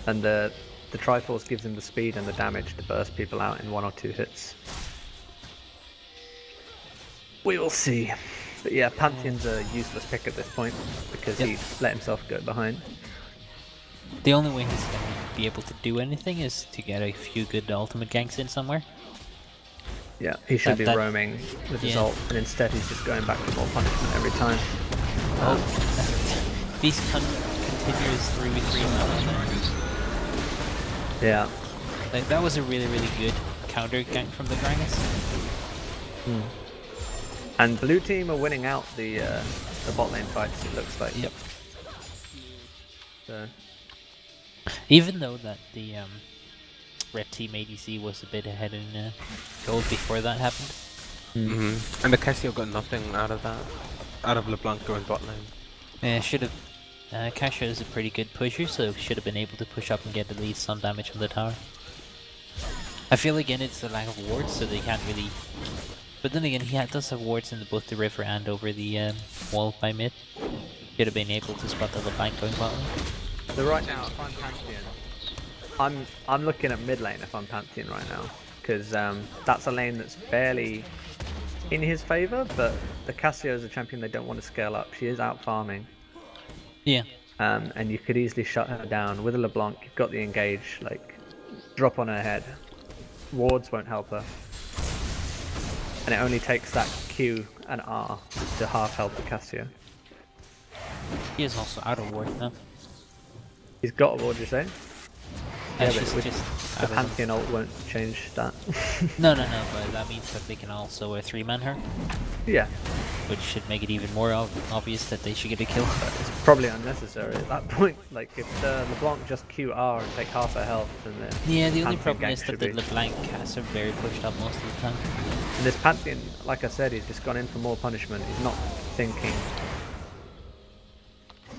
And the Triforce gives him the speed and the damage to burst people out in 1 or 2 hits. We will see. But yeah, Pantheon's a useless pick at this point because he let himself go behind. The only way he's going to be able to do anything is to get a few good ultimate ganks in somewhere. Yeah, he should be roaming with his ult, and instead he's just going back to more punishment every time. These continuous 3v3 matches. Yeah. Like, that was a really, really good counter gank from the Gragas. And blue team are winning out the bot lane fights, it looks like. Yep. So. Even though that the red team ADC was a bit ahead in gold before that happened. And the Cassio got nothing out of that. Out of LeBlanc going bot lane. Yeah, should have. Cassia is a pretty good pusher, so should have been able to push up and get at least some damage on the tower. I feel again it's the lack of wards, so they can't really. But then again, he does have wards in both the river and over the wall by mid. Should have been able to spot the LeBlanc going bot lane. So right now, if I'm Pantheon, I'm looking at mid lane if I'm Pantheon right now, because that's a lane that's fairly in his favour, but the Cassio is a champion they don't want to scale up. She is out farming. Yeah. And you could easily shut her down. With a LeBlanc, you've got the engage, like, drop on her head. Wards won't help her. And it only takes that Q and R to half help the Cassio. He is also out of ward now. He's got a ward, you say? Yeah, but just the Pantheon ult won't change that. No, but that means that they can also 3-man her. Yeah. Which should make it even more obvious that they should get a kill. It's probably unnecessary at that point. Like, if the LeBlanc just QR and take half her health, then yeah, the only problem is that the LeBlanc has her very pushed up most of the time. And this Pantheon, like I said, he's just gone in for more punishment. He's not thinking.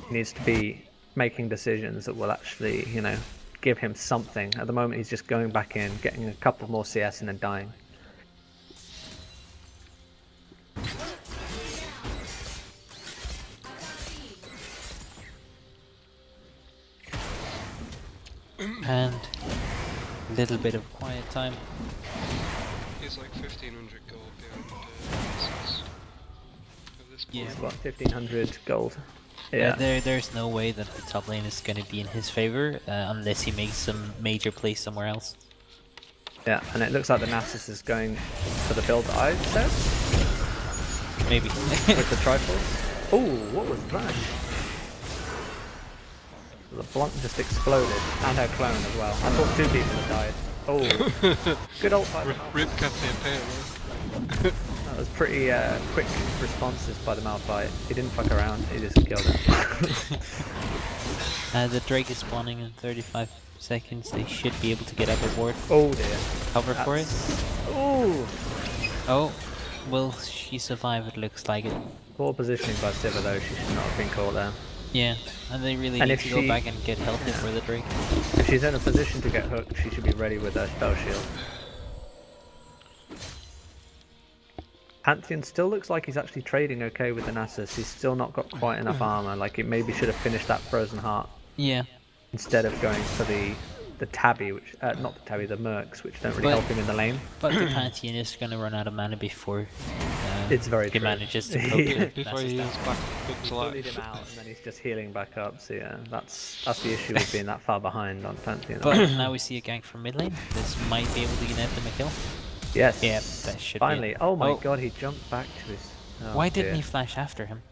He needs to be making decisions that will actually, you know, give him something. At the moment, he's just going back in, getting a couple more CS and then dying. And a little bit of quiet time. He's like 1500 gold behind 6 at this Yeah. He's got 1500 gold. Yeah. Yeah. There's no way that the top lane is going to be in his favor unless he makes some major plays somewhere else. Yeah, and it looks like the Nasus is going for the build that I said. Maybe. With the Triforce. Oh, what was that? The Blunt just exploded, and her clone as well. I thought 2 people had died. Oh, good ult by the Malphite. Rip Captain That was pretty quick responses by the Malphite. He didn't fuck around, he just killed it. The Drake is spawning in 35 seconds. They should be able to get up a ward. Oh dear. Cover for it. Ooh. Oh, will she survive? It looks like it. Poor positioning by Sivir though, she should not have been caught there. Yeah, and they really need to go back and get healthy for the Drake. If she's in a position to get hooked, she should be ready with her spell shield. Pantheon still looks like he's actually trading okay with the Nasus. He's still not got quite enough armor. Like, it maybe should have finished that Frozen Heart. Yeah. Instead of going for the Tabby, which not the Tabby, the Mercs, which don't really help him in the lane. But the Pantheon is going to run out of mana before it's very he true. manages to poke Before he is back He bullied him out, and then he's just healing back up. So yeah, that's the issue with being that far behind on Pantheon. But now we see a gank from mid lane. This might be able to net them a kill. Yes. Yeah, that should finally. be it. Oh my god, he jumped back to his. Oh, why didn't dear. he flash after him?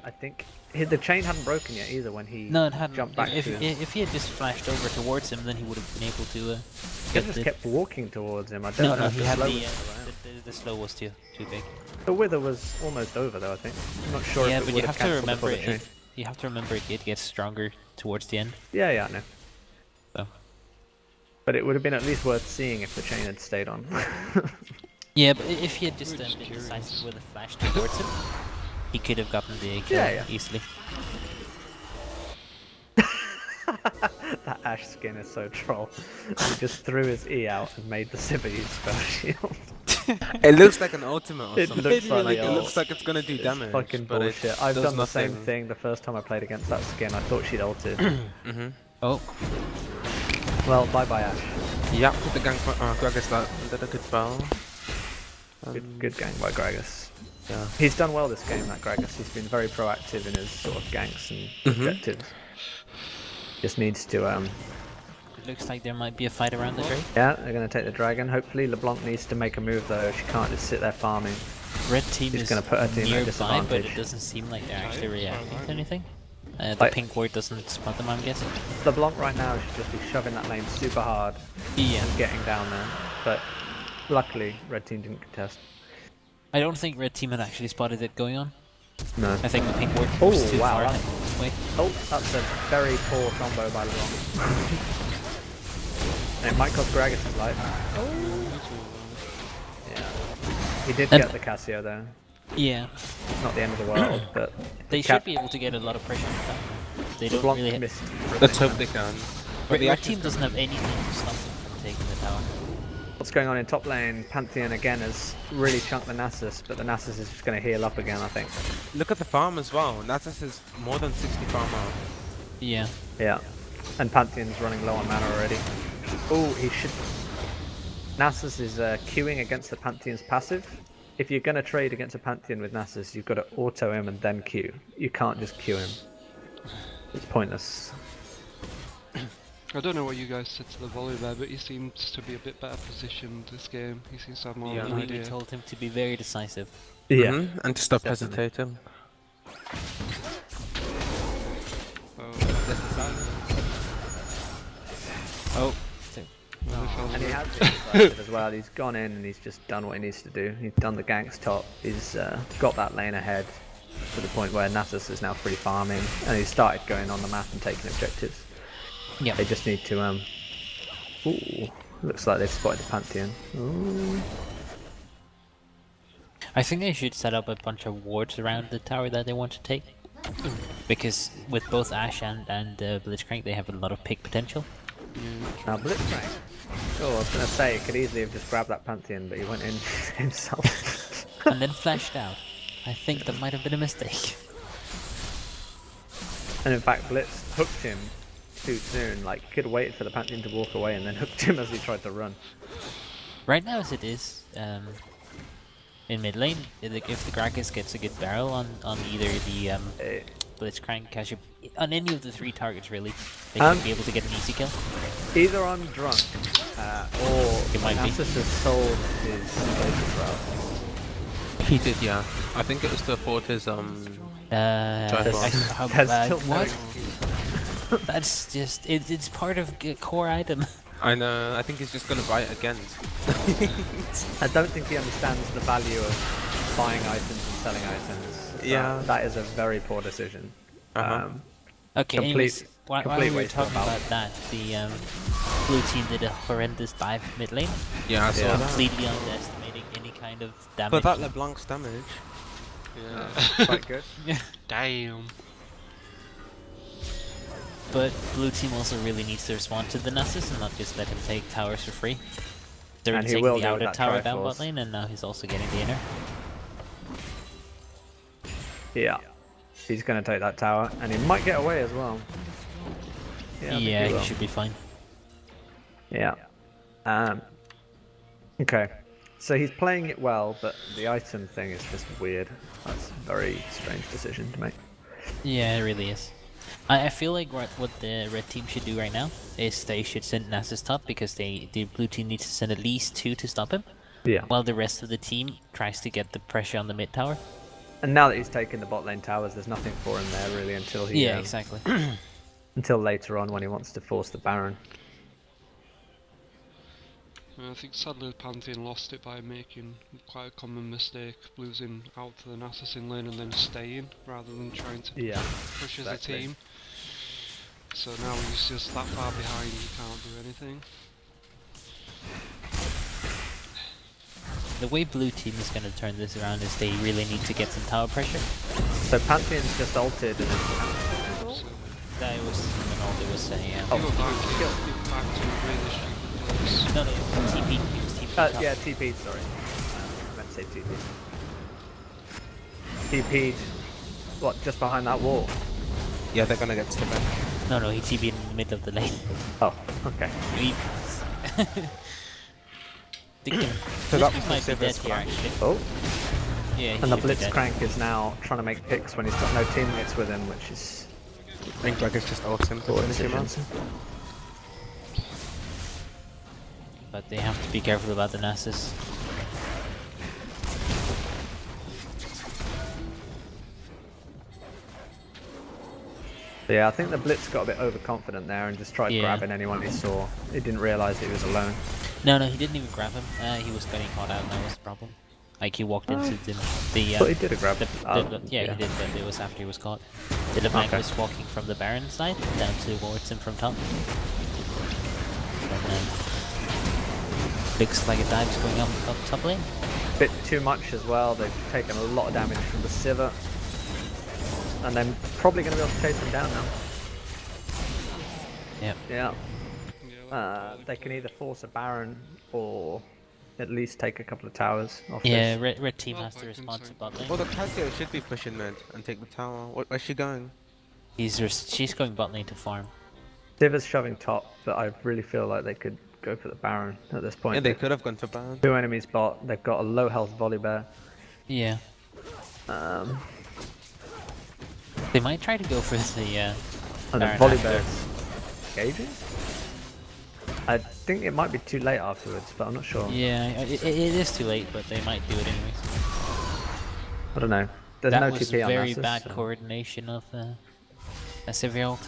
I think the chain hadn't broken yet either when he No, it hadn't. jumped back If to him. if he had just flashed over towards him, then he would have been able to. He just kept walking towards him. I don't know No, if he the had slow the, was the slow was too big. The wither was almost over though. I think. I'm not sure. Yeah, if it but would you have to cancelled remember before the chain. you have to remember it gets stronger towards the end. Yeah, yeah, I know. So. But it would have been at least worth seeing if the chain had stayed on. Yeah, but if he had just been decisive with a flash towards him, he could have gotten the kill easily. That Ash skin is so troll. He just threw his E out and made the Sivir use spell shield. It looks like an ultimate or It something. looks like It looks like it's gonna do damage. Fucking but it bullshit. I've does done the same nothing. thing the first time I played against that skin. I thought she'd ulted. Oh. Well, bye bye Ash. Yeah, the gang Gragas that did a good spell. Good gang by Gragas. Yeah. He's done well this game, that Gragas. He's been very proactive in his sort of ganks and objectives. Just needs to It looks like there might be a fight around the Drake. yeah, they're gonna take the dragon. Hopefully LeBlanc needs to make a move though. She can't just sit there farming. Red team She's is gonna put her team at a nearby, disadvantage. but it doesn't seem like they're actually reacting to anything. The Like- pink ward doesn't spot them, I'm guessing. LeBlanc right now should just be shoving that lane super hard and getting down there. But luckily, red team didn't contest. I don't think red team had actually spotted it going on. No. I think the pink ward was too far. Wait. Oh, that's a very poor combo by LeBlanc. And it might cost Gragas his life. Yeah. He did get the Cassio though. Yeah. Not the end of the world, but They should be able to get a lot of pressure on that. They don't LeBlanc really. missed. Let's hope they can. But the Red action's team doesn't have anything to stop them from taking the tower. What's going on in top lane? Pantheon again has really chunked the Nasus, but the Nasus is just going to heal up again, I think. Look at the farm as well. Nasus is more than 60 farm out. Yeah. Yeah. And Pantheon's running low on mana already. Oh, he should... Nasus is queuing against the Pantheon's passive. If you're going to trade against a Pantheon with Nasus, you've got to auto him and then queue. You can't just queue him. It's pointless. I don't know what you guys said to the volley there, but he seems to be a bit better positioned this game. He seems to have more of an We idea. told him to be very decisive. Yeah. And to stop Definitely. hesitating. Oh. And he has been decisive as well. He's gone in and he's just done what he needs to do. He's done the ganks top. He's got that lane ahead to the point where Nasus is now free farming, and he's started going on the map and taking objectives. Yeah. They just need to Ooh, looks like they've spotted the Pantheon. Ooh. I think they should set up a bunch of wards around the tower that they want to take. Because with both Ashe and Blitzcrank, they have a lot of pick potential. Now Blitzcrank. Oh, I was gonna say, he could easily have just grabbed that Pantheon, but he went in himself. And then flashed out. I think that might have been a mistake. And in fact, Blitz hooked him too soon. Like, he could have waited for the Pantheon to walk away and then hooked him as he tried to run. Right now, as it is, in mid lane, like if the Gragas gets a good barrel on either the Blitzcrank, Cassiopeia, on any of the 3 targets really, they should be able to get an easy kill. Either I'm drunk, or It might be. Nasus has sold his focus route. He did, yeah. I think it was to afford his What? That's just it's part of a core item. I know. I think he's just gonna buy it again. I don't think he understands the value of buying items and selling items. Yeah. That is a very poor decision. Okay, anyways, while we were waste of talking about that, the blue team did a horrendous dive mid lane. Yeah, I saw that. Completely underestimating any kind of damage. But that LeBlanc's damage. Yeah, quite good. Yeah. Damn. But blue team also really needs to respond to the Nasus and not just let him take towers for free. They're And he taking will the do with outer that tower down Triforce. bot lane, and now he's also getting the inner. Yeah. He's going to take that tower, and he might get away as well. Yeah, I think Yeah, will. he should be fine. Yeah. Okay. So he's playing it well, but the item thing is just weird. That's a very strange decision to make. Yeah, it really is. I feel like what the red team should do right now is they should send Nasus top, because the blue team needs to send at least 2 to stop him. Yeah. While the rest of the team tries to get the pressure on the mid tower. And now that he's taken the bot lane towers, there's nothing for him there really until he... Yeah, exactly. until later on when he wants to force the Baron. I think sadly Pantheon lost it by making quite a common mistake, losing out to the Nasus in lane and then staying rather than trying to push as a team. So now he's just that far behind, you can't do anything. The way blue team is going to turn this around is they really need to get some tower pressure. So Pantheon's just ulted and then... That was when all they was saying. Go back to really stupid place. No, TP. He was TP. Yeah, TP'd, sorry. I meant to say TP'd. TP'd. What, just behind that wall? Yeah, they're gonna get to the back. No, he TP'd in the middle of the lane. Oh, okay. So that This might be dead here, actually. Oh. Yeah, and the Blitzcrank is now trying to make picks when he's got no teammates with him, which is... I think like it's just awesome to finish him off. But they have to be careful about the Nasus. Yeah, I think the Blitz got a bit overconfident there and just tried grabbing anyone he saw. He didn't realise he was alone. No, he didn't even grab him. He was getting caught out, and that was the problem. Like, he walked into the but he did a grab. Yeah, he did, but it was after he was caught. The LeBlanc was walking from the Baron side down towards him from top. And looks like a dive's going up top lane. Bit too much as well. They've taken a lot of damage from the Sivir. And they're probably going to be able to chase them down now. Yep. Yeah. They can either force a Baron or at least take a couple of towers off Yeah, this. red team has to respond to bot lane. Well, the Casio should be pushing mid and take the tower. Where's she going? She's going bot lane to farm. Sivir's shoving top, but I really feel like they could go for the Baron at this point. Yeah, they could have gone for Baron. 2 enemies bot. They've got a low health Volibear. Yeah. They might try to go for the and the Baron Volibear's engaging? I think it might be too late afterwards, but I'm not sure. Yeah, it is too late, but they might do it anyways. I don't know. There's that no was TP on very Nasus, bad so- coordination of Sivir ult.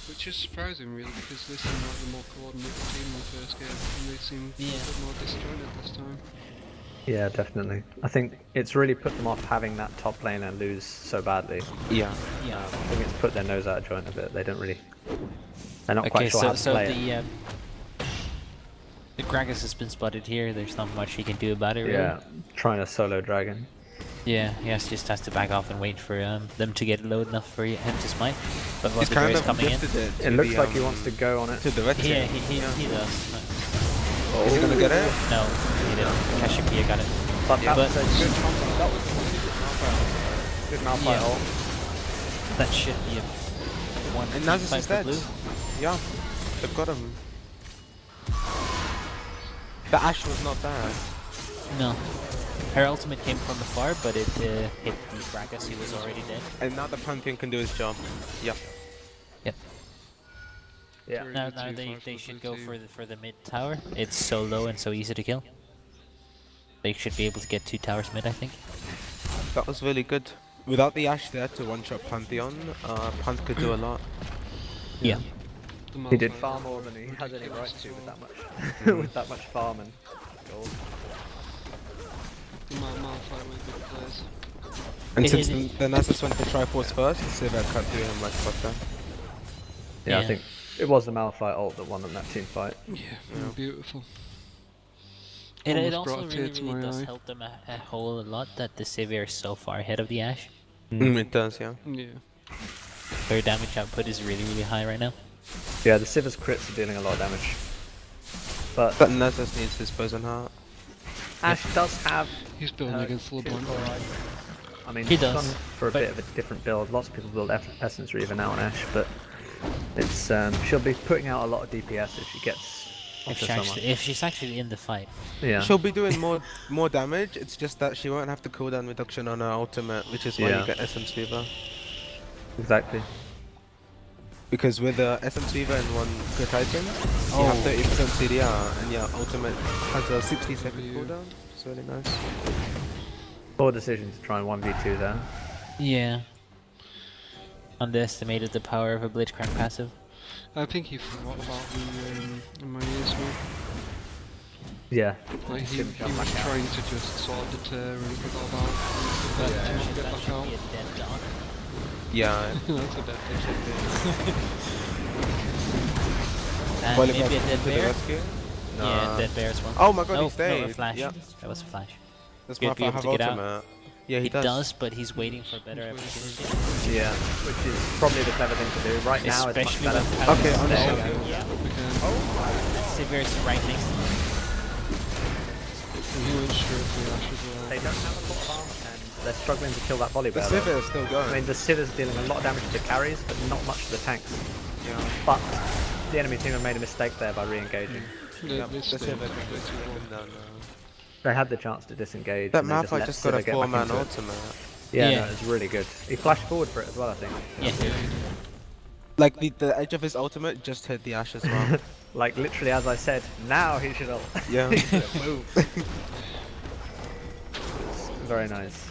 Which is surprising really, because they seem like the more coordinated team in the first game, and they seem a bit more disjointed this time. Yeah, definitely. I think it's really put them off having that top laner lose so badly. Yeah. Yeah. I think it's put their nose out of joint a bit. They don't really... They're not quite Okay, sure how to play it. The Gragas has been spotted here. There's not much he can do about it, really. Yeah, trying to solo dragon. Yeah, he just has to back off and wait for them to get low enough for him to smite. But He's Volibear kind is of coming in. gifted It looks like he wants to go on it. To the red team. Yeah, he does. Oh. Is he gonna get it? No, he didn't. Cassiopeia got it. But that was a But- good Malphite. That was good Malphite Yeah. ult. That should be a one. And Nasus fight is for dead. blue. Yeah, they've got him. The Ashe was not bad. No. Her ultimate came from afar, but it hit the Gragas who was already dead. And now the Pantheon can do his job. Yep. Yep. Yeah. Now they should go for the mid tower. It's so low and so easy to kill. They should be able to get 2 towers mid, I think. That was really good. Without the Ashe there to one-shot Pantheon, Pant could do a lot. Yeah. He did far more than he had any right to with that much, with that much farm and gold. The Malphite with good players. And since the Nasus went for Triforce first, Sivir cut through him like butter. Yeah, I think it was the Malphite ult that won in that team fight. Yeah, beautiful. It Almost also brought a tear really, to really my does eye. help them a whole lot that the Sivir is so far ahead of the Ashe. It does, yeah. Yeah. Their damage output is really, really high right now. Yeah, the Sivir's crits are dealing a lot of damage. But Nasus needs his Frozen Heart. Ashe does have... He's building against LeBlanc. I mean, He he's does, gone for a bit of a different build. Lots of people build Essence Reaver now on Ashe, but it's she'll be putting out a lot of DPS if she gets onto someone. If she's actually in the fight. Yeah. She'll be doing more damage, it's just that she won't have the cooldown reduction on her ultimate, which is why you get Essence Reaver. Exactly. Because with the Essence Reaver and 1 crit item, you have 30% CDR, and your ultimate has a 60-second cooldown. It's really nice. Poor decision to try and 1v2 there. Yeah. Underestimated the power of a Blitzcrank passive. I think he forgot about the my ears move. Yeah. Like he was trying to just sort of deter and forgot about to get back out. Yeah. That's a dead thing. And Well, maybe a dead to the bear? rescue? Yeah, dead bear as well. Oh my god, no, he stayed. No, a flash. Yeah. That was a flash. Does He'd be Malphite able have to get ultimate? out. Yeah, he does. But he's waiting for a better opportunity. Yeah, which is probably the clever thing to do. Right now it's much Especially better. with how Okay, it's understood. there. Yeah. Oh, Sivir's right next to him. And he went straight for the Ashe as well. They don't have a lot of arm and they're struggling to kill that volley The bear. Sivir is still going. I mean, the Sivir's dealing a lot of damage to the carries, but not much to the tanks. Yeah. But the enemy team have made a mistake there by re-engaging. Yeah, the Sivir can down now. They had the chance to disengage. That and they Malphite let just got a Sivir get back 4-man into it. ultimate. Yeah, Yeah. no, it's really good. He flashed forward for it as well, I think. Yeah. Like the edge of his ultimate just hit the Ashe as well. Like literally as I said, now he should ult. Yeah. He should move. Very nice.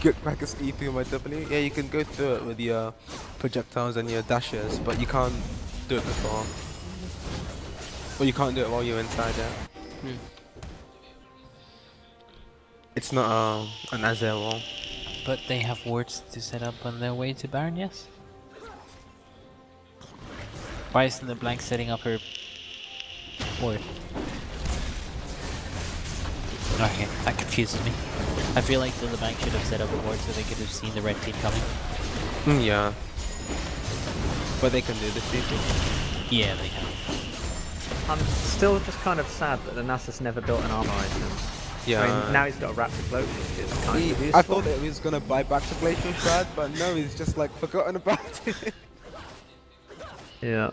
Get back as E through my W. Yeah, you can go through it with your projectiles and your dashes, but you can't do it before. Or you can't do it while you're inside it. Yeah. It's not an Azir wall. But they have wards to set up on their way to Baron, yes? Why isn't the blank setting up her ward? Okay, that confuses me. I feel like the bank should have set up a ward so they could have seen the red team coming. Yeah. But they can do this easily. Yeah, they can. I'm still just kind of sad that the Nasus never built an armor item. Yeah. I mean, now he's got a Raptor Cloak, which is kind of useful. I thought that he was gonna buy back the Glacial Shroud, but no, he's just like forgotten about it. Yeah.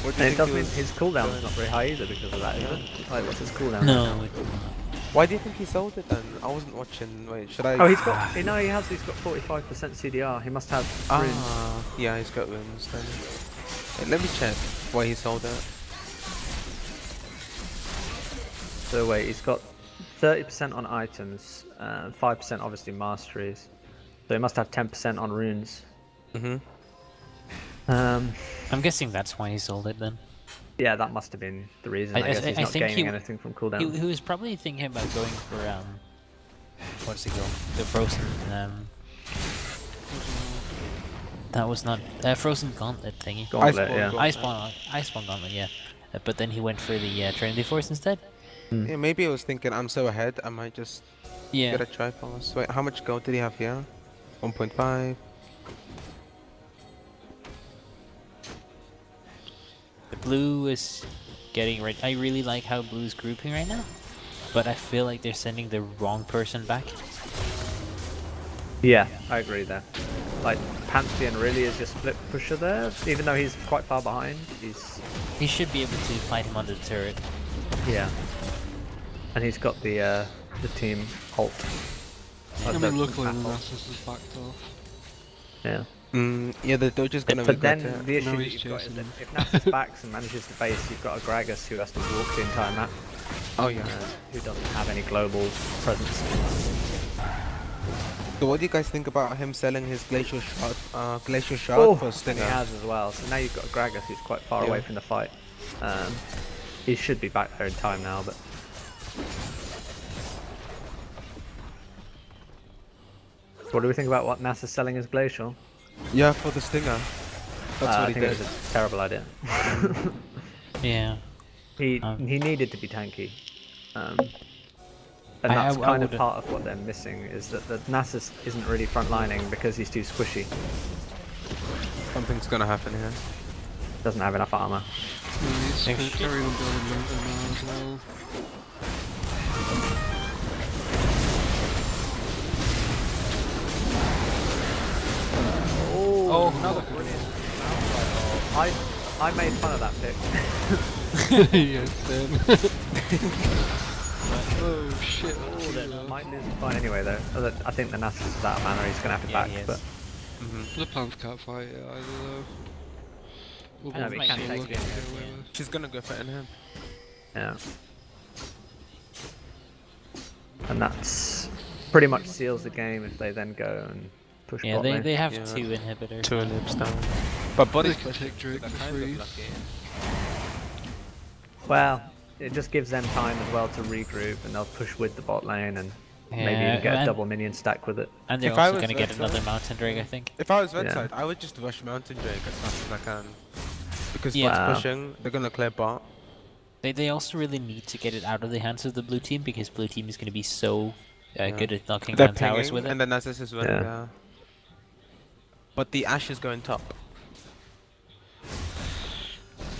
What do you And it think does he mean was his cooldown is doing? not very high either because of that, is it? Like, what's his cooldown? No. Why do you think he sold it then? I wasn't watching. Wait, should I? Oh, he's got. No, he has. He's got 45% CDR. He must have runes. Ah, yeah, he's got runes then. Wait, let me check why he sold it. So wait, he's got 30% on items, 5% obviously masteries. So he must have 10% on runes. I'm guessing that's why he sold it then. Yeah, that must have been the reason. I guess he's not gaining anything from cooldown. He was probably thinking about going for what's it called? The frozen that was not frozen gauntlet thingy. Gauntlet, yeah. Iceborne gauntlet, yeah. But then he went for the Trinity Force instead. Yeah, maybe I was thinking I'm so ahead, I might just get a Triforce. Wait, how much gold did he have here? 1.5. The blue is getting right. I really like how blue's grouping right now, but I feel like they're sending the wrong person back. Yeah, I agree there. Like, Pantheon really is your split pusher there, even though he's quite far behind. He should be able to fight him under the turret. Yeah. And he's got the team ult. I mean, luckily the Nasus is backed off. Yeah. Yeah, the Doge's gonna But then regret it. the issue No, that he's you've got is chasing that him. if Nasus backs and manages to base, you've got a Gragas who has to walk the entire map. Oh yeah. Who doesn't have any global presence. So what do you guys think about him selling his Glacial Shard for And Stinger? he has as well. So now you've got a Gragas who's quite far Yeah. away from the fight. He should be back there in time now, but... What do we think about what NASA's selling his Glacial? Yeah, for the Stinger. That's what I he think did. it was a terrible idea. Yeah. He needed to be tanky. And that's kind of part of what they're missing, is that the Nasus isn't really frontlining because he's too squishy. Something's gonna happen here. Doesn't have enough armor. He's carrying on building mountain now as well. Oh, another brilliant. I made fun of that pick. Yes, then. Oh shit. Oh, they might lose the fight anyway though. I think the Nasus is out of mana, he's gonna have to back, but... The Panth can't fight it either though. We'll I know, but he can take it. She's gonna go threaten him. Yeah. And that's pretty much seals the game if they then go and push Yeah, bot lane. they have 2 inhibitors. 2 inhibs down. But body They can take Drake for free. Well, it just gives them time as well to regroup, and they'll push with the bot lane and maybe Yeah, even get a and- double minion stack with it. And they're If I also was going to get Red another Side- Mountain Drake, I think. If I was red Yeah. side, I would just rush Mountain Drake as fast as I can. Because Yeah. bot's Wow. pushing, they're gonna clear bot. They also really need to get it out of the hands of the blue team, because blue team is going to be so good at knocking They're down towers pinging, with it. and then Nasus is running Yeah. there. But the Ashe is going top.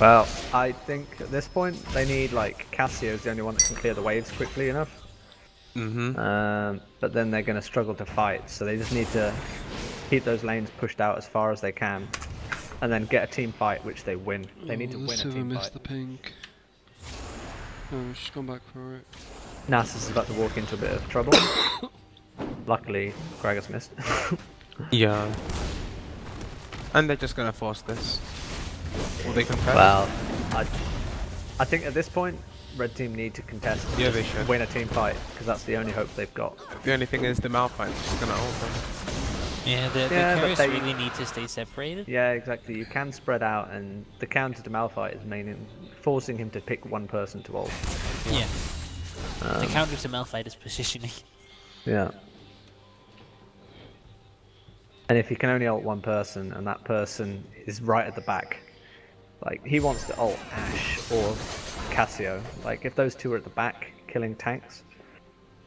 Well, I think at this point they need like Cassio's the only one that can clear the waves quickly enough. But then they're going to struggle to fight, so they just need to keep those lanes pushed out as far as they can, and then get a team fight which they win. They need to win a Siva team missed fight. the pink. Oh, she's gone back for it. Nasus is about to walk into a bit of trouble. Luckily, Gragas missed. Yeah. And they're just gonna force this. Or they can press. Well, I think at this point, red team need to contest and Yeah, just they should. win a team fight, because that's the only hope they've got. The only thing is the Malphite's just gonna ult them. Yeah, the Yeah, but carriers they- really need to stay separated. Yeah, exactly. You can spread out, and the counter to Malphite is mainly forcing him to pick one person to ult. Yeah. The counter to Malphite is positioning. Yeah. And if he can only ult one person, and that person is right at the back, like, he wants to ult Ashe or Cassio. Like, if those two are at the back killing tanks,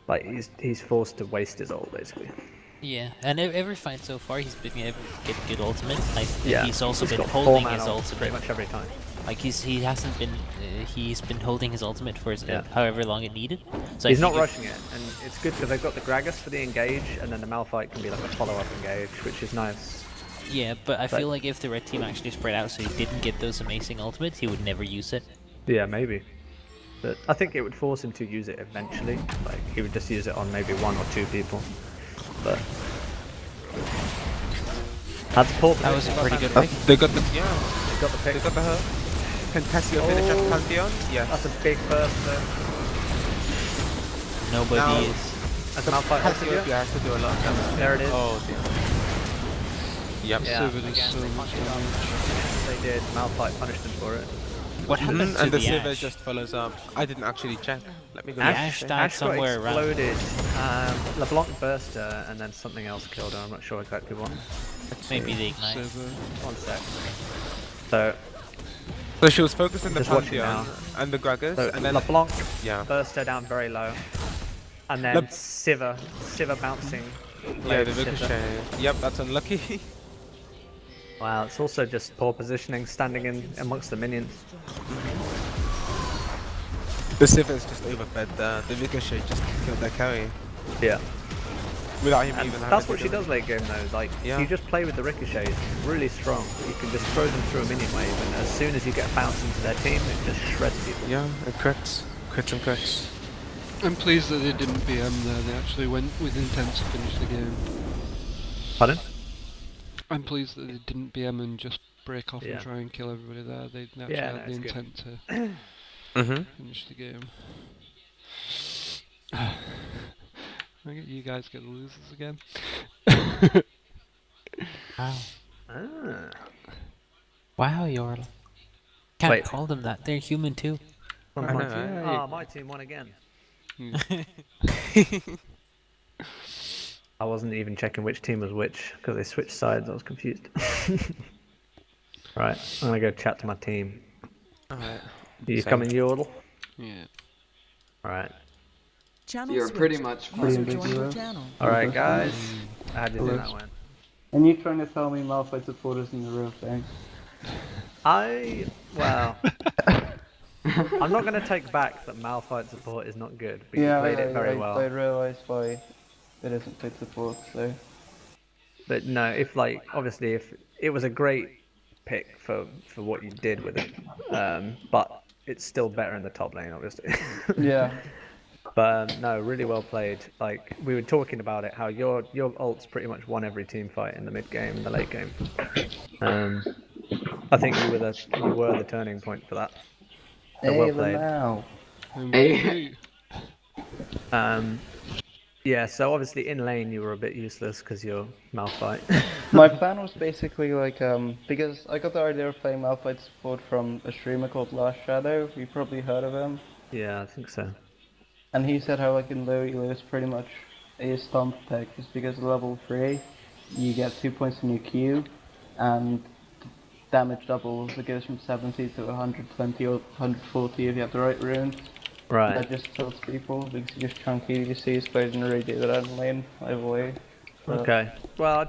like, he's forced to waste his ult, basically. Yeah, and every fight so far he's been able to get good ultimate. Like, Yeah, he's also he's been got holding 4-man his ult ultimate. pretty much every time. Like he hasn't been he's been holding his ultimate for however long it needed. So I He's not think rushing it, and it's good because they've got the Gragas for the engage, and then the Malphite can be like a follow-up engage, which is nice. Yeah, but I feel like if the red team actually spread out so he didn't get those amazing ultimates, he would never use it. Yeah, maybe. But I think it would force him to use it eventually. Like, he would just use it on maybe 1 or 2 people. But that's poor. That was a pretty good Oh, pick. they got the They got the pick. They got the hurt. Can Cassio finish off Pantheon? Yes. That's a big burst there. Nobody Now- is. That's an Malphite also Cassio has to do a lot of damage. There it is. Oh dear. Yep. Yeah, Siva does again, so they much punched it up. damage. They did. Malphite punished them for it. What happened to And the the Sivir Ashe? just follows up. I didn't actually check. Let me go. The look. Ashe died Ashe got somewhere around. exploded. LeBlanc burst her, and then something else killed her. I'm not sure exactly what. Maybe the ignite. Siva. One sec. So She was focused on the Just watching Pantheon now. and the Gragas, and then LeBlanc yeah. burst her down very low, and then Siva bouncing. Yeah, blade the hit her. ricochet. Yep, that's unlucky. Wow, it's also just poor positioning, standing in amongst the minions. The Sivir's just overfed there. The ricochet just killed their carry. Yeah. Without him And even having that's to what do she does anything. late game though. Like Yeah. you just play with the ricochets, really strong. You can just throw them through a minion wave, and as soon as you get a bounce into their team, it just shreds people. Yeah, it crits and crits. I'm pleased that they didn't BM there. They actually went with intent to finish the game. Pardon? I'm pleased that they didn't BM and just break off Yeah. and try and kill everybody there. They actually Yeah, had no, the it's good. intent to Mhm. finish the game. I get you guys get the losers again. Wow. Ah. Wow, Yorl. Can't Wait. call them that. They're human too. On I my know, team. right? My team won again. Hmm. I wasn't even checking which team was which because they switched sides. I was confused. Right, I'm gonna go chat to my team. Alright. You Same. coming, Yordle? Yeah. Alright. Channel You're pretty switched. much User fine. joined your channel. Alright, guys. How do you think that went? And you trying to tell me Malphite support isn't the real thing? Well, I'm not going to take back that Malphite support is not good, but you played it very well. I realised why it isn't paid support, so... But no, if obviously if it was a great pick for what you did with it, but it's still better in the top lane, obviously. Yeah. But no, really well played. Like we were talking about it, how your ults pretty much won every team fight in the mid game and the late game. I think you were the turning point for that. So well played. Now. Hey. Yeah, so obviously in lane you were a bit useless because you're Malphite. My plan was basically because I got the idea of playing Malphite support from a streamer called Last Shadow. You probably heard of him. Yeah, I think so. And he said how in low elo is pretty much a stomp pick, just because level 3 you get 2 points in your Q and damage doubles. It goes from 70 to 120 or 140 if you have the right runes. Right. That just tilts people because you're just chunky. You see his players in already do that in lane either way. But Okay. Well, I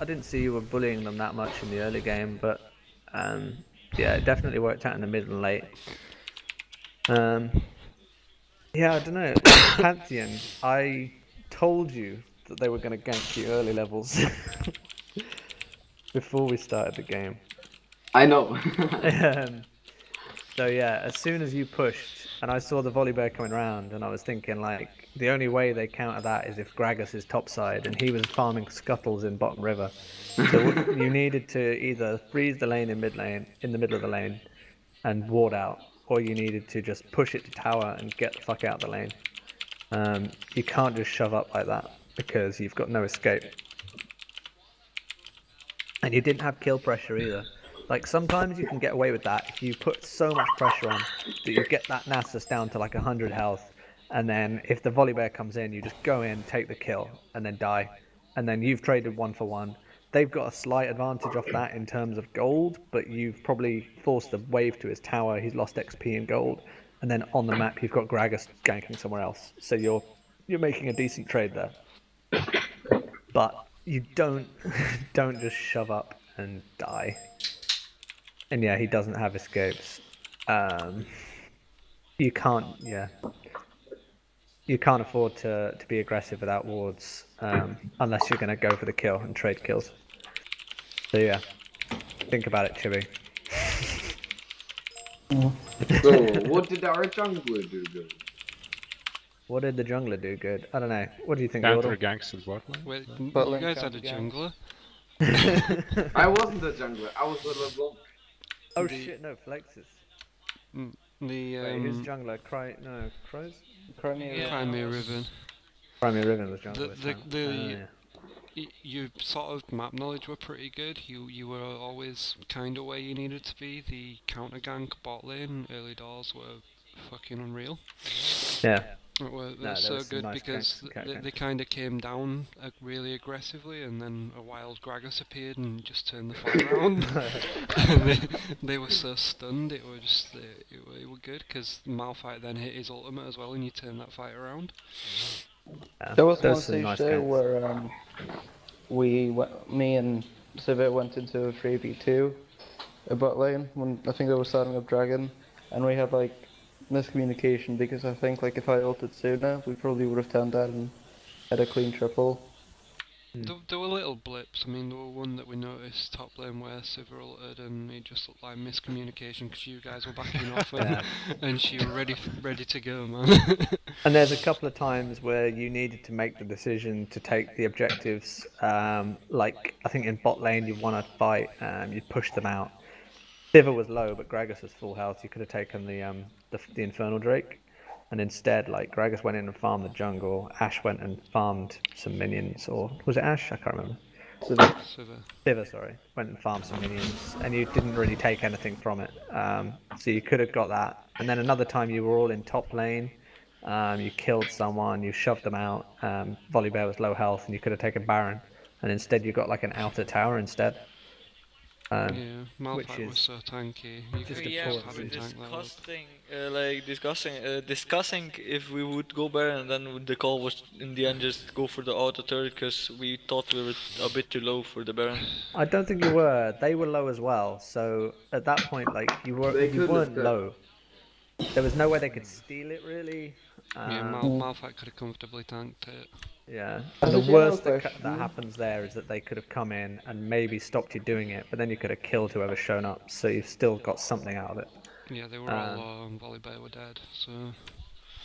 didn't see you were bullying them that much in the early game, but yeah, it definitely worked out in the mid and late. Yeah, I don't know. Pantheon, I told you that they were going to gank you early levels before we started the game. I know. So yeah, as soon as you pushed, and I saw the Volibear coming around, and I was thinking the only way they counter that is if Gragas is topside, and he was farming scuttles in bottom river. So you needed to either freeze the lane in mid lane, in the middle of the lane, and ward out, or you needed to just push it to tower and get the fuck out of the lane. You can't just shove up like that because you've got no escape. And you didn't have kill pressure either. Like sometimes you can get away with that if you put so much pressure on that you get that Nasus down to 100 health, and then if the Volibear comes in, you just go in, take the kill, and then die, and then you've traded 1 for 1. They've got a slight advantage off that in terms of gold, but you've probably forced the wave to his tower. He's lost XP in gold, and then on the map you've got Gragas ganking somewhere else. So you're making a decent trade there. But you don't just shove up and die. And yeah, he doesn't have escapes. You can't afford to be aggressive without wards unless you're going to go for the kill and trade kills. So yeah, think about it, Chibi. So, what did our jungler do good? What did the jungler do good? I don't know. What do you think, Counter Yordle? ganks at bot lane. Wait, But you lane guys had counter a ganks. jungler? I wasn't a jungler, I was a LeBlanc. Oh The- shit, no, Flexes. The Wait, who's jungler? Crows? Crimea. Crimea Riven. Crimea Riven was jungler. Your sort of map knowledge were pretty good. You were always kind of where you needed to be. The counter gank bot lane early doors were fucking unreal. Yeah. They're there so was some good nice because ganks and they kind of came down really aggressively, and then a wild Gragas appeared and just turned the fight around. And they were so stunned. It were good because Malphite then hit his ultimate as well, and you turned that fight around. Yeah, There was there one some stage nice there ganks. where me and Sivir went into a 3v2 at bot lane when I think they were starting up Dragon, and we had miscommunication because I think if I ulted sooner, we probably would have turned that and had a clean triple. There were little blips. I mean, there were one that we noticed top lane where Siva ulted and it just looked like miscommunication because you guys were backing off and she was ready to go, man. And there's a couple of times where you needed to make the decision to take the objectives. Like I think in bot lane you won a fight, you pushed them out. Siva was low, but Gragas was full health. You could have taken the Infernal Drake, and instead, like Gragas went in and farmed the jungle. Ash went and farmed some minions, or was it Ash? I can't remember. Siva, sorry, went and farmed some minions, and you didn't really take anything from it. So you could have got that. And then another time you were all in top lane. You killed someone, you shoved them out. Volibear was low health, and you could have taken Baron, and instead you got like an outer tower instead. Yeah, Malphite was so tanky. You could just have him tank that up. Discussing if we would go Baron, and then the call was in the end just go for the auto turret because we thought we were a bit too low for the Baron. I don't think you were. They were low as well. So at that point, like you weren't low. There was no way they could steal it really. Yeah, Malphite could have comfortably tanked it. Yeah, and the worst that happens there is that they could have come in and maybe stopped you doing it, but then you could have killed whoever's shown up, so you've still got something out of it. Yeah, they were all low and Volibear were dead, so...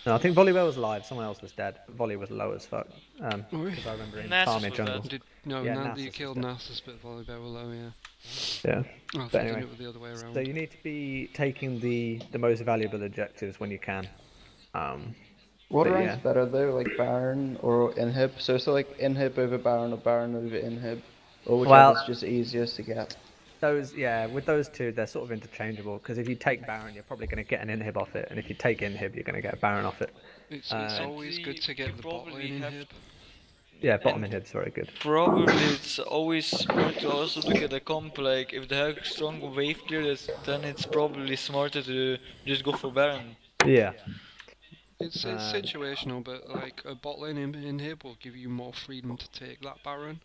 No, I think Volibear was alive, someone else was dead. Volley was low as fuck. Because I remember in farming jungle. Now that you killed Nasus, but Volibear were low, yeah. Yeah. I But think anyway, it was the other way around. so you need to be taking the most valuable objectives when you can. What but rank's better though, like Baron or Inhib? So it's like Inhib over Baron or Baron over Inhib, or whichever's just easiest to get. With those two, they're sort of interchangeable. Because if you take Baron, you're probably going to get an Inhib off it, and if you take Inhib, you're going to get a Baron off it. It's always good to get the bot lane Inhib. Yeah, bottom Inhib's very good. Probably it's always smart to also look at the comp, like if they have strong wave clearance, then it's probably smarter to just go for Baron. Yeah. It's situational, but like a bot lane Inhib will give you more freedom to take that Baron.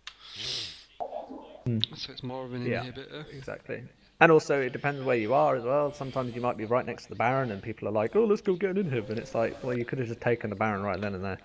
So it's more of an inhibitor. Exactly. And also, it depends where you are as well. Sometimes you might be right next to the Baron, and people are like, "Oh, let's go get an inhib," and it's like, well, you could have just taken the Baron right then and there.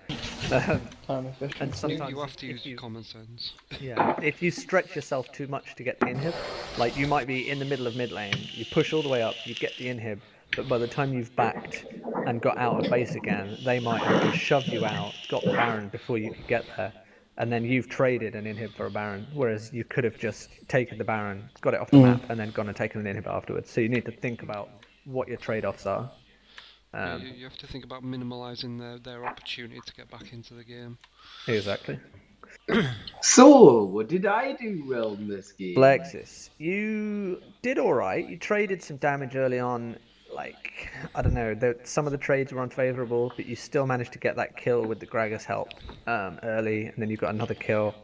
And sometimes you have to use common sense. Yeah, if you stretch yourself too much to get the inhib, like you might be in the middle of mid lane, you push all the way up, you get the inhib, but by the time you've backed and got out of base again, they might have just shoved you out, got the Baron before you could get there, and then you've traded an inhib for a Baron, whereas you could have just taken the Baron, got it off the map, and then gone and taken an inhib afterwards. So you need to think about what your trade-offs are. You have to think about minimalising their opportunity to get back into the game. Exactly. So, what did I do well in this game? Lexus, you did alright. You traded some damage early on. Like, I don't know, some of the trades were unfavourable, but you still managed to get that kill with the Gragas help early, and then you got another kill.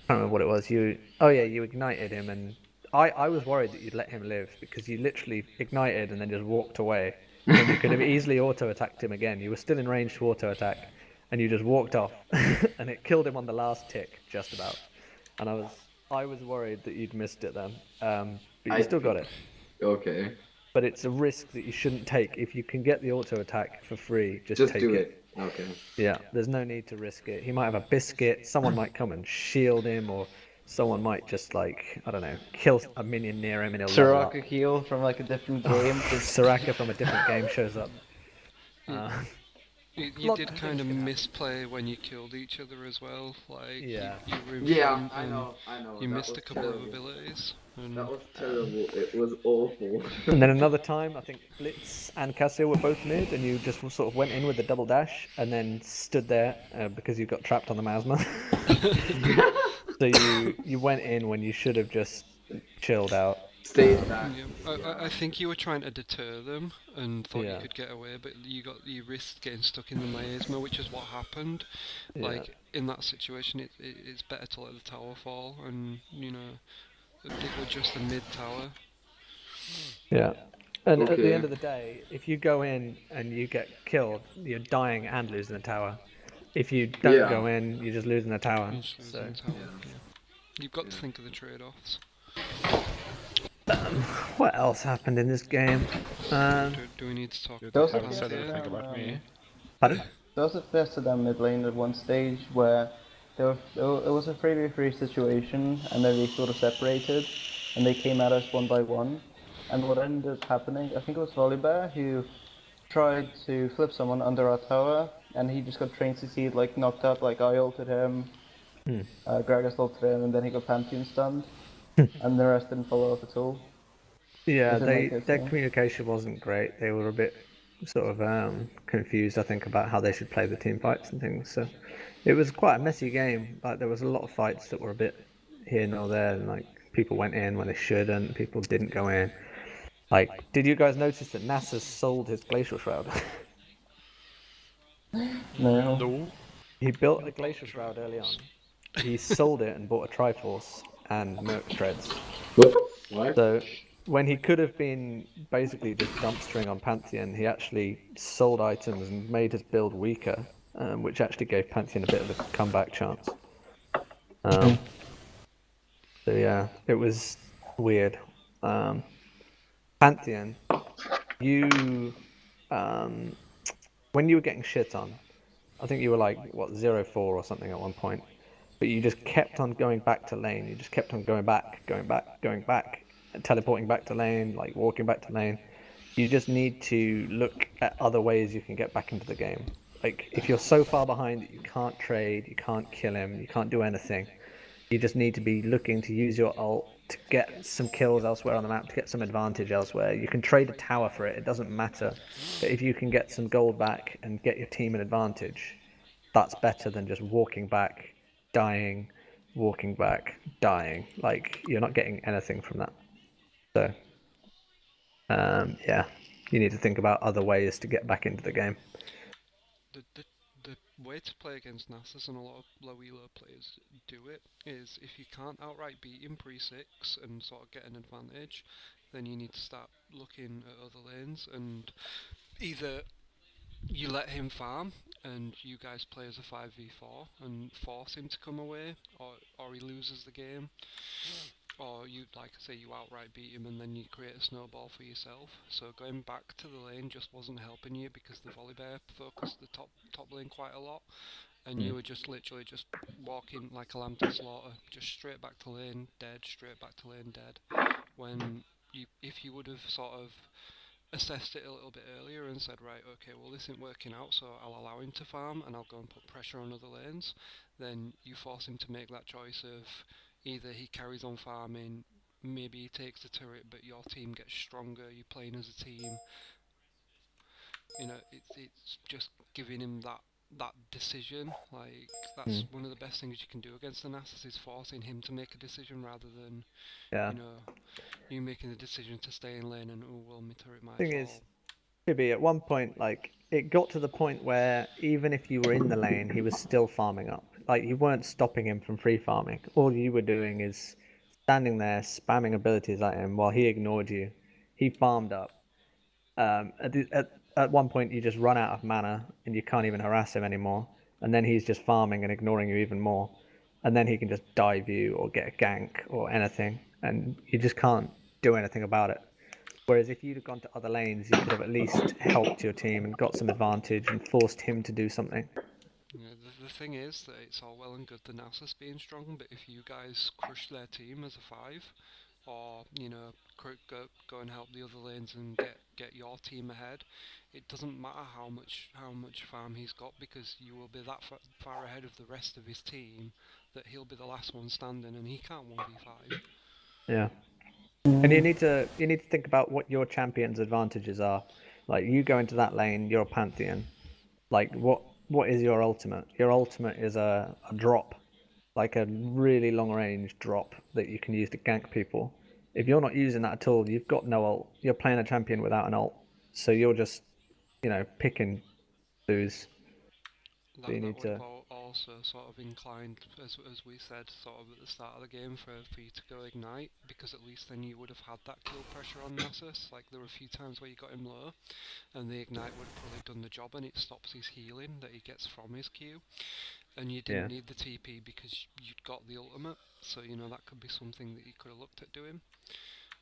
I don't remember what it was. You ignited him, and I was worried that you'd let him live, because you literally ignited and then just walked away. And you could have easily auto-attacked him again. You were still in range to auto-attack, and you just walked off, and it killed him on the last tick, just about. And I was worried that you'd missed it then, but you still got it. Okay. But it's a risk that you shouldn't take. If you can get the auto-attack for free, just take do it. Okay. Yeah, there's no need to risk it. He might have a biscuit, someone might come and shield him, or someone might just, like, I don't know, kill a minion near him and he'll level up. Soraka heal from like a different game. Soraka from a different game shows up. You did kind of misplay when you killed each other as well. Like, yeah, you were in yeah, front I know. You That missed was a couple terrible. of abilities. That was terrible. It was awful. And then another time, I think Blitz and Cassio were both mid, and you just sort of went in with the double dash, and then stood there because you got trapped on the Masma. So you went in when you should have just chilled out. Stayed back. Yeah. I think you were trying to deter them and thought Yeah. you could get away, but you risked getting stuck in the miasma, which is what happened. Yeah. Like in that situation, it's better to let the tower fall, and they were just a mid tower. Yeah. And at Okay. the end of the day, if you go in and you get killed, you're dying and losing the tower. If you don't Yeah. go in, you're just losing the tower. You're just losing the tower, yeah. You've got to think of the trade-offs. What else happened in this game? Do we need to talk You about haven't that? said anything about me. Pardon? There was a first to down mid lane at one stage where It was a 3v3 situation, and then they sort of separated, and they came at us one by one. And what ended up happening, I think it was Volibear who tried to flip someone under our tower, and he just got train CC'd, like knocked up, like I ulted him, Gragas ulted him, and then he got Pantheon stunned, and the rest didn't follow up at all. Yeah, As in, like, their communication wasn't great. They were a bit sort of confused, I think, about how they should play the team fights and things. So it was quite a messy game. Like there was a lot of fights that were a bit here nor there, and like people went in when they shouldn't, people didn't go in. Like, did you guys notice that NASA sold his glacial shroud? No. He built a glacial shroud early on. He sold it and bought a Triforce and Merc Treads. What? So when he could have been basically just dumpstering on Pantheon, he actually sold items and made his build weaker, which actually gave Pantheon a bit of a comeback chance. So yeah, it was weird. Pantheon, you when you were getting shit on, I think you were like what 0-4 or something at one point, but you just kept on going back to lane. You just kept on going back, teleporting back to lane, like walking back to lane. You just need to look at other ways you can get back into the game. Like if you're so far behind that you can't trade, you can't kill him, you can't do anything, you just need to be looking to use your ult to get some kills elsewhere on the map, to get some advantage elsewhere. You can trade a tower for it, it doesn't matter. But if you can get some gold back and get your team an advantage, that's better than just walking back, dying, walking back, dying. Like, you're not getting anything from that. So, yeah, you need to think about other ways to get back into the game. The way to play against Nasus, and a lot of low elo players do it, is if you can't outright beat him pre-6 and sort of get an advantage, then you need to start looking at other lanes, and either you let him farm and you guys play as a 5v4 and force him to come away, or he loses the game, or you, like I say, you outright beat him and then you create a snowball for yourself. So going back to the lane just wasn't helping you because the Volibear focused the top lane quite a lot, and you were just literally just walking like a lamb to slaughter, just straight back to lane, dead, straight back to lane, dead. When if you would have sort of assessed it a little bit earlier and said, right, okay, well this isn't working out, so I'll allow him to farm and I'll go and put pressure on other lanes, then you force him to make that choice of either he carries on farming, maybe he takes the turret, but your team gets stronger, you're playing as a team. You know, it's just giving him that decision. Like, that's one of the best things you can do against the Nasus, is forcing him to make a decision rather than, you know, you making the decision to stay in lane and, oh, well, my turret might Thing fall. is, Phoebe, at one point, like, it got to the point where even if you were in the lane, he was still farming up. Like, you weren't stopping him from free farming. All you were doing is standing there, spamming abilities at him while he ignored you. He farmed up. At one point, you just run out of mana and you can't even harass him anymore. And then he's just farming and ignoring you even more. And then he can just dive you or get a gank or anything. And you just can't do anything about it. Whereas if you'd have gone to other lanes, you could have at least helped your team and got some advantage and forced him to do something. Yeah, the thing is that it's all well and good the Nasus being strong, but if you guys crush their team as a 5, or, you know, go and help the other lanes and get your team ahead, it doesn't matter how much farm he's got, because you will be that far ahead of the rest of his team that he'll be the last one standing and he can't 1v5. Yeah. And you need to think about what your champion's advantages are. Like, you go into that lane, you're a Pantheon. Like, what is your ultimate? Your ultimate is a drop, like a really long range drop that you can use to gank people. If you're not using that at all, you've got no ult. You're playing a champion without an ult, so you're just, you know, picking booze. That would have also sort of inclined, as we said, sort of at the start of the game, for you to go ignite, because at least then you would have had that kill pressure on Nasus. Like, there were a few times where you got him low, and the ignite would have probably done the job, and it stops his healing that he gets from his Q. And you didn't need the TP because you'd got the ultimate, so, you know, that could be something that you could have looked at doing.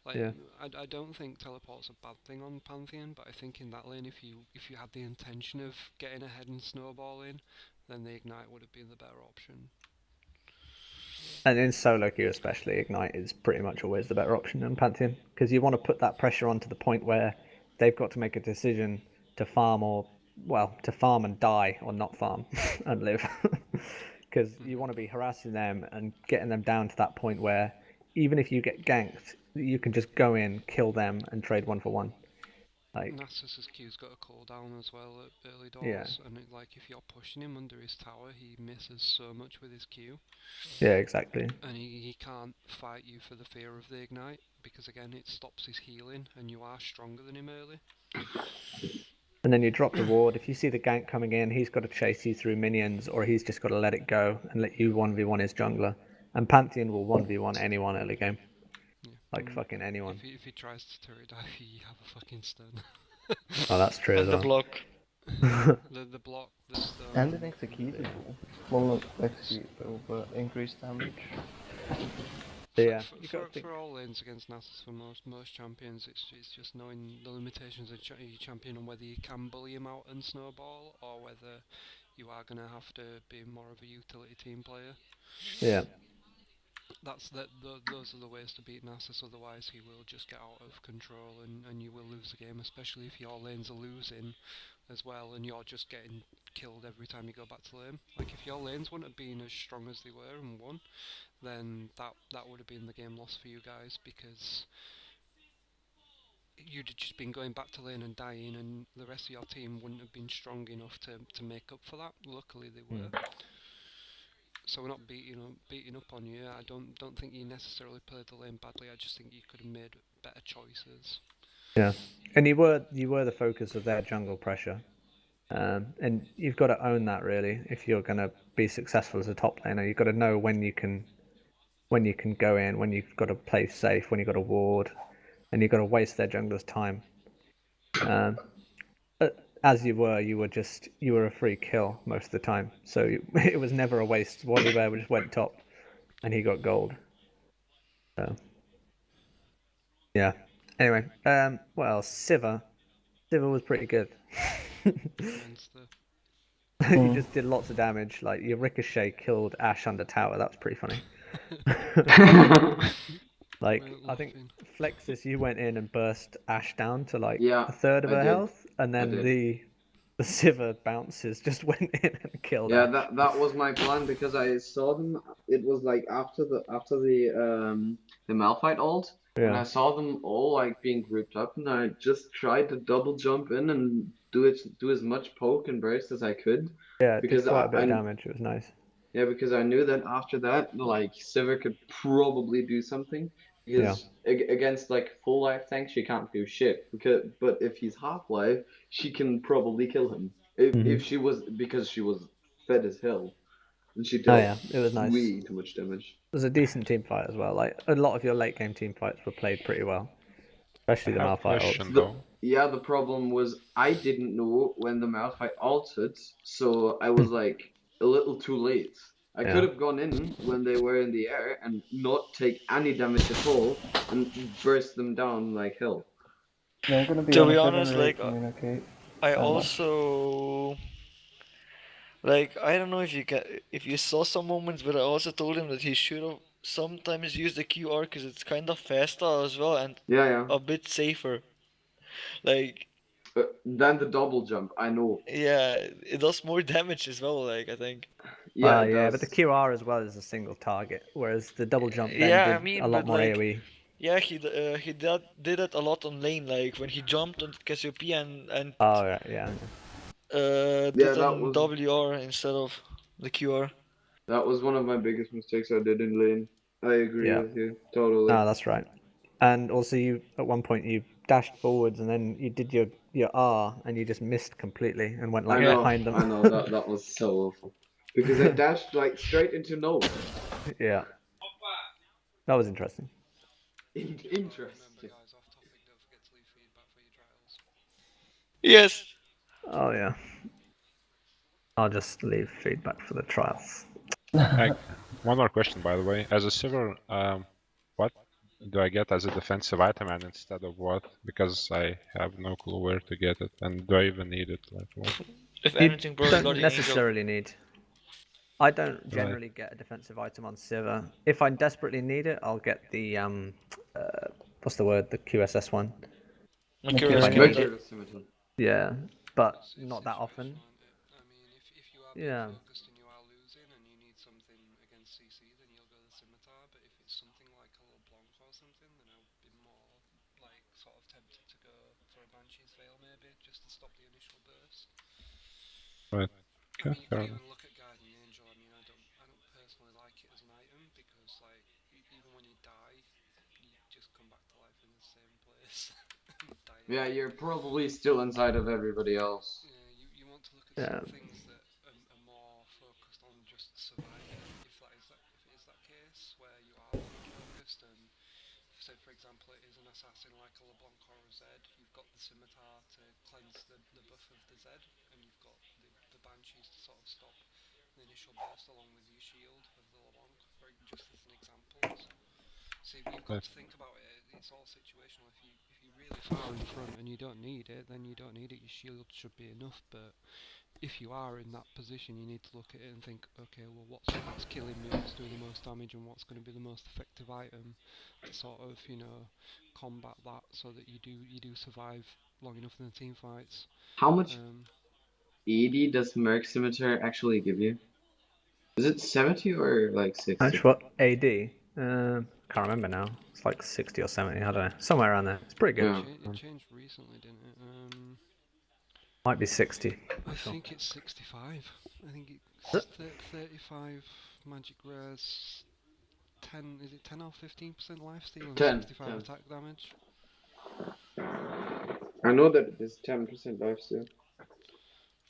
Like, I don't think teleport's a bad thing on Pantheon, but I think in that lane, if you had the intention of getting ahead and snowballing, then the ignite would have been the better option. And in solo queue especially, Ignite is pretty much always the better option than Pantheon, because you want to put that pressure on to the point where they've got to make a decision to farm to farm and die or not farm and live. Because you want to be harassing them and getting them down to that point where even if you get ganked, you can just go in, kill them, and trade 1-for-1. Like, Nasus's Q's got a cooldown as well at early doors, yeah. and like if you're pushing him under his tower, he misses so much with his Q. Yeah, exactly. And he can't fight you for the fear of the Ignite, because again it stops his healing, and you are stronger than him early. And then you drop the ward. If you see the gank coming in, he's got to chase you through minions, or he's just got to let it go and let you 1v1 his jungler. And Pantheon will 1v1 anyone early game. Yeah. Like fucking anyone. If he tries to turret dive, you have a fucking stun. Oh, that's true as And the well. block. the block, the stun. And an executable. Well, not executable, but increased damage. Yeah. For all lanes against Nasus, for most champions, it's just knowing the limitations of your champion and whether you can bully him out and snowball, or whether you are going to have to be more of a utility team player. Yeah. Those are the ways to beat Nasus, otherwise he will just get out of control and you will lose the game, especially if your lanes are losing as well and you're just getting killed every time you go back to lane. Like if your lanes wouldn't have been as strong as they were and won, then that would have been the game lost for you guys, because you'd have just been going back to lane and dying, and the rest of your team wouldn't have been strong enough to make up for that. Luckily they were. So we're not beating up on you. I don't think you necessarily played the lane badly. I just think you could have made better choices. Yeah, and you were the focus of their jungle pressure, and you've got to own that really if you're going to be successful as a top laner. You've got to know when you can go in, when you've got to play safe, when you've got to ward, and you've got to waste their jungler's time. As you were a free kill most of the time, so it was never a waste. Wally Bear just went top, and he got gold. So yeah. Anyway, what else? Sivir was pretty good. You just did lots of damage. Like your ricochet killed Ashe under tower. That was pretty funny. Like I think Flexus, you went in and burst Ashe down to like a third of her health, and then the Sivir bounces just went in and killed her. Yeah, that was my plan, because I saw them. It was like after the Malphite ult, and I saw them all like being grouped up, and I just tried to double jump in and do as much poke and burst as I could. Yeah, it did quite a bit of damage. It was nice. Yeah, because I knew that after that, like Sivir could probably do something. Because against like full life tank, she can't do shit. But if he's half life, she can probably kill him. If she was, because she was fed as hell, and she dealt it was nice. way too much damage. It was a decent team fight as well. Like a lot of your late game team fights were played pretty well, especially the Malphite ult. Yeah, the problem was I didn't know when the Malphite ulted, so I was like a little too late. I could have gone in when they were in the air and not take any damage at all and burst them down like hell. Yeah, I'm gonna be To be honest, like I much. also like I don't know if you saw some moments, but I also told him that he should have sometimes used the QR because it's kind of faster as well and a bit safer. Like than the double jump, I know. Yeah, it does more damage as well. Like I think. Yeah, but the QR as well is a single target, whereas the double jump then did a lot more AoE. Yeah, he did it a lot on lane, like when he jumped on Cassiopeia and did on WR instead of the QR. That was one of my biggest mistakes I did in lane. I agree with you totally. No, that's right. And also, you at one point you dashed forwards and then you did your R and you just missed completely and went like behind them. I know that was so awful because I dashed like straight into nowhere. Yeah, that was interesting. Interesting. Yes. Oh yeah. I'll just leave feedback for the trials. One more question, by the way. As a Sivir, what do I get as a defensive item and instead of what? Because I have no clue where to get it, and do I even need it? Like, what? If anything, bro, don't necessarily need. I don't generally get a defensive item on Sivir. If I desperately need it, I'll get the what's the word? The QSS one. If I need it. Yeah, but not that often. I mean, if you are Yeah. focused and you are losing and you need something against CC, then you'll go the Scimitar. But if it's something like a LeBlanc or something, then I'll be more like sort of tempted to go for a Banshee's Veil maybe, just to stop the initial burst. Right. I mean, you could even look at Guardian Angel. I mean, I don't personally like it as an item because, like, even when you die, you just come back to life in the same place. Yeah, you're probably still inside of everybody else. Yeah, you want to look at some things that are more focused on just surviving. If it is that case where you are lobby focused, and say for example it is an assassin like a LeBlanc or a Zed, you've got the Scimitar to cleanse the buff of the Zed, and you've got the Banshees to sort of stop the initial burst along with your shield of the LeBlanc, just as an examples. See, you've got to think about it. It's all situational. If you're really far in front and you don't need it, then you don't need it. Your shield should be enough. But if you are in that position, you need to look at it and think, okay, well, what's killing me? What's doing the most damage? And what's going to be the most effective item to sort of, combat that, so that you do survive long enough in the team fights. How much AD does Merc Scimitar actually give you? Is it 70 or like 60? How much what? AD? Can't remember now. It's like 60 or 70, I don't know. Somewhere around there. It's pretty good. It changed recently, didn't it? Might be 60. I think it's 65. I think it's 35 magic rares, 10, is it 10 or 15% lifesteal and 65 attack damage? I know that it is 10% lifesteal.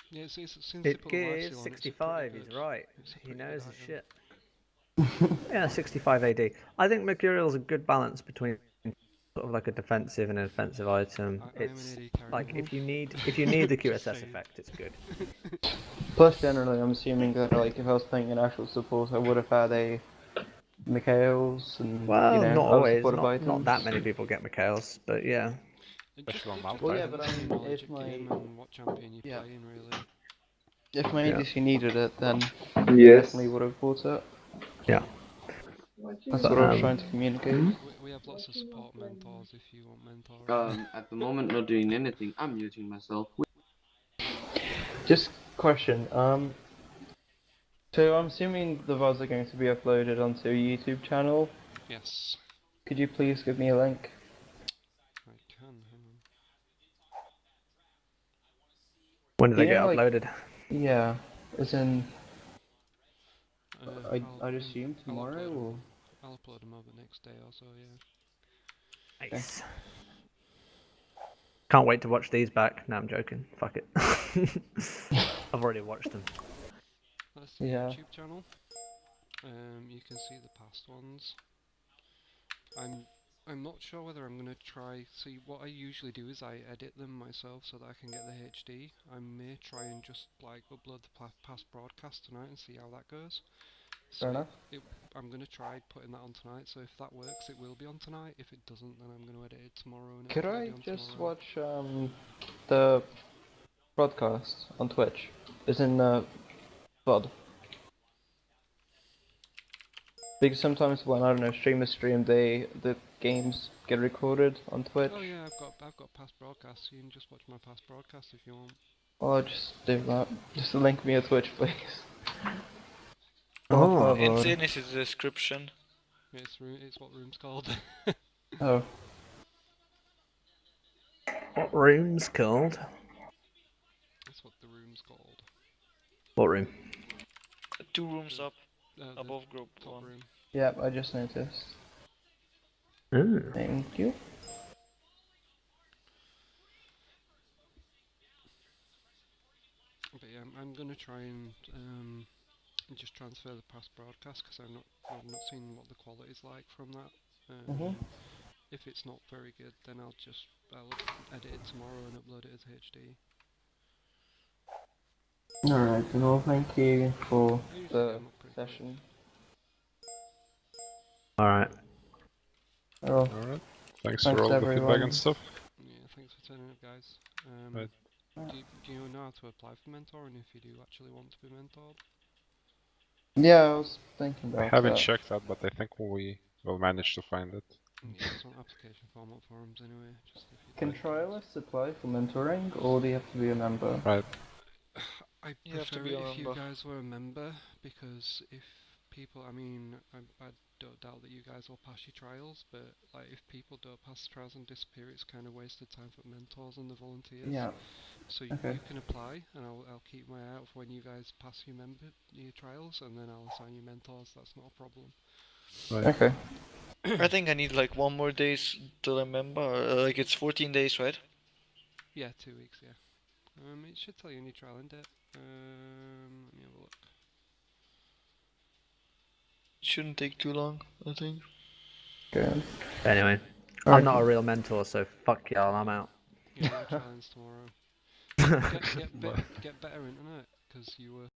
Yeah, since It gives 65, he's right. He knows his shit. Yeah, 65 AD. I think Mercurial's a good balance between sort of like a defensive and an offensive item. It's like if you need the QSS effect, it's good. Plus, generally, I'm assuming that like if I was playing an actual support, I would have had a Mikhails and Well, you know, not other always. supportive Not items. that many people get Mikhails, but yeah. Well, yeah, but I mean, if my what champion you're playing, really. if my ADC needed it, then I Yes. definitely would have bought it. Yeah. That's what I was trying to communicate. We have lots of support mentors if you want mentoring. At the moment, not doing anything. I'm muting myself. Just question. So I'm assuming the VODs are going to be uploaded onto a YouTube channel. Yes. Could you please give me a link? I can. Hang on. When do they get like, uploaded? Yeah, as in. I'd assume tomorrow or. I'll upload them over next day or so. Yeah. Nice. Can't wait to watch these back. No, I'm joking. Fuck it. I've already watched them. That's the YouTube channel. You can see the past ones. I'm not sure whether I'm gonna try. See, what I usually do is I edit them myself so that I can get the HD. I may try and just like upload the past broadcast tonight and see how that goes. So Fair enough. I'm gonna try putting that on tonight. So if that works, it will be on tonight. If it doesn't, then I'm gonna edit it tomorrow. And Could it'll I be on just tomorrow. watch the broadcast on Twitch? As in VOD? Because sometimes when, I don't know, streamers stream, the games get recorded on Twitch. Oh yeah, I've got past broadcasts. You can just watch my past broadcast if you want. Well, I'll just do that. Just link me a Twitch, please. Oh. It's in his description. Yeah, it's what room's called. Oh. What room's called? That's what the room's called. What room? 2 rooms up, above group 1. Room. Yeah, I just noticed. Thank you. But yeah, I'm gonna try and just transfer the past broadcast because I've not seen what the quality's like from that. If it's not very good, then I'll edit it tomorrow and upload it as HD. Alright, well, thank you for the session. Alright. Well, Alright. Thanks for all the feedback and stuff. Yeah, thanks for turning up, guys. Right. Do you know how to apply for mentoring if you do actually want to be mentored? Yeah, I was thinking I about haven't that. checked that, but I think we will manage to find it. Yeah, there's not application form on forums anyway. Just if you Can trialists apply for mentoring, or do you have to be a member? Right. I You have to prefer be it a if you member. guys were a member, because if people, I mean, I don't doubt that you guys will pass your trials, but like if people don't pass the trials and disappear, it's kind of wasted time for mentors and the volunteers. Yeah. So Okay. you can apply, and I'll keep my eye out for when you guys pass your trials, and then I'll assign you mentors. That's not a problem. Right. Okay. I think I need like 1 more days to remember. Like it's 14 days, right? Yeah, 2 weeks. Yeah. It should tell you any trial end date. Let me have a look. It shouldn't take too long, I think. Good. Anyway, Alright. I'm not a real mentor, so fuck y'all, I'm out. Yeah, your trial ends tomorrow. Get better internet, because you were